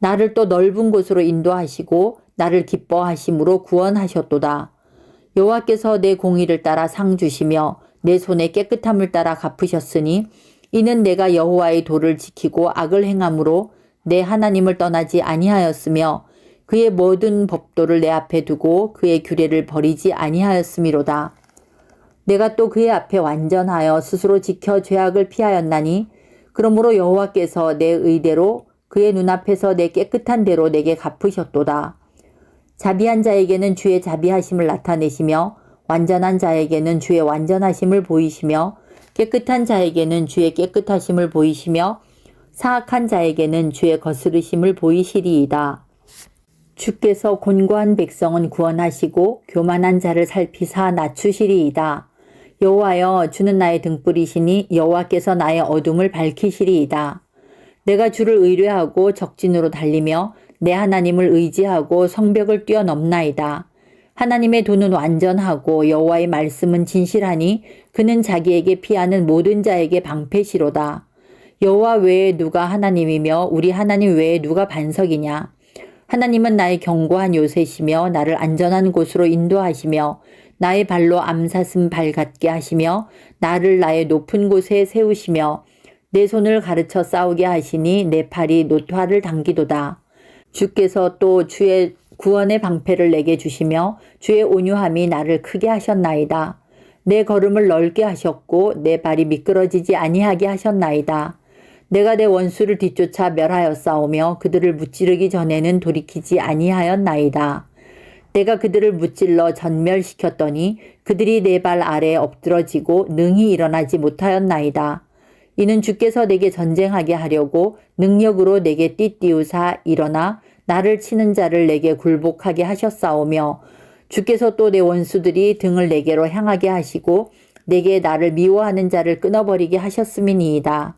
나를 또 넓은 곳으로 인도하시고 나를 기뻐하심으로 구원하셨도다. 여호와께서 내 공의를 따라 상 주시며 내 손의 깨끗함을 따라 갚으셨으니 이는 내가 여호와의 도를 지키고 악을 행함으로 내 하나님을 떠나지 아니하였으며 그의 모든 법도를 내 앞에 두고 그의 규례를 버리지 아니하였음이로다. 내가 또 그의 앞에 완전하여 스스로 지켜 죄악을 피하였나니 그러므로 여호와께서 내 의대로 그의 눈앞에서 내 깨끗한 대로 내게 갚으셨도다. 자비한 자에게는 주의 자비하심을 나타내시며 완전한 자에게는 주의 완전하심을 보이시며 깨끗한 자에게는 주의 깨끗하심을 보이시며 사악한 자에게는 주의 거스르심을 보이시리이다. 주께서 곤고한 백성은 구원하시고 교만한 자를 살피사 낮추시리이다. 여호와여, 주는 나의 등불이시니 여호와께서 나의 어둠을 밝히시리이다. 내가 주를 의뢰하고 적진으로 달리며 내 하나님을 의지하고 성벽을 뛰어넘나이다. 하나님의 도는 완전하고 여호와의 말씀은 진실하니 그는 자기에게 피하는 모든 자에게 방패시로다. 여호와 외에 누가 하나님이며 우리 하나님 외에 누가 반석이냐. 하나님은 나의 견고한 요새시며 나를 안전한 곳으로 인도하시며 나의 발로 암사슴 발 같게 하시며 나를 나의 높은 곳에 세우시며 내 손을 가르쳐 싸우게 하시니 내 팔이 노토화를 당기도다. 주께서 또 주의 구원의 방패를 내게 주시며 주의 온유함이 나를 크게 하셨나이다. 내 걸음을 넓게 하셨고 내 발이 미끄러지지 아니하게 하셨나이다. 내가 내 원수를 뒤쫓아 멸하였사오며 그들을 무찌르기 전에는 돌이키지 아니하였나이다. 내가 그들을 무찔러 전멸시켰더니 그들이 내 발 아래에 엎드러지고 능히 일어나지 못하였나이다. 이는 주께서 내게 전쟁하게 하려고 능력으로 내게 띠띠우사 일어나 나를 치는 자를 내게 굴복하게 하셨사오며 주께서 또 내 원수들이 등을 내게로 향하게 하시고 내게 나를 미워하는 자를 끊어버리게 하셨음이니이다.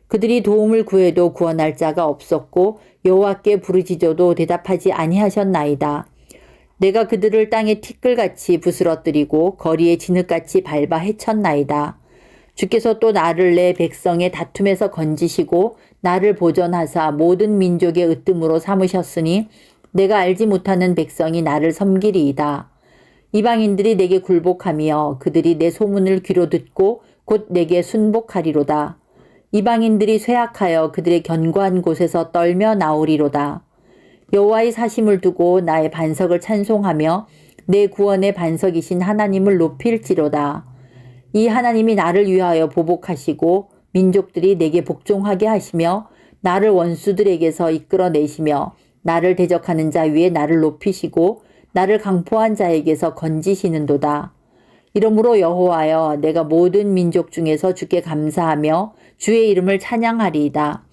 그들이 도움을 구해도 구원할 자가 없었고 여호와께 부르짖어도 대답하지 아니하셨나이다. 내가 그들을 땅에 티끌같이 부스러뜨리고 거리에 진흙같이 밟아 헤쳤나이다. 주께서 또 나를 내 백성의 다툼에서 건지시고 나를 보전하사 모든 민족의 으뜸으로 삼으셨으니 내가 알지 못하는 백성이 나를 섬기리이다. 이방인들이 내게 굴복하며 그들이 내 소문을 귀로 듣고 곧 내게 순복하리로다. 이방인들이 쇠약하여 그들의 견고한 곳에서 떨며 나오리로다. 여호와의 사심을 두고 나의 반석을 찬송하며 내 구원의 반석이신 하나님을 높일지로다. 이 하나님이 나를 위하여 보복하시고 민족들이 내게 복종하게 하시며 나를 원수들에게서 이끌어내시며 나를 대적하는 자 위에 나를 높이시고 나를 강포한 자에게서 건지시는도다. 이러므로 여호와여, 내가 모든 민족 중에서 주께 감사하며 주의 이름을 찬양하리이다.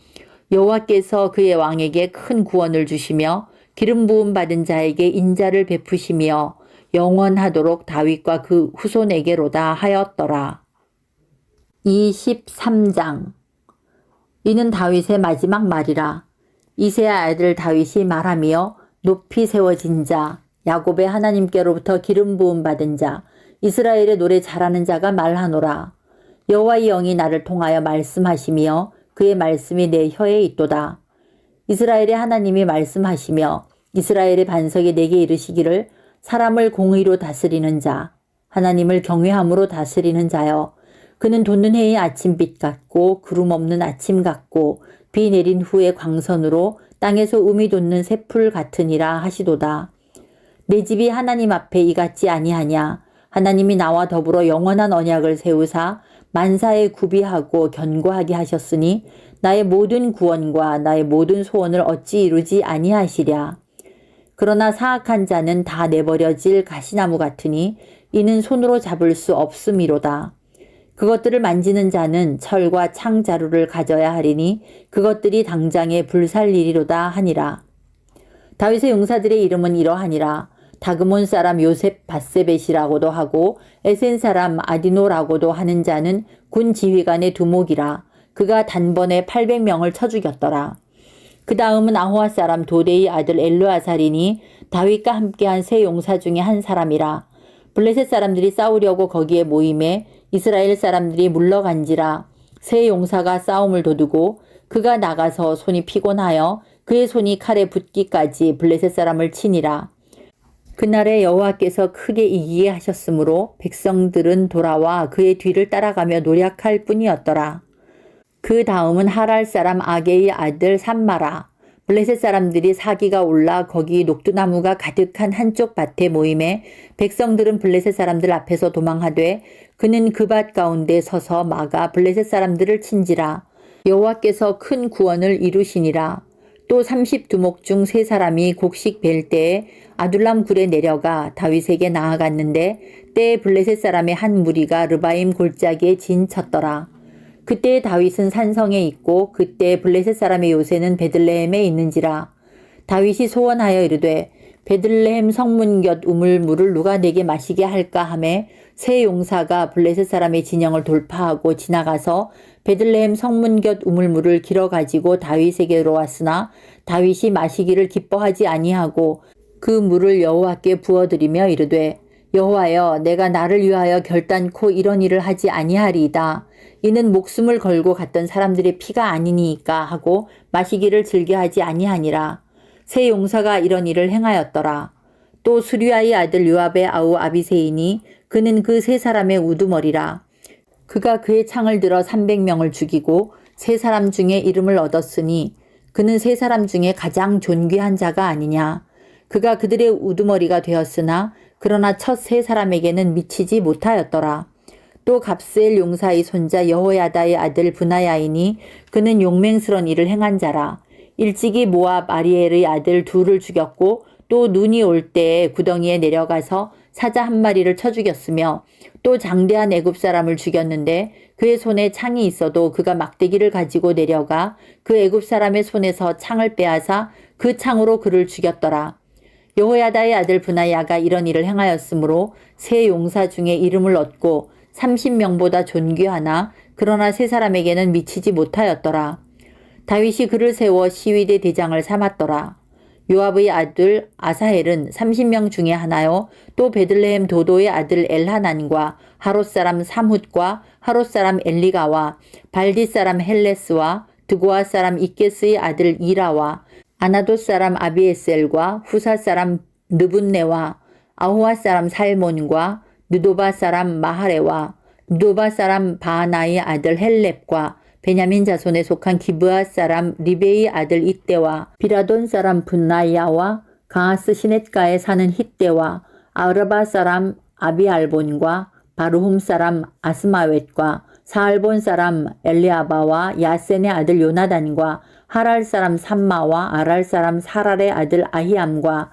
여호와께서 그의 왕에게 큰 구원을 주시며 기름 부음 받은 자에게 인자를 베푸시며 영원하도록 다윗과 그 후손에게로다 하였더라. 23장. 이는 다윗의 마지막 말이라. 이새의 아들 다윗이 말하며 높이 세워진 자, 야곱의 하나님께로부터 기름 부음 받은 자, 이스라엘의 노래 잘하는 자가 말하노라. 여호와의 영이 나를 통하여 말씀하시며 그의 말씀이 내 혀에 있도다. 이스라엘의 하나님이 말씀하시며 이스라엘의 반석이 내게 이르시기를 사람을 공의로 다스리는 자, 하나님을 경외함으로 다스리는 자여. 그는 돋는 해의 아침빛 같고 구름 없는 아침 같고 비 내린 후의 광선으로 땅에서 음이 돋는 새풀 같으니라 하시도다. 내 집이 하나님 앞에 이같지 아니하냐. 하나님이 나와 더불어 영원한 언약을 세우사 만사에 구비하고 견고하게 하셨으니 나의 모든 구원과 나의 모든 소원을 어찌 이루지 아니하시랴. 그러나 사악한 자는 다 내버려질 가시나무 같으니 이는 손으로 잡을 수 없음이로다. 그것들을 만지는 자는 철과 창자루를 가져야 하리니 그것들이 당장에 불살리리로다 하니라. 다윗의 용사들의 이름은 이러하니라. 다그몬 사람 요셉 바세벳이라고도 하고 에센 사람 아디노라고도 하는 자는 군 지휘관의 두목이라. 그가 단번에 800명을 쳐 죽였더라. 그 다음은 아호와 사람 도데의 아들 엘르아살이니 다윗과 함께한 세 용사 중에 한 사람이라. 블레셋 사람들이 싸우려고 거기에 모임에 이스라엘 사람들이 물러간지라. 세 용사가 싸움을 도두고 그가 나가서 손이 피곤하여 그의 손이 칼에 붙기까지 블레셋 사람을 치니라. 그날에 여호와께서 크게 이기게 하셨으므로 백성들은 돌아와 그의 뒤를 따라가며 노략할 뿐이었더라. 그 다음은 하랄 사람 아게의 아들 삼마라. 블레셋 사람들이 사기가 올라 거기 녹두나무가 가득한 한쪽 밭에 모임에 백성들은 블레셋 사람들 앞에서 도망하되 그는 그 밭 가운데 서서 막아 블레셋 사람들을 친지라. 여호와께서 큰 구원을 이루시니라. 또 30두목 중 3사람이 곡식 벨 때에 아둘람 굴에 내려가 다윗에게 나아갔는데 때에 블레셋 사람의 한 무리가 르바임 골짜기에 진쳤더라. 그때 다윗은 산성에 있고 그때 블레셋 사람의 요새는 베들레헴에 있는지라. 다윗이 소원하여 이르되 베들레헴 성문 곁 우물물을 누가 내게 마시게 할까 하매 세 용사가 블레셋 사람의 진영을 돌파하고 지나가서 베들레헴 성문 곁 우물물을 길어 가지고 다윗에게로 왔으나 다윗이 마시기를 기뻐하지 아니하고 그 물을 여호와께 부어드리며 이르되 여호와여 내가 나를 위하여 결단코 이런 일을 하지 아니하리이다. 이는 목숨을 걸고 갔던 사람들의 피가 아니니까 하고 마시기를 즐겨하지 아니하니라. 세 용사가 이런 일을 행하였더라. 또 수리아의 아들 요압의 아우 아비새이니 그는 그 3사람의 우두머리라. 그가 그의 창을 들어 300명을 죽이고 3사람 중에 이름을 얻었으니 그는 3사람 중에 가장 존귀한 자가 아니냐. 그가 그들의 우두머리가 되었으나 그러나 첫 3사람에게는 미치지 못하였더라. 또 갑스엘 용사의 손자 여호야다의 아들 브나야이니 그는 용맹스런 일을 행한 자라. 일찍이 모압 아리엘의 아들 둘을 죽였고 또 눈이 올 때에 구덩이에 내려가서 사자 한 마리를 쳐 죽였으며 또 장대한 애굽 사람을 죽였는데 그의 손에 창이 있어도 그가 막대기를 가지고 내려가 그 애굽 사람의 손에서 창을 빼앗아 그 창으로 그를 죽였더라. 여호야다의 아들 브나야가 이런 일을 행하였으므로 세 용사 중에 이름을 얻고 30명보다 존귀하나 그러나 3사람에게는 미치지 못하였더라. 다윗이 그를 세워 시위대 대장을 삼았더라. 요압의 아들 아사헬은 30명 중에 하나요. 또 베들레헴 도도의 아들 엘하난과 하롯 사람 삼훗과 하롯 사람 엘리가와 발디 사람 헬레스와 드고아 사람 이게스의 아들 이라와 아나돗 사람 아비에셀과 후사 사람 느분네와 아호와 사람 살몬과 느도바 사람 마하레와 느도바 사람 바하나의 아들 헬렙과 베냐민 자손에 속한 기브아 사람 리베의 아들 이때와 비라돈 사람 분나야와 가하스 시넷가에 사는 hit대와 아르바 사람 아비알본과 바루훔 사람 아스마웻과 사알본 사람 엘리아바와 야센의 아들 요나단과 하랄 사람 삼마와 아랄 사람 사랄의 아들 아히암과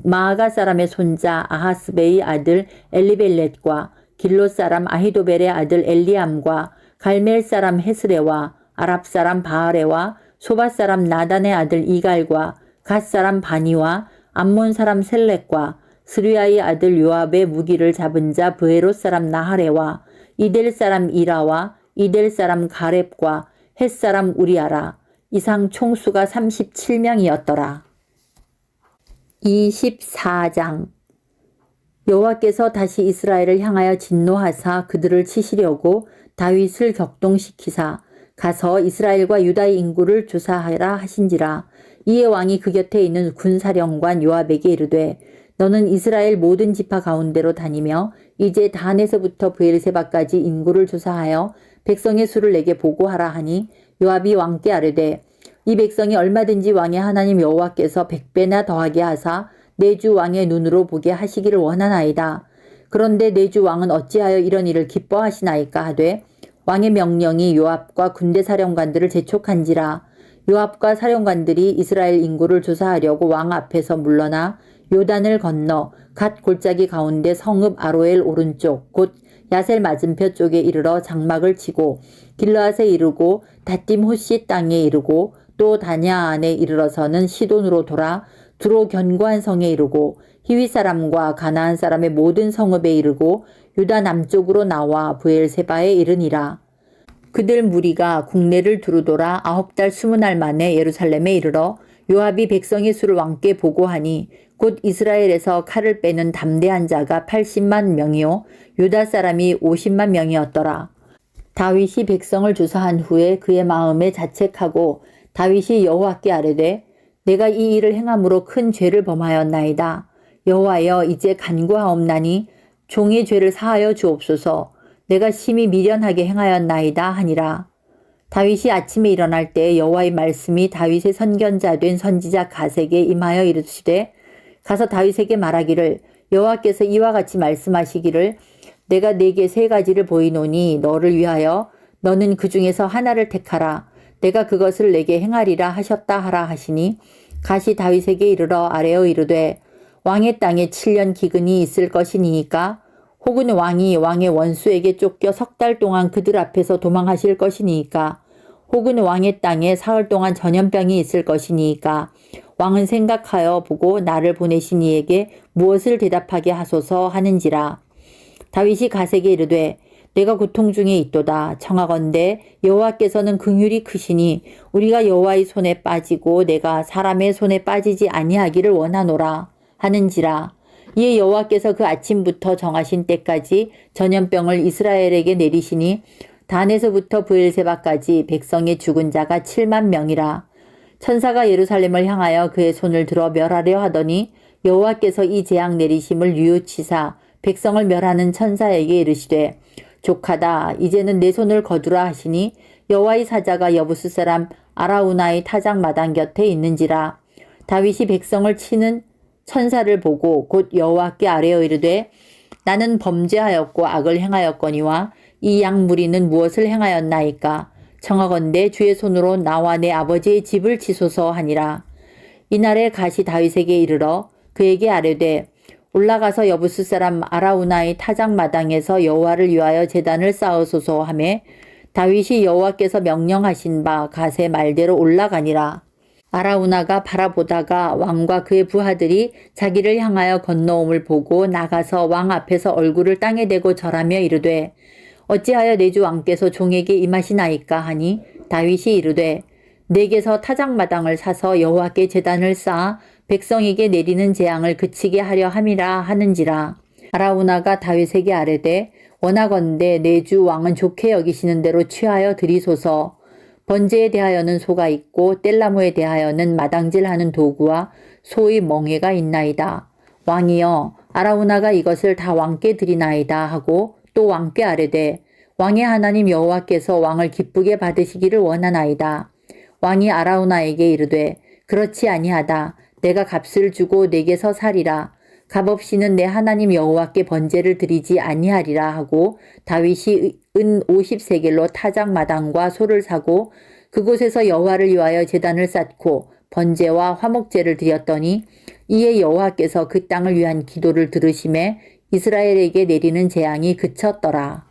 마아가 사람의 손자 아하스베의 아들 엘리벨렛과 길롯 사람 아히도벨의 아들 엘리암과 갈멜 사람 헤스레와 아랍 사람 바하레와 소바 사람 나단의 아들 이갈과 갓 사람 바니와 암몬 사람 셀렉과 스리아의 아들 요압의 무기를 잡은 자 브에롯 사람 나하레와 이델 사람 이라와 이델 사람 가렙과 헷 사람 우리아라. 이상 총수가 37명이었더라. 24장 여호와께서 다시 이스라엘을 향하여 진노하사 그들을 치시려고 다윗을 격동시키사 가서 이스라엘과 유다의 인구를 조사하라 하신지라. 이에 왕이 그 곁에 있는 군사령관 요압에게 이르되 너는 이스라엘 모든 지파 가운데로 다니며 이제 단에서부터 브엘세바까지 인구를 조사하여 백성의 수를 내게 보고하라 하니 요압이 왕께 아뢰되 이 백성이 얼마든지 왕의 하나님 여호와께서 100배나 더하게 하사 내 주 왕의 눈으로 보게 하시기를 원하나이다. 그런데 내 주 왕은 어찌하여 이런 일을 기뻐하시나이까 하되 왕의 명령이 요압과 군대 사령관들을 재촉한지라. 요압과 사령관들이 이스라엘 인구를 조사하려고 왕 앞에서 물러나 요단을 건너 갓 골짜기 가운데 성읍 아로엘 오른쪽 곧 야셀 맞은편 쪽에 이르러 장막을 치고 길르앗에 이르고 다딤 호시 땅에 이르고 또 다냐안에 이르러서는 시돈으로 돌아 두로 견고한 성에 이르고 히윗 사람과 가나안 사람의 모든 성읍에 이르고 유다 남쪽으로 나와 브엘세바에 이르니라. 그들 무리가 국내를 두루돌아 9달 20날 만에 예루살렘에 이르러 요압이 백성의 수를 왕께 보고하니 곧 이스라엘에서 칼을 빼는 담대한 자가 80만 명이요 유다 사람이 50만 명이었더라. 다윗이 백성을 조사한 후에 그의 마음에 자책하고 다윗이 여호와께 아뢰되 내가 이 일을 행함으로 큰 죄를 범하였나이다. 여호와여 이제 간구하옵나니 종의 죄를 사하여 주옵소서. 내가 심히 미련하게 행하였나이다 하니라. 다윗이 아침에 일어날 때 여호와의 말씀이 다윗의 선견자 된 선지자 가세에게 임하여 이르시되 가서 다윗에게 말하기를 여호와께서 이와 같이 말씀하시기를 내가 네게 3가지를 보이노니 너를 위하여 너는 그 중에서 하나를 택하라. 내가 그것을 내게 행하리라 하셨다 하라 하시니 가시 다윗에게 이르러 아뢰어 이르되 왕의 땅에 7년 기근이 있을 것이니이까 혹은 왕이 왕의 원수에게 쫓겨 3달 동안 그들 앞에서 도망하실 것이니이까 혹은 왕의 땅에 사흘 동안 전염병이 있을 것이니이까 왕은 생각하여 보고 나를 보내신 이에게 무엇을 대답하게 하소서 하는지라. 다윗이 가세에게 이르되 내가 고통 중에 있도다. 청하건대 여호와께서는 긍휼이 크시니 우리가 여호와의 손에 빠지고 내가 사람의 손에 빠지지 아니하기를 원하노라 하는지라. 이에 여호와께서 그 아침부터 정하신 때까지 전염병을 이스라엘에게 내리시니 단에서부터 브엘세바까지 백성의 죽은 자가 7만 명이라. 천사가 예루살렘을 향하여 그의 손을 들어 멸하려 하더니 여호와께서 이 재앙 내리심을 뉘우치사 백성을 멸하는 천사에게 이르시되 족하다. 이제는 내 손을 거두라 하시니 여호와의 사자가 여부스 사람 아라우나의 타작 마당 곁에 있는지라. 다윗이 백성을 치는 천사를 보고 곧 여호와께 아뢰어 이르되 나는 범죄하였고 악을 행하였거니와 이 양 무리는 무엇을 행하였나이까. 청하건대 주의 손으로 나와 내 아버지의 집을 치소서 하니라. 이날에 가시 다윗에게 이르러 그에게 아뢰되 올라가서 여부스 사람 아라우나의 타작 마당에서 여호와를 위하여 제단을 쌓으소서 하매 다윗이 여호와께서 명령하신 바 가세 말대로 올라가니라. 아라우나가 바라보다가 왕과 그의 부하들이 자기를 향하여 건너옴을 보고 나가서 왕 앞에서 얼굴을 땅에 대고 절하며 이르되 어찌하여 내 주 왕께서 종에게 임하시나이까 하니 다윗이 이르되 내게서 타작마당을 사서 여호와께 제단을 쌓아 백성에게 내리는 재앙을 그치게 하려 함이라 하는지라. 아라우나가 다윗에게 아뢰되 원하건대 내 주 왕은 좋게 여기시는 대로 취하여 드리소서. 번제에 대하여는 소가 있고 뗄나무에 대하여는 마당질하는 도구와 소의 멍에가 있나이다. 왕이여 아라우나가 이것을 다 왕께 드리나이다 하고 또 왕께 아뢰되 왕의 하나님 여호와께서 왕을 기쁘게 받으시기를 원하나이다. 왕이 아라우나에게 이르되 그렇지 아니하다. 내가 값을 주고 내게서 살이라. 값없이는 내 하나님 여호와께 번제를 드리지 아니하리라 하고 다윗이 은 50세겔로 타작 마당과 소를 사고 그곳에서 여호와를 위하여 제단을 쌓고 번제와 화목제를 드렸더니 이에 여호와께서 그 땅을 위한 기도를 들으심에 이스라엘에게 내리는 재앙이 그쳤더라.